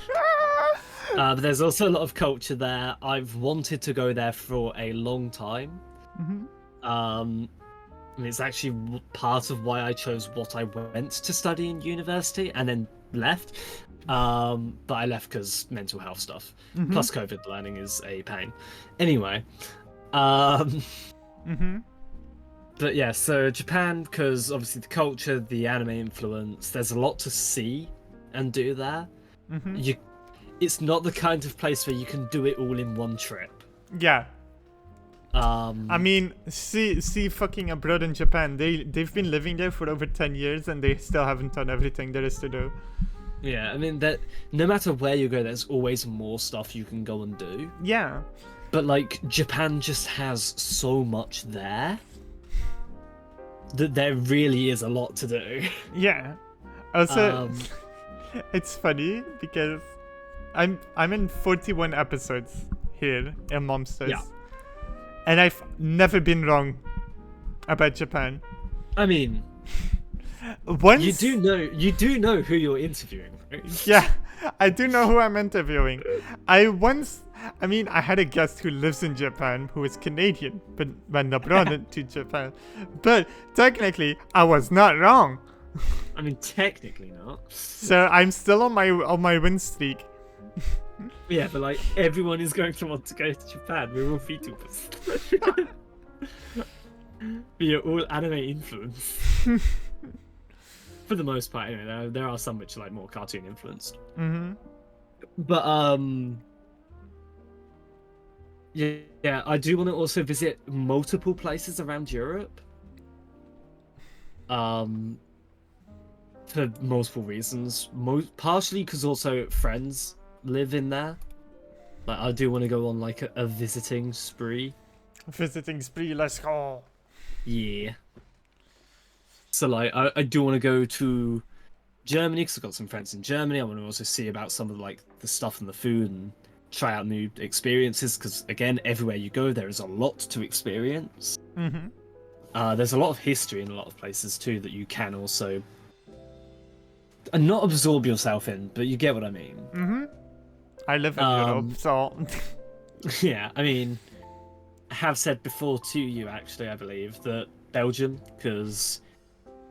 But there's also a lot of culture there. I've wanted to go there for a long time. Mm-hmm. And it's actually part of why I chose what I went to study in university and then left. But I left because mental health stuff. Mm-hmm. Plus COVID learning is a pain. Anyway. Mm-hmm. But yeah, so Japan, because obviously the culture, the anime influence, there's a lot to see and do there. Mm-hmm. It's not the kind of place where you can do it all in one trip. Yeah. I mean, see fucking abroad in Japan. They've been living there for over 10 years and they still haven't done everything there is to do. Yeah, I mean that no matter where you go, there's always more stuff you can go and do. Yeah. But like Japan just has so much there that there really is a lot to do. Yeah. Also, it's funny because I'm in 41 episodes here in momsto. Yeah. And I've never been wrong about Japan. I mean, once you do know who you're interviewing, right? Yeah, I do know who I'm interviewing. I had a guest who lives in Japan who is Canadian, but went abroad to Japan. But technically, I was not wrong. I mean, technically not. So I'm still on my win streak. Yeah, but like everyone is going to want to go to Japan. We're all VTubers. We are all anime influenced. For the most part, anyway. There are some which are like more cartoon influenced. Mm-hmm. But yeah, I do want to also visit multiple places around Europe. For multiple reasons. Partially because also friends live in there. Like I do want to go on like a visiting spree. Visiting spree, let's go. Yeah. So like I do want to go to Germany because I've got some friends in Germany. I want to also see about some of like the stuff and the food and try out new experiences because again, everywhere you go, there is a lot to experience. Mm-hmm. There's a lot of history in a lot of places too that you can also not absorb yourself in, but you get what I mean. Mm-hmm. I live in Europe, so yeah. I mean, I have said before to you actually, I believe that Belgium because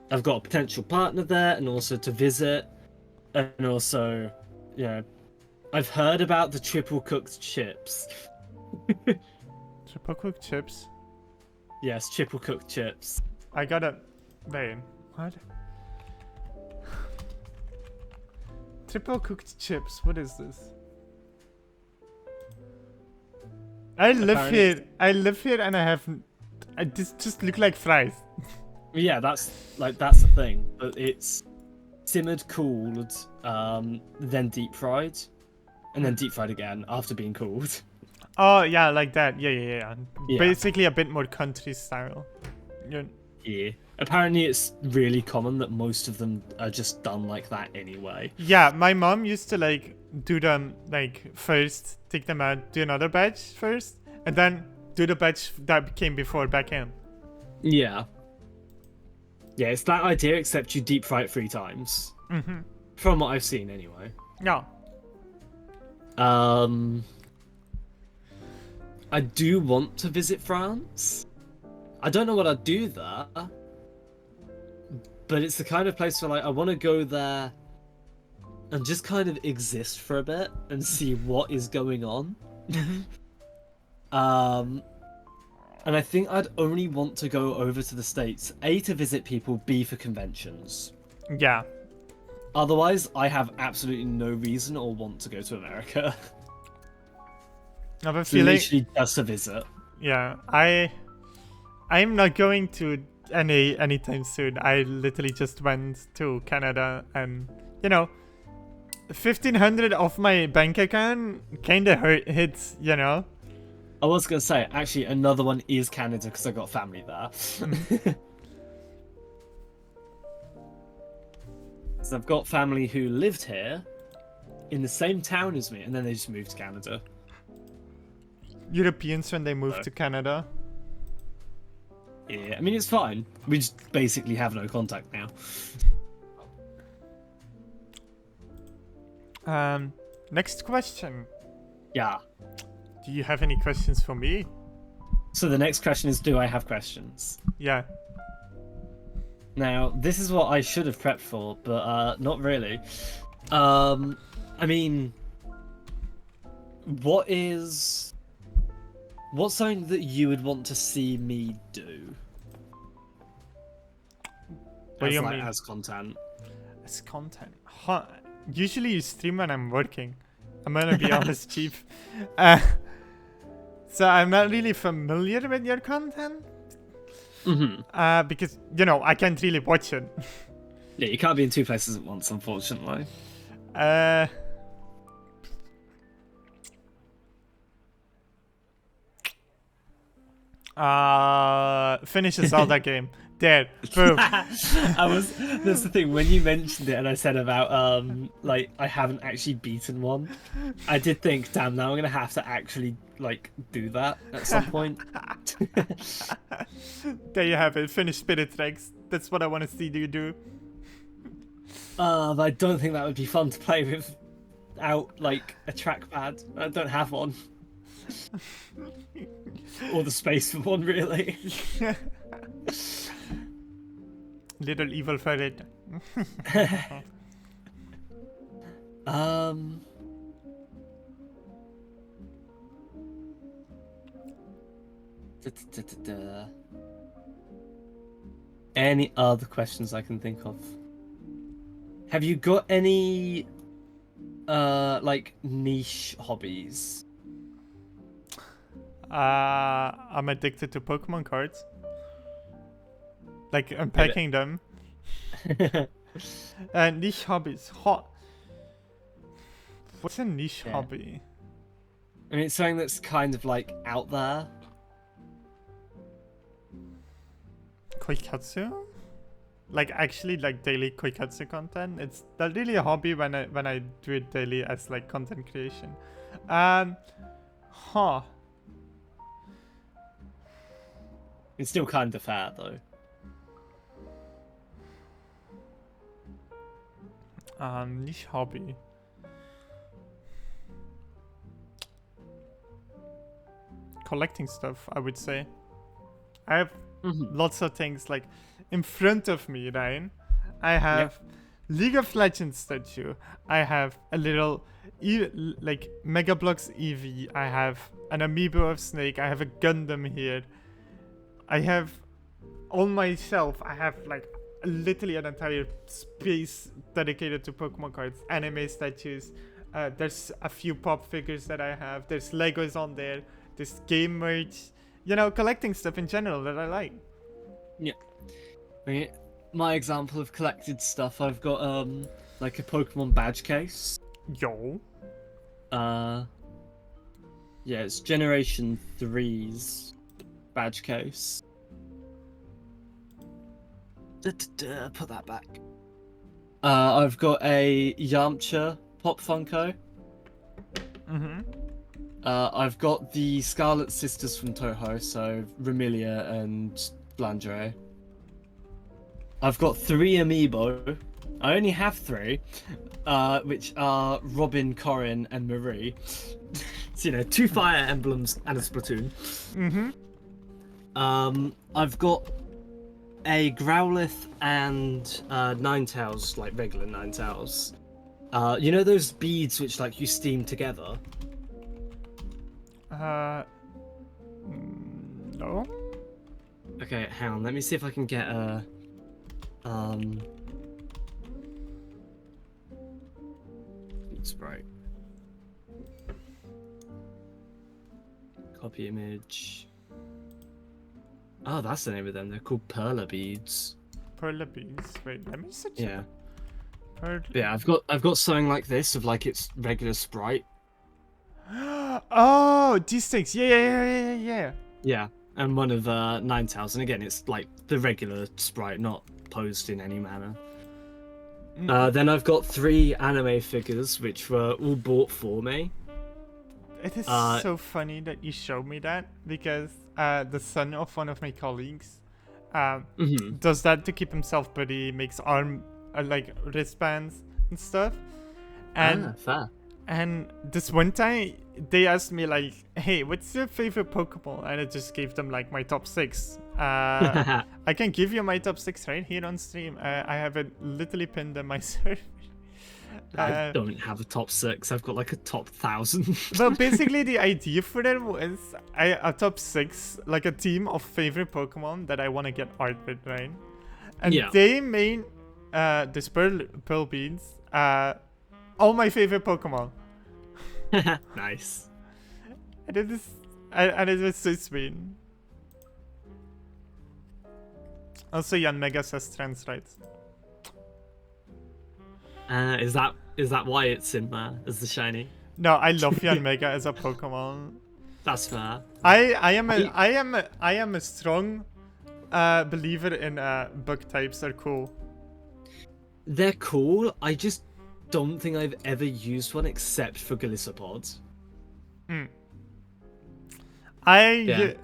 I've got a potential partner there, and also to visit, and also, I've heard about the triple cooked chips. Triple cooked chips? Yes, triple cooked chips. I gotta... Wait, what? Triple cooked chips, what is this? I live here and I have... This just look like fries. Yeah, that's the thing. But it's simmered, cooled, then deep fried, and then deep fried again after being cooled. Oh yeah, like that. Yeah. Basically a bit more country style. Yeah. Apparently it's really common that most of them are just done like that anyway. Yeah, my mom used to like do them like first, take them out, do another batch first, and then do the batch that came before back in. Yeah. Yeah, it's that idea, except you deep fry it 3 times. Mm-hmm. From what I've seen, anyway. Yeah. Um, I do want to visit France. I don't know what I'd do there, but it's the kind of place where like I want to go there and just kind of exist for a bit and see what is going on. And I think I'd only want to go over to the States, A, to visit people, B, for conventions. Yeah. Otherwise, I have absolutely no reason or want to go to America. I have a It's feeling. literally just a visit. Yeah, I'm not going to anytime soon. I literally just went to Canada, and 1,500 of my bank account kinda hits. I was gonna say, actually, another one is Canada because I got family there. So I've got family who lived here in the same town as me, and then they just moved to Canada. Europeans when they move to Canada. Yeah, I mean, it's fine. We just basically have no contact now. Next question. Yeah. Do you have any questions for me? So the next question is, do I have questions? Yeah. Now, this is what I should have prepped for, but not really. I mean, what's something that you would want to see me do? What do you mean? As content? As content? Huh. Usually you stream when I'm working. I'm gonna be honest, Chief. So I'm not really familiar with your content. Because, I can't really watch it. Yeah, you can't be in two places at once, unfortunately. Finish a Zelda game. There. Boom. That's the thing, when you mentioned it and I said about like I haven't actually beaten one, I did think, damn, now I'm gonna have to actually like do that at some point. There you have it. Finish Spirit Tracks. That's what I want to see you do. But I don't think that would be fun to play without like a trackpad. I don't have one. Or the space for one, really. Little evil ferret. Any other questions I can think of? Have you got any like niche hobbies? I'm addicted to Pokemon cards. Like unpacking them. Niche hobbies. What's a niche hobby? I mean, it's something that's kind of like out there. Koikatsu? Like actually like daily Koikatsu content. It's not really a hobby when I do it daily as like content creation. It's still kind of fair though. Niche hobby. Collecting stuff, I would say. I have lots of things like in front of me, Ryan. I have League of Legends statue. I have a little like Mega Bloks EV. I have an amiibo of Snake. I have a Gundam here. I have on my shelf. I have like literally an entire space dedicated to Pokemon cards, anime statues. There's a few pop figures that I have. There's Legos on there. There's game merch. Collecting stuff in general that I like. Yeah. I mean, my example of collected stuff, I've got like a Pokemon badge case. Yo. Yeah, it's Generation 3's badge case. Put that back. I've got a Yamcha Pop Funko. I've got the Scarlet Sisters from Toho, so Remilia and Blandre. I've got 3 amiibo I only have three, which are Robin, Corin, and Marie. So, 2 fire emblems and a Splatoon. Mm-hmm. I've got a Growlithe and Ninetales, like regular Ninetales. Those beads which like you steam together? No. Okay, hang on. Let me see if I can get a bead sprite. Copy image. Oh, that's the name of them. They're called Perla beads. Perla beads. Wait, let me search. Yeah. Perla. Yeah, I've got something like this of like its regular sprite. Oh, these things. Yeah. Yeah, and one of Ninetales, and again, it's like the regular sprite, not posed in any manner. Then I've got 3 anime figures, which were all bought for me. It is so funny that you showed me that, because the son of one of my colleagues does that to keep himself buddy, makes arm like wristbands and stuff. And Fair. and this one time they asked me like, hey, what's your favorite Pokemon? And I just gave them like my top 6. I can give you my top 6 right here on stream. I have it literally pinned on my server. I don't have a top 6. I've got like a top 1,000. Well, basically the idea for that was a top 6, like a team of favorite Pokemon that I want to get art with, right? And they made this pearl beads all my favorite Pokemon. Nice. And it was so sweet. Also, Jan Mega says trans rights. Is that why it's in there as the shiny? No, I love Jan Mega as a Pokemon. That's fair. I am a strong believer in bug types are cool. They're cool. I just don't think I've ever used one except for Glissopods. I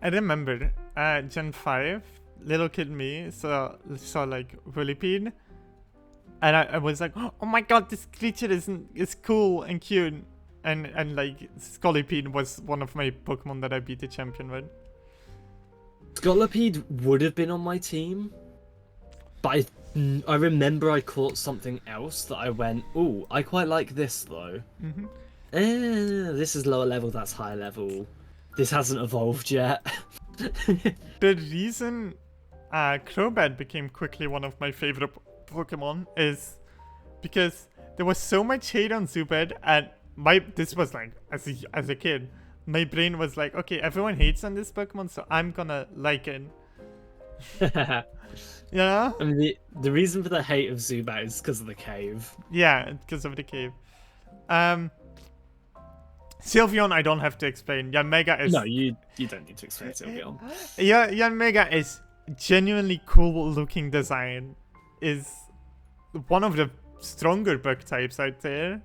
remember Gen 5, little kid me saw like Whirlipede, and I was like, oh my god, this creature is cool and cute, and like Scolipede was one of my Pokemon that I beat the champion with. Scolipede would have been on my team, but I remember I caught something else that I went, ooh, I quite like this though. This is lower level, that's higher level. This hasn't evolved yet. The reason Crobat became quickly one of my favorite Pokemon is because there was so much hate on Zubat, and this was like as a kid, my brain was like, okay, everyone hates on this Pokemon, so I'm gonna like it. Yeah. I mean, the reason for the hate of Zubat is because of the cave. Yeah, because of the cave. Sylveon, I don't have to explain. Yanmega is... No, you don't need to explain Sylveon. Yeah, Yanmega is genuinely cool looking design. Is one of the stronger bug types out there.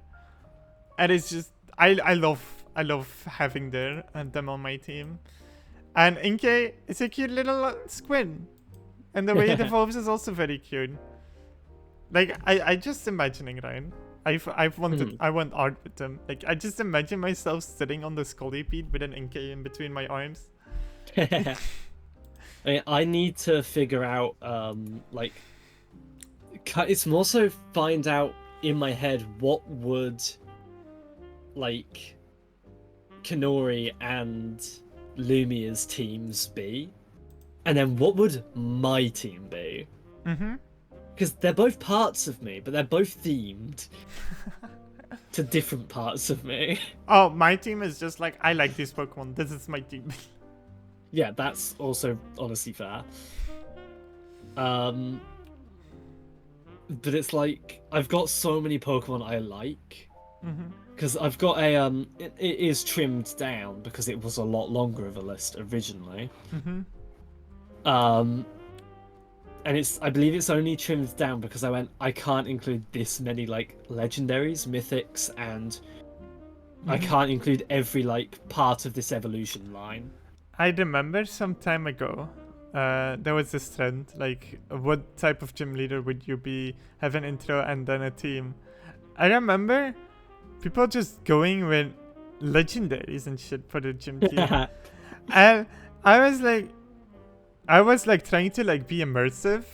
And it's just... I love having them on my team. And Inkay is a cute little squid. And the way it evolves is also very cute. Like, I just imagining, right? I want art with them. Like, I just imagine myself sitting on the Scolipede with an Inkay in between my arms. I need to figure out, like, it's more so find out in my head what would, like, Kenori and Lumia's teams be, and then what would my team be? Because they're both parts of me, but they're both themed to different parts of me. Oh, my team is just like, I like this Pokemon. This is my team. Yeah, that's also honestly fair. But it's like, I've got so many Pokemon I like. Because I've got a, it is trimmed down because it was a lot longer of a list originally. And I believe it's only trimmed down because I can't include this many, like, legendaries, mythics, and I can't include every, like, part of this evolution line. I remember some time ago, there was this trend, like what type of gym leader would you be, have an intro and then a team. I remember people just going with legendaries and shit for the gym team. And I was like trying to like be immersive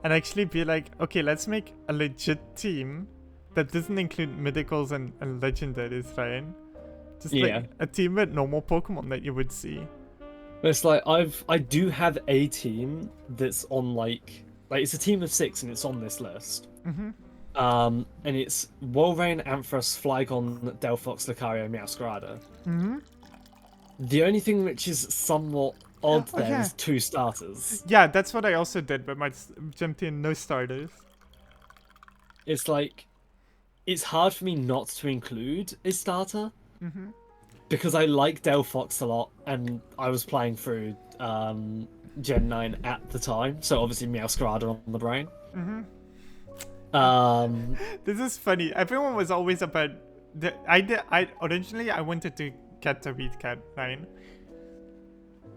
and actually be like, okay, let's make a legit team that doesn't include mythicals and legendaries, right? Just Yeah. like a team with normal Pokemon that you would see. But it's like I do have a team that's on like it's a team of 6 and it's on this list. Mm-hmm. And it's Walrein, Ampharos, Flygon, Delphox, Lucario, Meowscarada. Mm-hmm. The only thing which is somewhat odd Oh, there yeah. is 2 starters. Yeah, that's what I also did with my gym team, no starters. It's like it's hard for me not to include a starter Mm-hmm. because I like Delphox a lot and I was playing through Gen 9 at the time, so obviously Meowscarada on the brain. Mm-hmm. Um, This is funny. Everyone was always about I originally I wanted to get the Weed Cat line.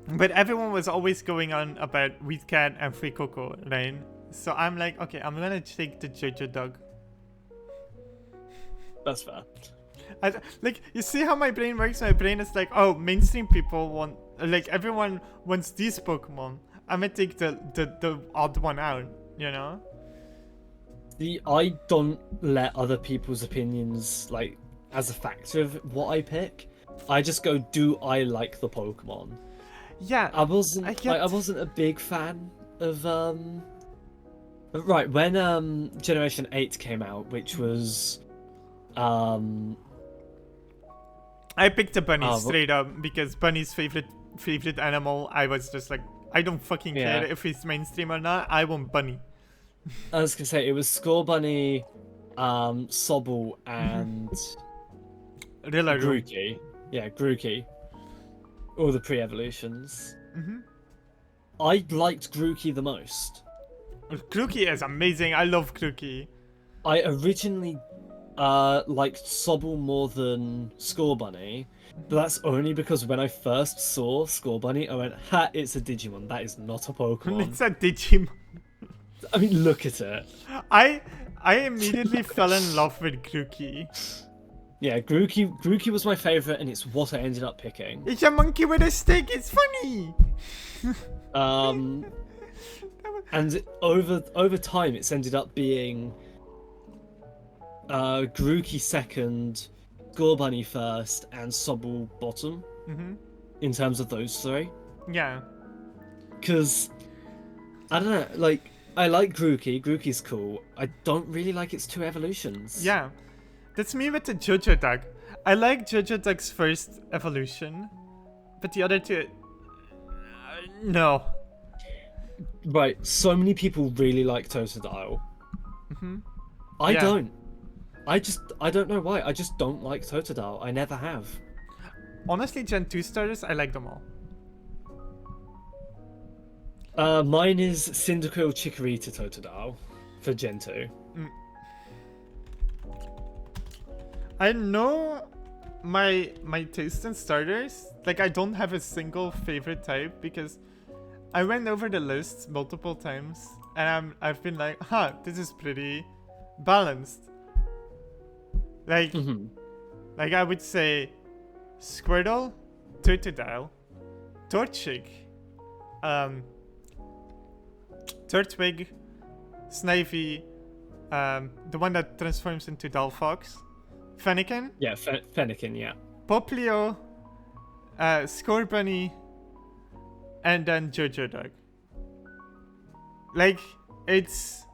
But everyone was always going on about Weed Cat and Free Coco line. So I'm like, okay, I'm gonna take the Jojo dog. that's fair. Like, you see how my brain works? My brain is like, oh, mainstream people want, like, everyone wants these Pokemon. I'm gonna take the odd one out, you know? See, I don't let other people's opinions like as a factor of what I pick. I just go, do I like the Pokemon? Yeah, I wasn't get- I wasn't a big fan of right when Generation 8 came out, which was I picked a bunny Oh, straight up because bunny's favorite animal. I was just like, I don't fucking Yeah. care if he's mainstream or not. I want bunny. I was gonna say it was Scorbunny, Sobble, and Rillaroom. Grookey. Yeah, Grookey. All the pre-evolutions. Mm-hmm. I liked Grookey the most. Grookey is amazing. I love Grookey. I originally liked Sobble more than Scorbunny, but that's only because when I first saw Scorbunny, I went, ha, it's a Digimon, that is not a Pokemon. It's a Digimon. I mean, look at it. I immediately fell in love with Grookey. Yeah, Grookey was my favourite, and it's what I ended up picking. It's a monkey with a stick. It's funny. And over time, it's ended up being Grookey second, Scorbunny first, and Sobble bottom. Mm-hmm. In terms of those 3. Yeah. Because I don't know, like I like Grookey. Grookey's cool. I don't really like its 2 evolutions. Yeah. That's me with the Jojo Dog. I like Jojo Dog's first evolution, but the other 2, no. Right. So many people really like Totodile. Mm-hmm. I Yeah. don't. I don't know why. I just don't like Totodile. I never have. Honestly, Gen 2 starters, I like them all. Mine is Cyndaquil, Chikorita, Totodile for Gen 2. I know my taste in starters. Like, I don't have a single favorite type because I went over the list multiple times and I've been like, huh, this is pretty balanced. Like, like I would say Squirtle, Totodile, Torchic, Turtwig, Snivy, the one that transforms into Delphox, Fennekin, Yeah, Fennekin. Yeah. Poplio, Scorbunny, and then Jojo Dog. Like, it's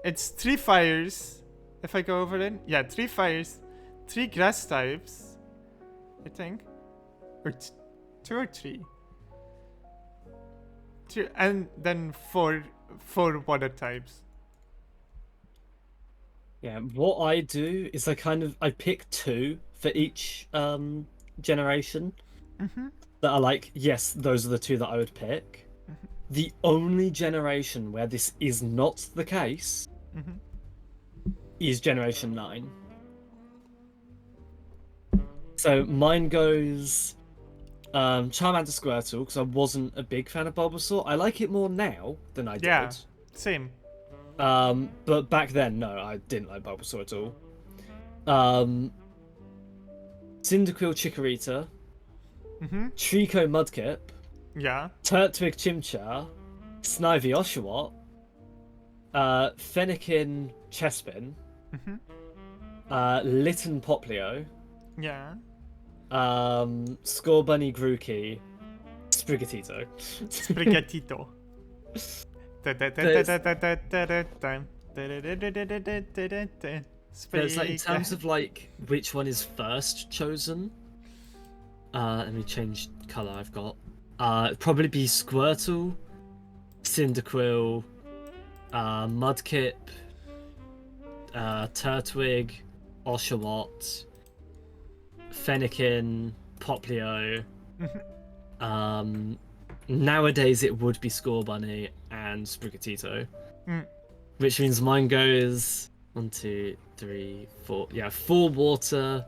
3 fires, if I go over it. Yeah, 3 fires, 3 grass types, I think. Or 2 or 3. 2, and then 4 water types. Yeah. What I do is I pick 2 for each generation. That are like, yes, those are the 2 that I would pick. The only generation where this is not the case is Generation 9. So mine goes Charmander, Squirtle, because I wasn't a big fan of Bulbasaur. I like it more now than I did. Yeah, same. But back then, no, I didn't like Bulbasaur at all. Cyndaquil, Chikorita, Trico, Mudkip, Yeah. Turtwig, Chimchar, Snivy, Oshawott, Fennekin, Chespin, Litten, Poplio, Yeah. Scorbunny, Grookey, Sprigatito. Sprigatito. There's like in terms of like which one is first chosen. Let me change color. I've got. It'd probably be Squirtle, Cyndaquil, Mudkip, Turtwig, Oshawott, Fennekin, Poplio. Nowadays it would be Scorbunny and Sprigatito, which means mine goes 1, 2, 3, 4. Yeah, 4 water,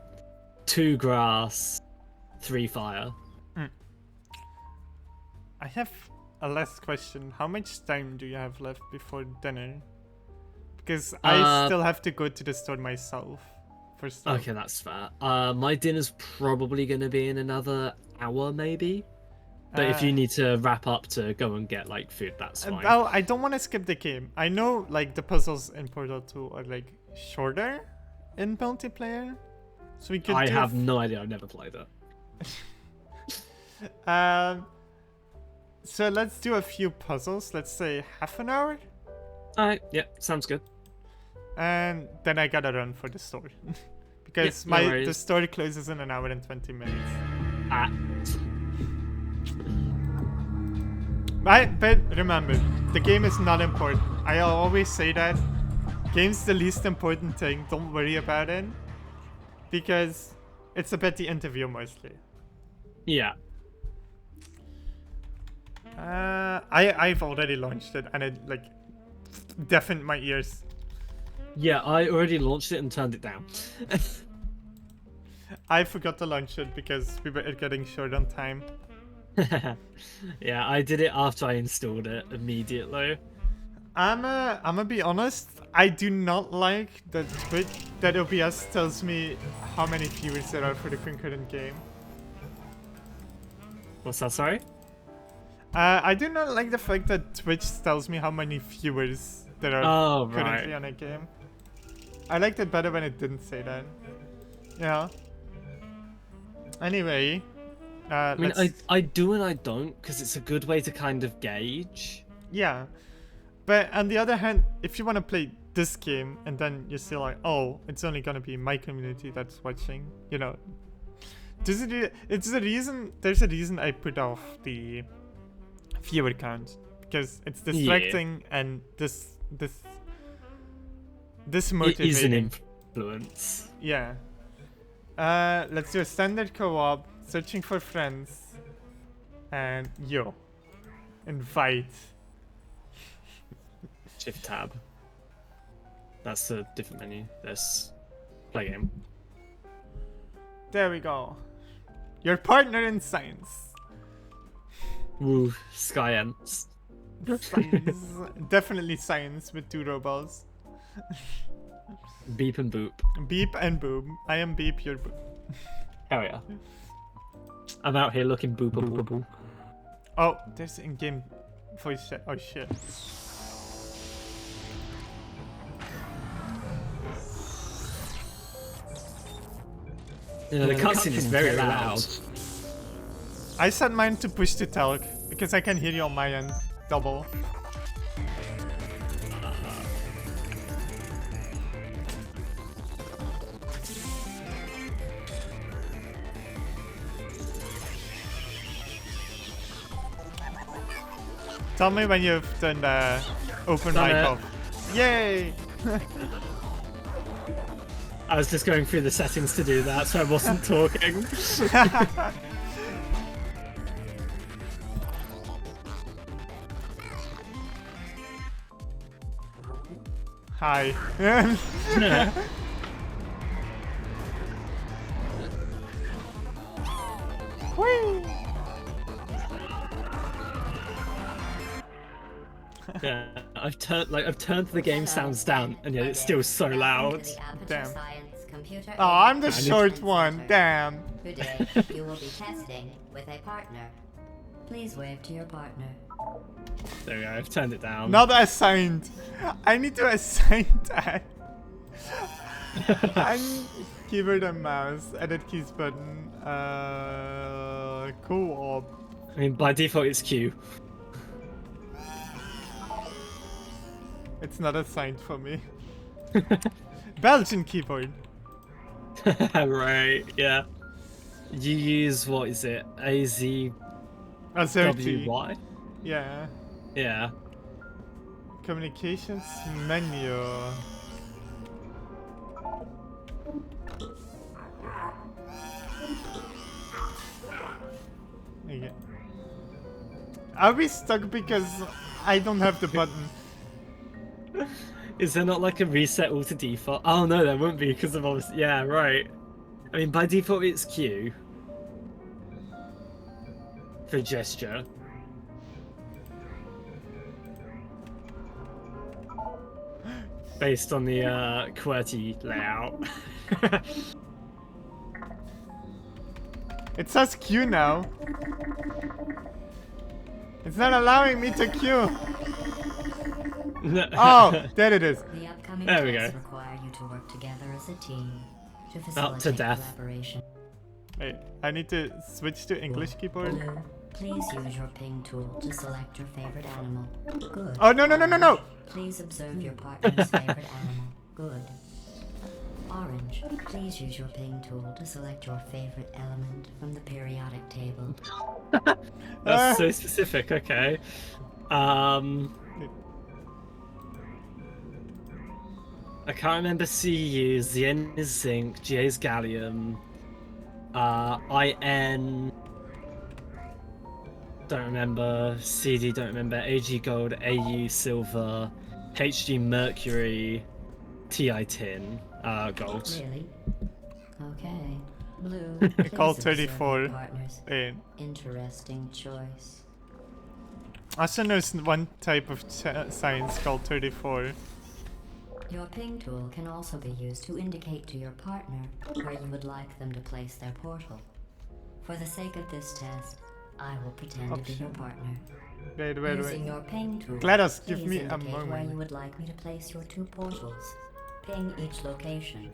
2 grass, 3 fire. I have a last question. How much time do you have left before dinner? Because I still have to go to the store myself for stuff. Okay, that's fair. My dinner's probably going to be in another hour, maybe. But if you need to wrap up to go and get like food, that's fine. Well, I don't want to skip the game. I know like the puzzles in Portal 2 are like shorter in multiplayer, so we could. I have no idea. I've never played it. So let's do a few puzzles. Let's say half an hour. Alright, yeah, sounds good. And then I gotta run for the store because the store closes in an hour and 20 minutes. But remember, the game is not important. I always say that. Game's the least important thing. Don't worry about it. Because it's about the interview mostly. Yeah. I've already launched it and it like deafened my ears. Yeah, I already launched it and turned it down. I forgot to launch it because we were getting short on time. Yeah, I did it after I installed it immediately. I'ma be honest. I do not like that OBS tells me how many viewers there are for the concurrent game. What's that? Sorry. I do not like the fact that Twitch tells me how many viewers there are currently on a game. I liked it better when it didn't say that. Yeah. Anyway. I mean, I do and I don't, because it's a good way to kind of gauge. Yeah. But on the other hand, if you want to play this game and then you're still like, oh, it's only going to be my community that's watching, you know. There's a reason I put off the viewer count. Because it's distracting and this motivating. It is an influence. Yeah. Let's do a standard co-op. Searching for friends. And invite. Shift tab. That's a different menu. There's play game. There we go. Your partner in science. Woo, science. Science. Definitely science with 2 robots. Beep and boop. Beep and boop. I am Beep, you're Boop. Hell yeah. I'm out here looking boopable. Oh, there's in-game voice chat. Oh shit. The cutscene is very loud. I set mine to push to talk because I can hear you on my end. Double. Tell me when you've done the open mic off. Yay! I was just going through the settings to do that, so I wasn't talking. Hi. Whee! Yeah, I've turned the game sounds down, and yet it's still so loud. Damn. Computer Oh, I'm the I need to- short one. Damn. Today, you will be testing with a partner. Please wave to your partner. There we go. I've turned it down. Not assigned. I need to assign that. And keyboard and mouse. Edit keys button. Co-op. I mean, by default, it's Q. It's not assigned for me. Belgian keyboard. Right. Yeah. You use what is it? AZWY? Azerty. Yeah. Yeah. Communications menu. Okay. Are we stuck because I don't have the button? Is there not like a reset all to default? Oh no, there won't be because of obviously. Yeah, right. I mean, by default, it's Q for gesture. Based on the QWERTY layout. It says Q now. It's not allowing me to queue. No. Oh, there it is. The upcoming There we tests go. require you to work together as a team to Up facilitate to death. collaboration. Wait, I need to switch to English keyboard. Blue, please use your ping tool to select your favorite animal. Good. Oh, no, no, no, no, no! Please observe your partner's favorite animal. Good. Orange, please use your ping tool to select your favorite element from the periodic table. That's so specific. Okay. I can't remember CU. ZN is zinc. GA is gallium. IN. Don't remember. CD. Don't remember. AG gold. AU silver. HG mercury. TI tin. Gold. Really? Okay. Blue, I call please observe 34. your partner's Wait. interesting choice. Also there's one type of science called 34. Your ping tool can also be used to indicate to your partner where you would like them to place their portal. For the sake of this test, I will pretend to be your partner. Wait. Using your ping tool, GLaDOS, give please me a indicate where moment. you would like me to place your two portals. Ping each location.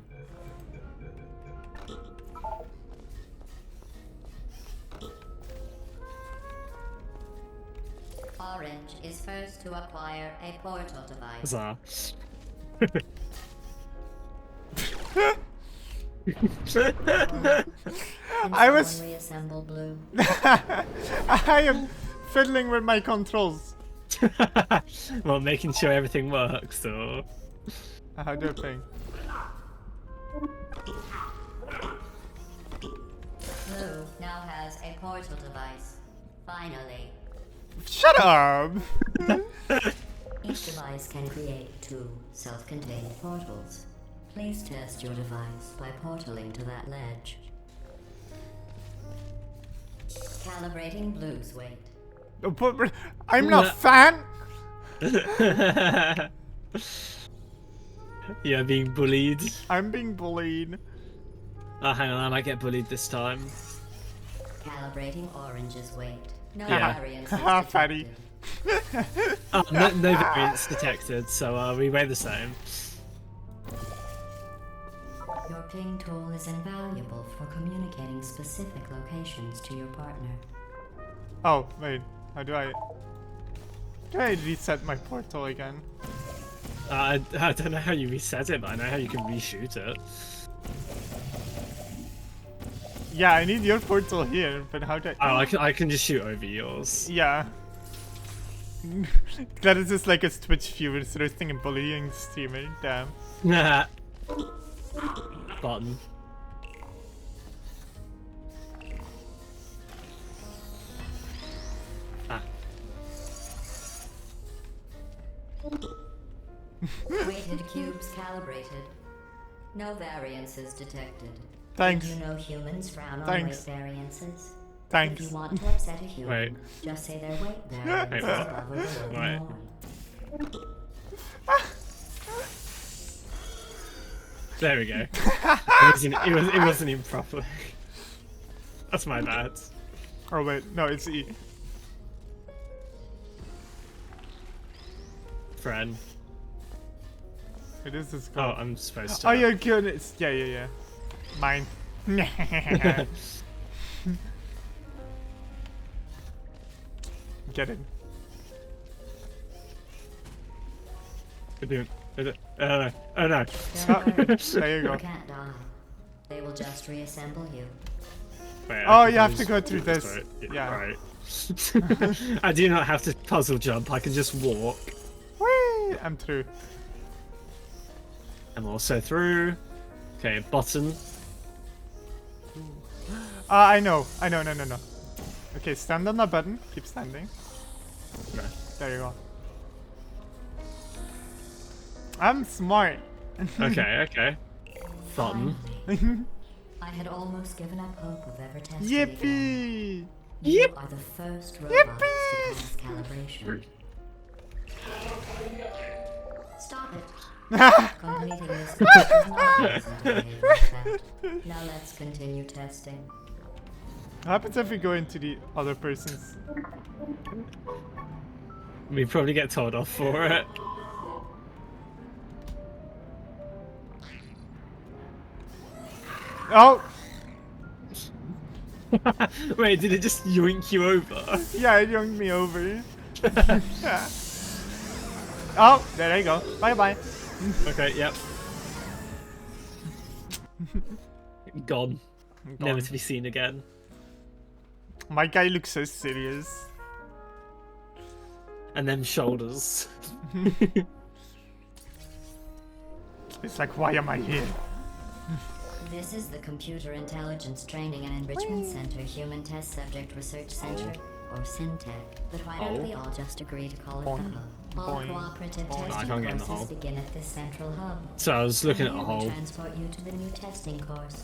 Orange is first to acquire a portal device. Huzzah. I was- Reassemble blue. I am fiddling with my controls. Well, making sure everything works, or How do I ping? Blue now has a portal device. Finally. Shut up! Each device can create two self-contained portals. Please test your device by portaling to that ledge. Calibrating blue's weight. Oh, but I'm not fan! yeah, being bullied. I'm being bullied. Oh, hang on, I might get bullied this time. Calibrating orange's weight. No Yeah. variance Haha, is fatty. detected. Oh, no variance detected, so we weigh the same. Your ping tool is invaluable for communicating specific locations to your partner. Oh, wait. How do I... Do I reset my portal again? I don't know how you reset it, but I know how you can reshoot it. Yeah, I need your portal here, but how do I... Oh, I can just shoot over yours. Yeah. That is just like a Twitch viewer roasting and bullying the streamer. Damn. Nah. Button. Ah. Weighted cubes calibrated. No variances detected. Thanks. Did you know humans frown on Thanks. weight variances? Thanks. If you want to upset a human, Wait. just say their weight variance is Wait. above or below the Right. norm. There we go. It wasn't even proper. That's my bad. Oh wait, no, it's E. Friend. It is this Oh, called. I'm supposed to. Oh, your goodness. Yeah. Mine. Get it. Oh no. Don't worry, There you you go. can't die. They will just reassemble you. Wait, Oh, I can you have to just go through do this. right? Yeah. Right. I do not have to puzzle jump. I can just walk. Whee! I'm through. I'm also through. Okay, button. I know. No. Okay, stand on the button. Keep standing. Okay. There you go. I'm smart. Okay. Button. Finally, I had almost given up hope of ever testing again. Yippee! You are the first robots to pass calibration. Stop it. Completing this task is not reason to behave like that. Now let's continue testing. What happens if we go into the other person's? We probably get told off for it. Oh! Wait, did it just yoink you over? Yeah, it yoinked me over. Oh, there you go. Bye bye. Okay, yep. Gone. Never to be seen again. My guy looks so serious. And them shoulders. It's like, why am I here? This is the Computer Intelligence Training and Enrichment Center Human Test Subject Research Center, or SINTEC. But why don't we all just agree to call it the Boing. hub? All Boing. cooperative Boing. I testing can't get in the courses hole. begin at this central hub. So I was looking at And a here we hole. transport you to the new testing course.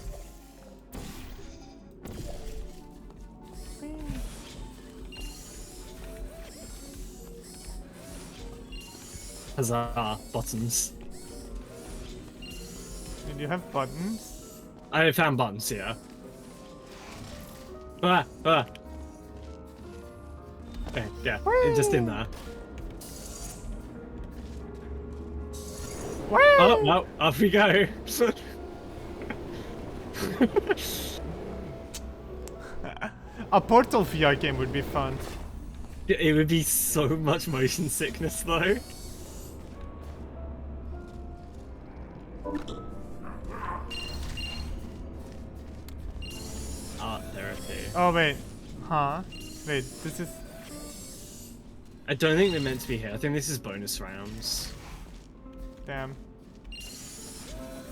Huzzah, buttons. Did you have buttons? I found buttons, yeah. Ah. Okay, yeah, just in there. Oh, no, off we go. A Portal VR game would be fun. It would be so much motion sickness, though. Art therapy. Oh wait. Huh? Wait, this is... I don't think they're meant to be here. I think this is bonus rounds. Damn.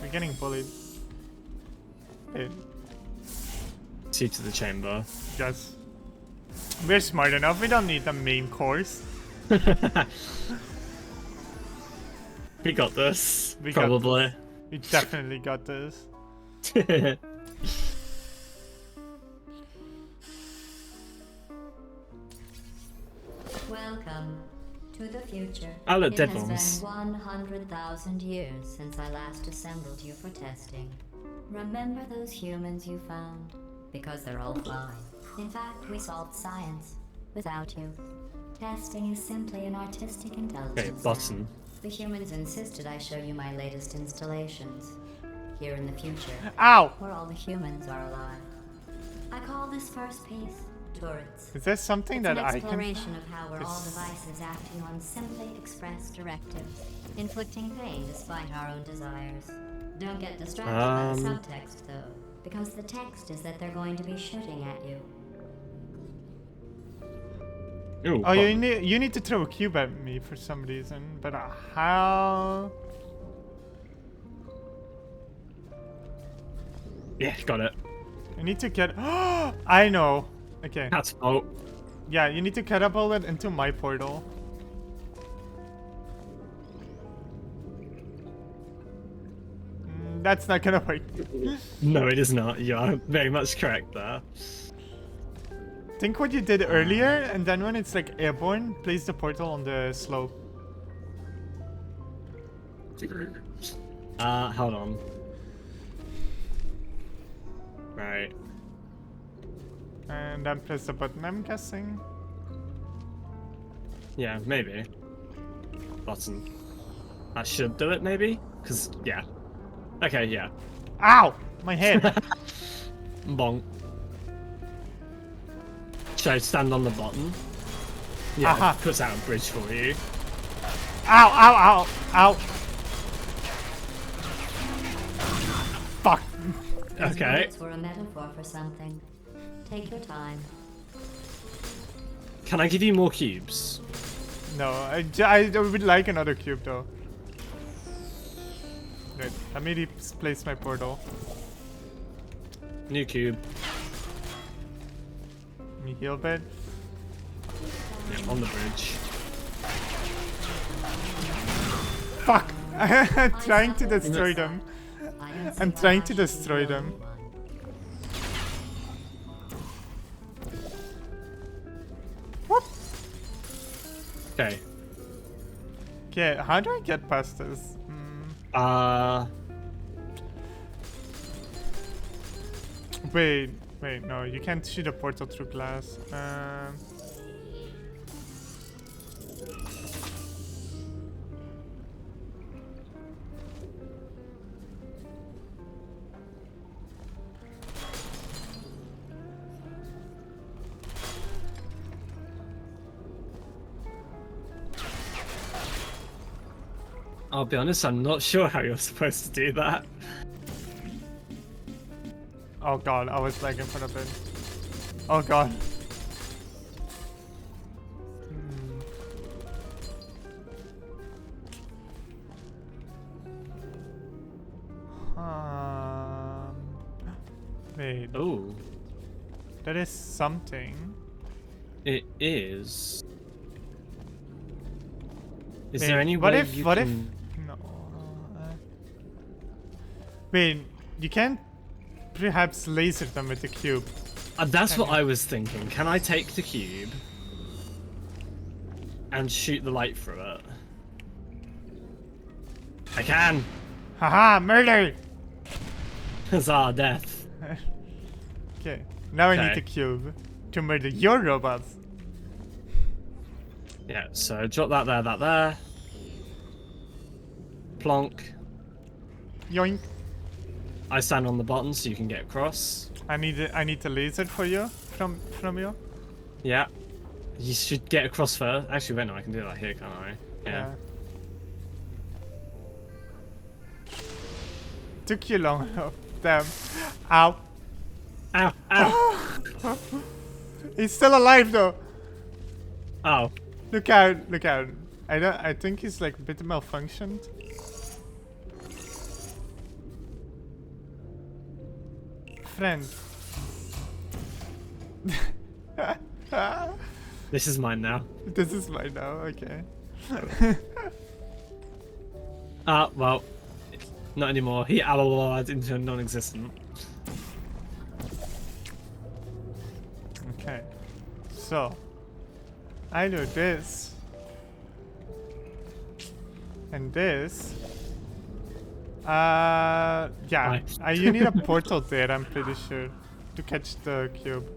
We're getting bullied. Wait, See to the chamber. just... We're smart enough, we don't need the main course. We got this. We got Probably. We definitely got this. Welcome to the future. Oh, look, it dead has bombs. been 100,000 years since I last assembled you for testing. Remember those humans you found? Because they're all fine. In fact, we solved science without you. Testing is simply an artistic intelligence. Okay, button. The humans insisted I show you my latest installations. Here in the future, Ow! where all the humans are alive. I call this first piece turrets. Is there something It's that an I can... exploration of how we're all This- devices acting on simply expressed directives, inflicting pain despite our own desires. Don't get distracted by the subtext, though, because the text is that they're going to be shooting at you. Ooh, Oh, button. you need to throw a cube at me for some reason, but how? Yeah, got it. You need to get... I know! Okay. Catapult. Yeah, you need to catapult it into my portal. That's not gonna work. No, it is not. You are very much correct there. Think what you did earlier, and then when it's like airborne, place the portal on the slope. Hold on. Right. And then press the button, I'm guessing. Yeah, maybe. Button. That should do it, maybe? Because, yeah. Okay, yeah. Ow! My head! Bonk. Should I stand on the button? Yeah, Aha. puts out a bridge for you. Ow, ow, ow, ow! Fuck! These Okay. bullets were a metaphor for something. Take your time. Can I give you more cubes? No, I would like another cube though. Wait, let me place my portal. New cube. Let me heal bit. Yeah, on the bridge. Fuck! I'm trying to destroy them. I don't see I'm why trying I to should be destroy the them. only one. Okay. Okay, how do I get past this? Wait, no, you can't shoot a portal through glass. I'll be honest, I'm not sure how you're supposed to do that. Oh god, I was lagging for a bit. Oh god. Wait, Oh, that is something. it is. Is Wait, there any what way if, you what can... if, no. Wait, you can't perhaps laser them with the cube. That's what I was thinking. Can I take the cube and shoot the light through it? I can! Haha, murder! Huzzah, death. Okay, now I need Okay. the cube to murder your robots. Yeah, so drop that there. Plonk. Yoink. I stand on the button so you can get across. I need the laser for you from you. Yeah. You should get across first. Actually, wait, no, I can do that here, can't I? Yeah. Took you long enough. Damn. Ow. Ow, ow. He's still alive though. Oh. Look out, look out. I think he's like a bit malfunctioned. Friend. This is mine now. This is mine now, okay. Well, not anymore. He allied into non-existent. Okay. So I do this. And this. Yeah. You need a portal there, I'm pretty sure. To catch the cube.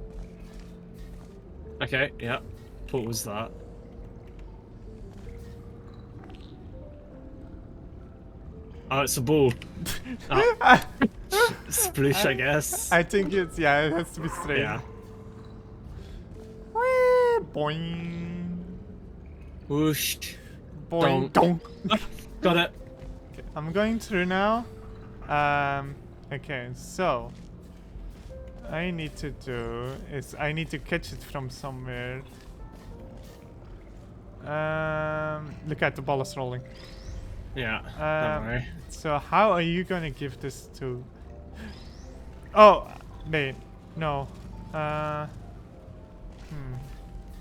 Okay, yeah. What was that? Oh, it's a ball. Oh. Sploosh, I guess. I think it's, yeah, it has to be straight. Yeah. Whee, boing. Whoosh. Boing. Donk. Donk. Got it. Okay, I'm going through now. Okay, so I need to do is I need to catch it from somewhere. Look at the ball is rolling. Yeah. Don't worry. So how are you gonna give this to? Oh, wait, no.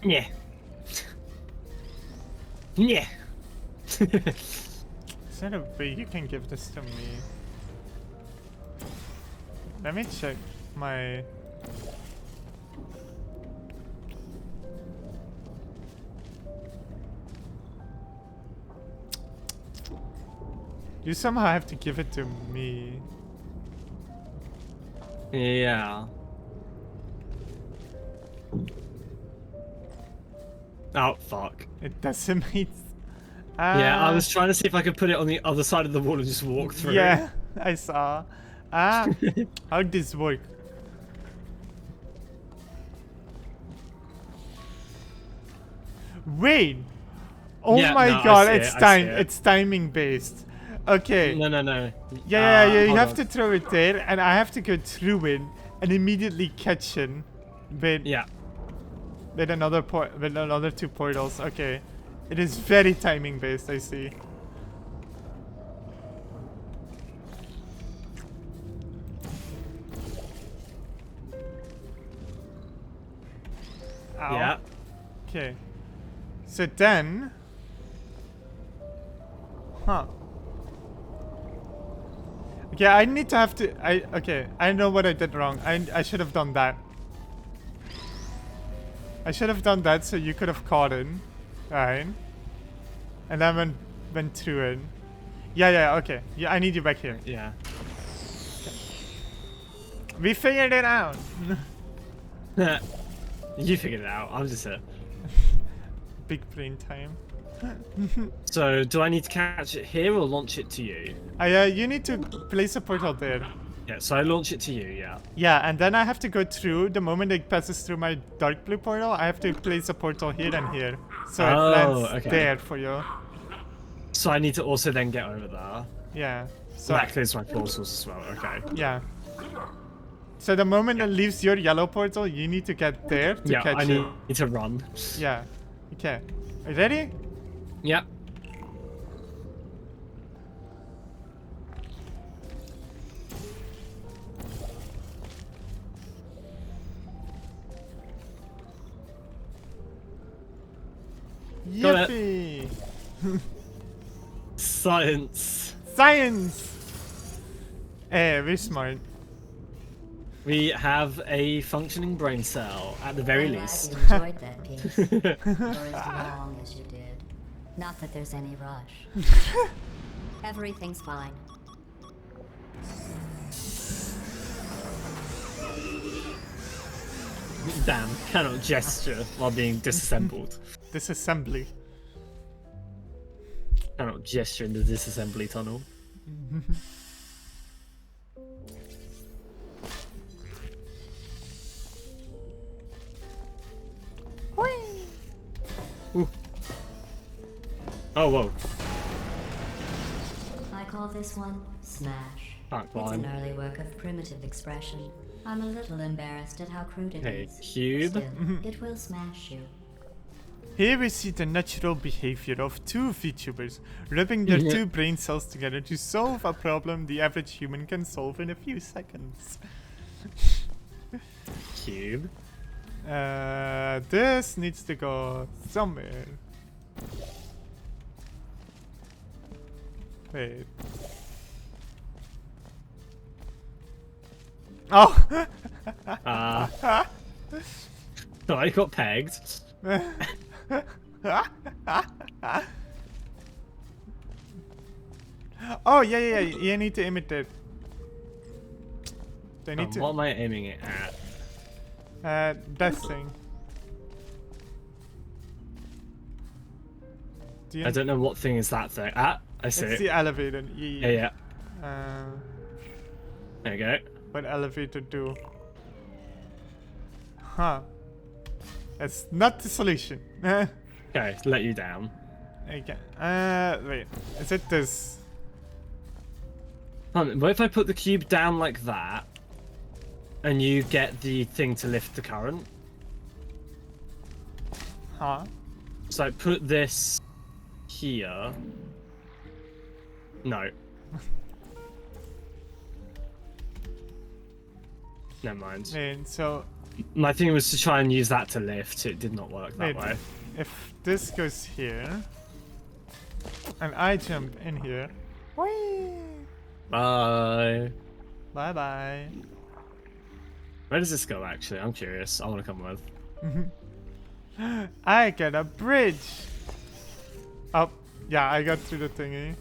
Yeah. Yeah. Is there a way you can give this to me? Let me check my. You somehow have to give it to me. Yeah. Oh, fuck. It doesn't mean... Yeah, I was trying to see if I could put it on the other side of the wall and just walk through. Yeah, I saw. How'd this work? Wait! Oh Yeah, my no, I god, see it's it, I time. see it. It's timing based. Okay. No. Yeah, you hold have on. to throw it there, and I have to go through it and immediately catch it. With Yeah. with another with another 2 portals. Okay. It is very timing based, I see. Ow. Yeah. Okay. So then... Huh. Okay, I need to have to... Okay, I know what I did wrong. I should have done that. I should have done that so you could have caught it. Right. And then went through it. Yeah, okay. Yeah, I need you back here. Yeah. We figured it out. You figured it out. I'm just here. Big brain time. So, do I need to catch it here or launch it to you? You need to place a portal there. Yeah, so I launch it to you, yeah. Yeah, and then I have to go through. The moment it passes through my dark blue portal, I have to place a portal here and here. So it lands okay. there for you. So I need to also then get over there. Yeah. So that clears my portals as well, okay. Yeah. So the moment it leaves your yellow portal, you need to get there to Yeah, catch I it. need to run. Yeah. Okay. Are you ready? Yeah. Got it. Yippee! Science. Science! We're smart. We have a functioning brain cell, at the very I'm glad least. you enjoyed that piece. For as long as you did. Not that there's any rush. Everything's fine. Damn, cannot gesture while being disassembled. Disassembly. Cannot gesture in the disassembly tunnel. Ooh. Oh, whoa. I call this one Smash. Can't It's climb. an early work of primitive expression. I'm a little embarrassed at how crude it Hey, is. cube. Still, it will smash you. Here we see the natural behavior of 2 VTubers rubbing their 2 brain cells together to solve a problem the average human can solve in a few seconds. Cube. This needs to go somewhere. Wait. Oh! So I got pegged. Oh, yeah. You need to imitate. Do I need What am I aiming it at? that thing. Do you I don't know what thing is that thing. Ah, I see It's it. the elevator. Yeah. There you go. What elevator do? Huh. That's not the solution. Okay, let you down. Okay. Wait. Is it this? What if I put the cube down like that, and you get the thing to lift the current? Huh? So I put this here. No. Never mind. Wait, so My thing was to try and use that to lift. It did not work that wait, way. if this goes here, and I jump in here, whee! Bye. Bye bye. Where does this go, actually? I'm curious. I want to come with. I get a bridge. Oh, yeah, I got through the thingy.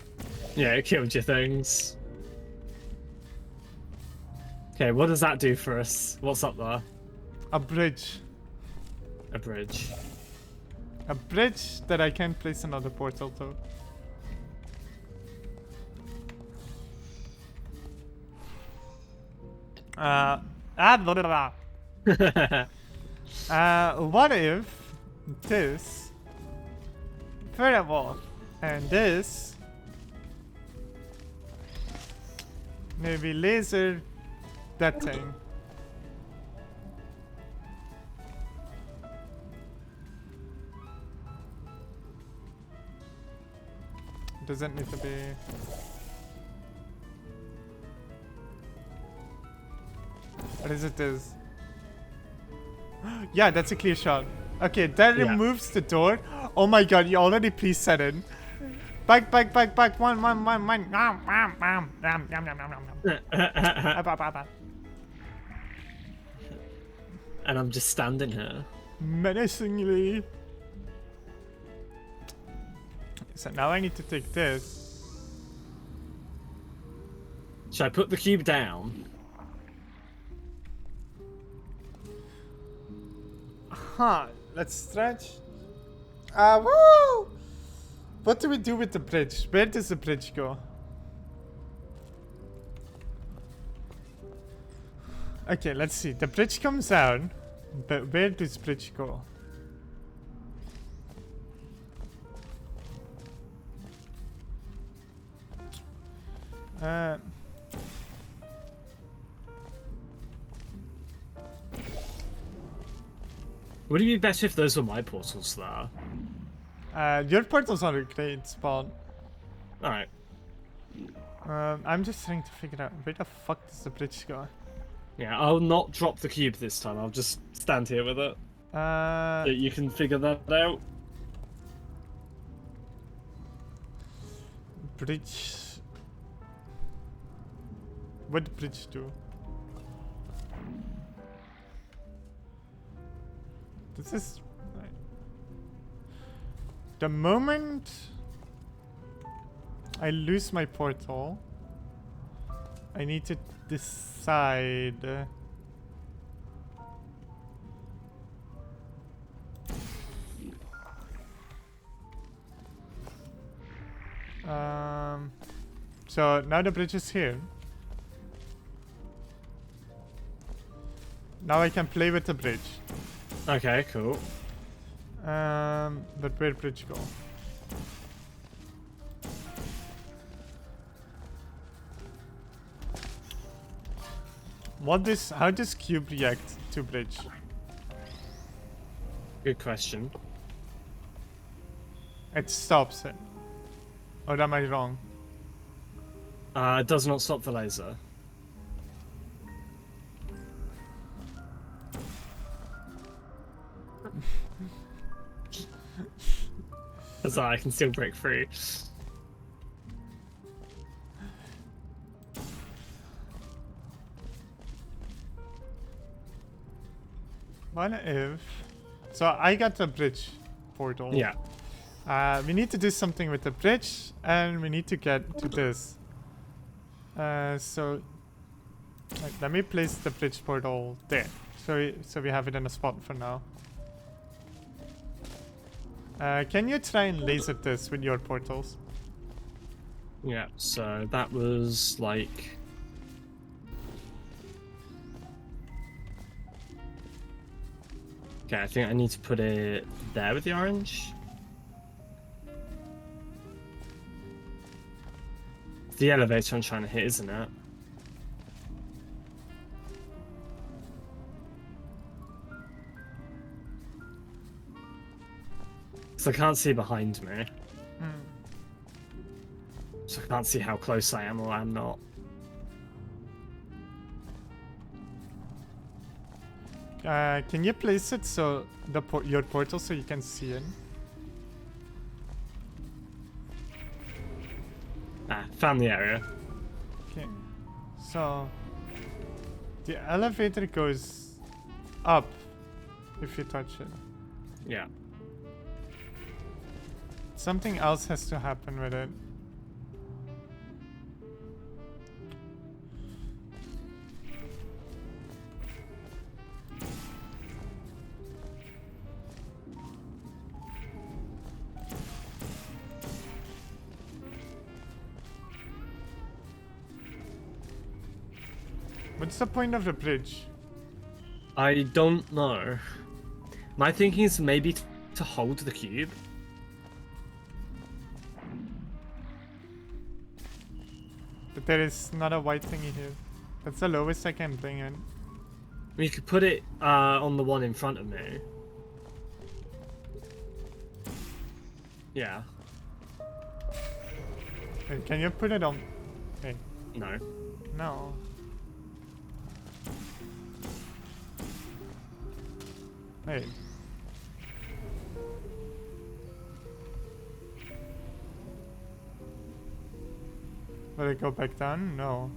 Yeah, it killed your things. Okay, what does that do for us? What's up there? A bridge. A bridge. A bridge that I can place another portal to. Blah, blah, blah. What if this fireball and this maybe laser that thing? Doesn't need to be. What is it? This? Yeah, that's a clear shot. Okay, that Yeah. removes the door. Oh my god, you already preset it. Back. One. Nom, nom, nom. Up. And I'm just standing here. Menacingly. So now I need to take this. Should I put the cube down? Huh, let's stretch. Woo! What do we do with the bridge? Where does the bridge go? Okay, let's see. The bridge comes down, but where does bridge go? Would it be better if those were my portals there? Your portal's on a great spot. Alright. I'm just trying to figure out where the fuck does the bridge go? Yeah, I'll not drop the cube this time. I'll just stand here with it. So you can figure that out. Bridge. What did bridge do? This is the moment I lose my portal, I need to decide. So now the bridge is here. Now I can play with the bridge. Okay, cool. But where bridge go? How does cube react to bridge? Good question. It stops it. Or am I wrong? It does not stop the laser. So I can still break free. What if... So I got the bridge portal. Yeah. We need to do something with the bridge, and we need to get to this. So let me place the bridge portal there. So we have it in a spot for now. Can you try and laser this with your portals? Yeah, so that was like... Okay, I think I need to put it there with the orange. It's the elevator I'm trying to hit, isn't it? So I can't see behind me. So I can't see how close I am or I'm not. Can you place it so your portal so you can see it? Ah, found the area. Okay. So the elevator goes up if you touch it. Yeah. Something else has to happen with it. What's the point of the bridge? I don't know. My thinking is maybe to hold the cube. But there is not a white thingy here. That's the lowest I can bring in. We could put it on the one in front of me. Yeah. Wait, can you put it on? Wait, No. no. Wait. Will it go back down? No.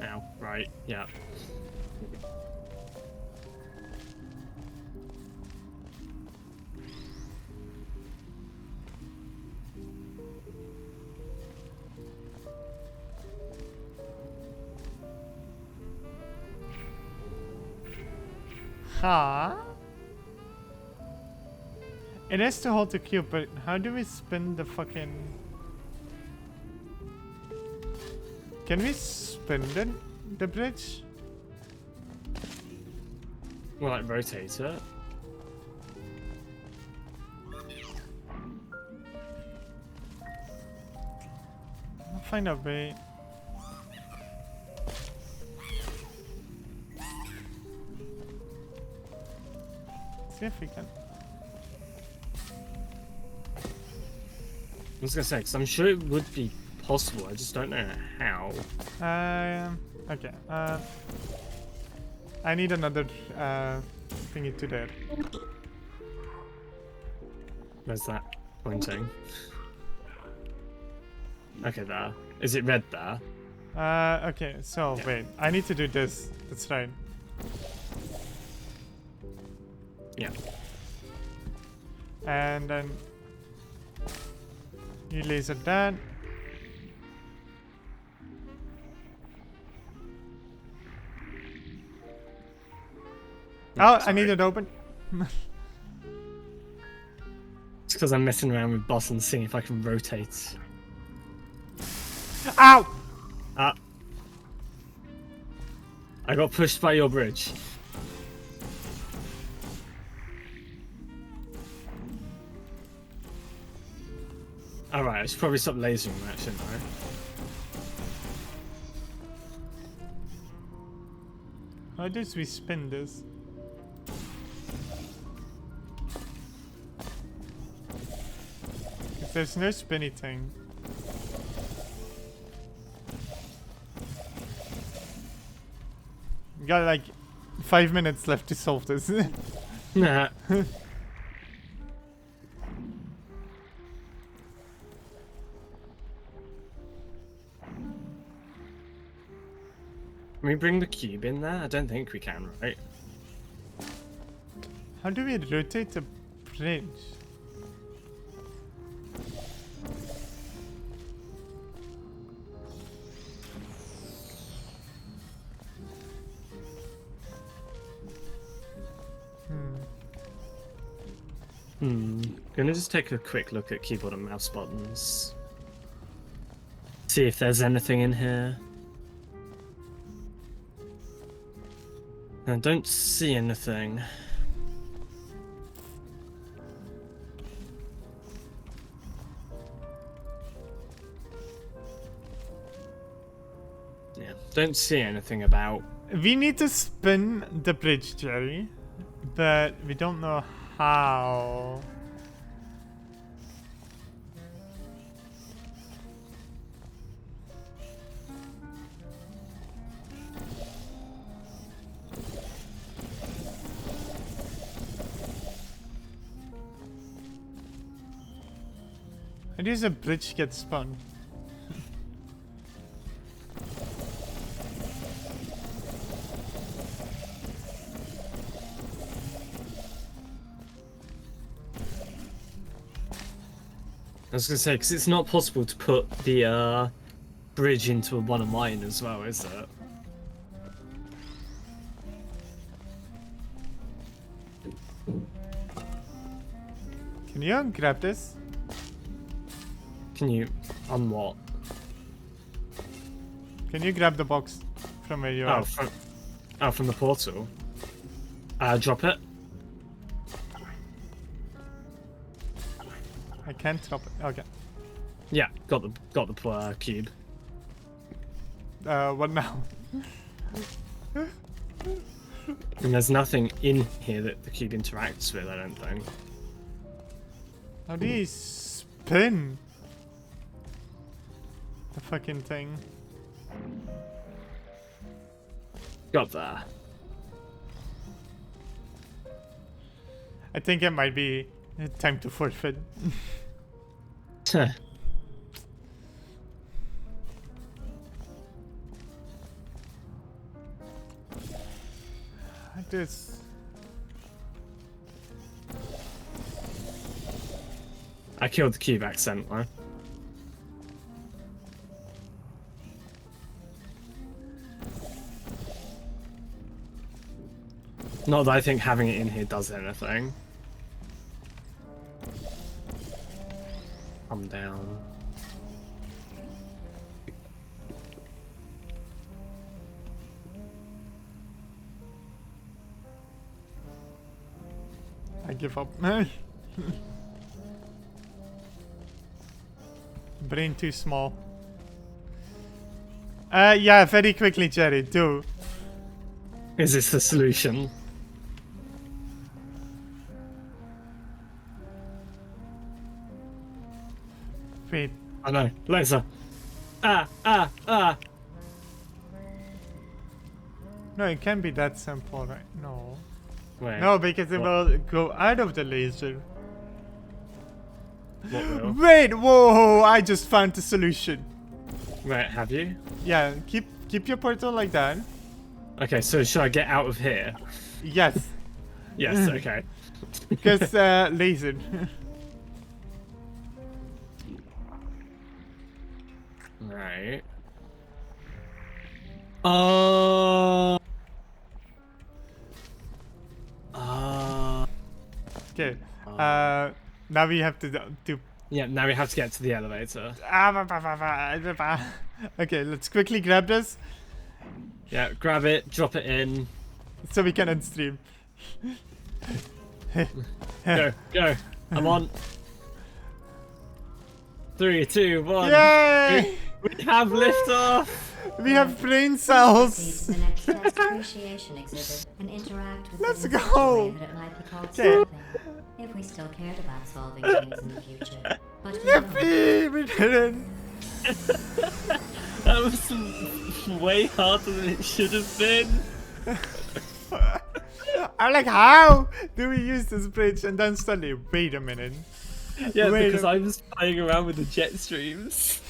Now, right, yeah. Huh? It has to hold the cube, but how do we spin the fucking... Can we spin the bridge? Well, like rotate it. I'll find a way. See if we can. I was gonna say, because I'm sure it would be possible, I just don't know how. Okay. I need another thingy to there. Where's that pointing? Okay, there. Is it red there? Okay, so Yeah. wait. I need to do this. That's right. Yeah. And then you laser that. Oh, I need sorry. it open. It's because I'm messing around with boss and seeing if I can rotate. Ow! Ah. I got pushed by your bridge. Alright, I should probably stop lasering that, shouldn't I? How does we spin this? If there's no spinny thing. You got like 5 minutes left to solve this. Nah. Can we bring the cube in there? I don't think we can, right? How do we rotate the bridge? Gonna just take a quick look at keyboard and mouse buttons. See if there's anything in here. I don't see anything. Yeah, don't see anything about. We need to spin the bridge, Jerry, but we don't know how. How does a bridge get spun? I was gonna say, because it's not possible to put the bridge into one of mine as well, is it? Can you grab this? Can you... On what? Can you grab the box from where you are? From the portal. Drop it. I can't drop it. Okay. Yeah, got the cube. What now? And there's nothing in here that the cube interacts with, I don't think. How do you spin the fucking thing? Got there. I think it might be time to forfeit. This. I killed the cube accidentally. Not that I think having it in here does anything. I'm down. I give up. Brain too small. Yeah, very quickly, Jerry, do. Is this the solution? Wait. I know. Laser. Ah. No, it can't be that simple, right? No. Wait. No, because it What? will go out of the laser. What will? Wait, whoa, I just found the solution. Wait, have you? Yeah, keep your portal like that. Okay, so should I get out of here? Yes, Yes, okay. because laser. Right. Okay. Now we have to do. Yeah, now we have to get to the elevator. Okay, let's quickly grab this Yeah, grab it, drop it in. so we can end stream. Go. I'm on. 3, 2, 1. Yay! We have liftoff! We have brain Proceed cells. to the next test appreciation exhibit and interact with Let's it in such a go. way that it might be called Okay. solving, if we still cared about solving things in the future. But we don't. Yippee! We did it. That was way harder than it should have been. I'm like, how do we use this bridge? And then suddenly, wait a minute. Yeah, Wait because a- I was playing around with the jet streams.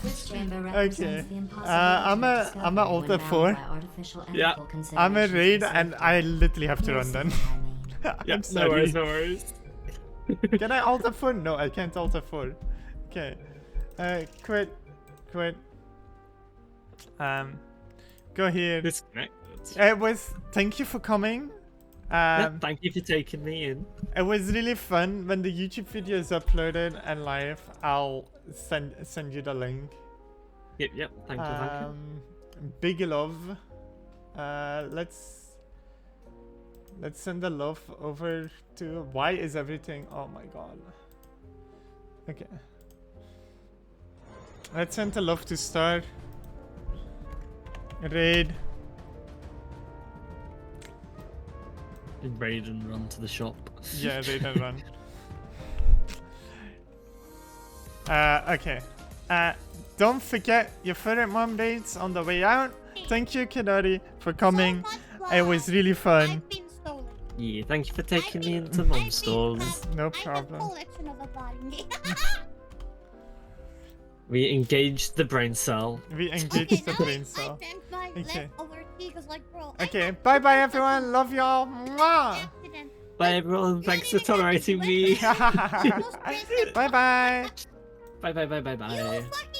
This chamber Okay. represents the impossibility I'm of a discovery I'm a when alter bound 4. by artificial Yeah. ethical I'm a considerations raid for and safety. I literally have to You'll run see then. what I mean. I'm No sorry. worries, no worries. Can I alter 4? No, I can't alter 4. Okay. Quit. Go here. Disconnected. It was. Thank you for coming. Yeah, thank you for taking me in. It was really fun. When the YouTube video is uploaded and live, I'll send you the link. Yep, thank you. Big love. Let's send the love over to. Why is everything? Oh my god. Okay. Let's send the love to start. Raid. Raid and run to the shop. Yeah, raid and run. Okay. Don't forget your favorite mom dates on the way out. Thank you, Kenori, for coming. It was really fun. I've been stolen. Yeah, thank you for taking me into I've mom been stores. trapped. No I have problem. collection of a body. We engaged the brain cell. We Okay, engaged the now brain I cell. drank my Okay. leftover tea 'cause, like, bro, I Okay, can't bye bye believe everyone. Love y'all. Mwah. accident. Bye everyone, thanks for tolerating me. Bye bye. Bye. You fucking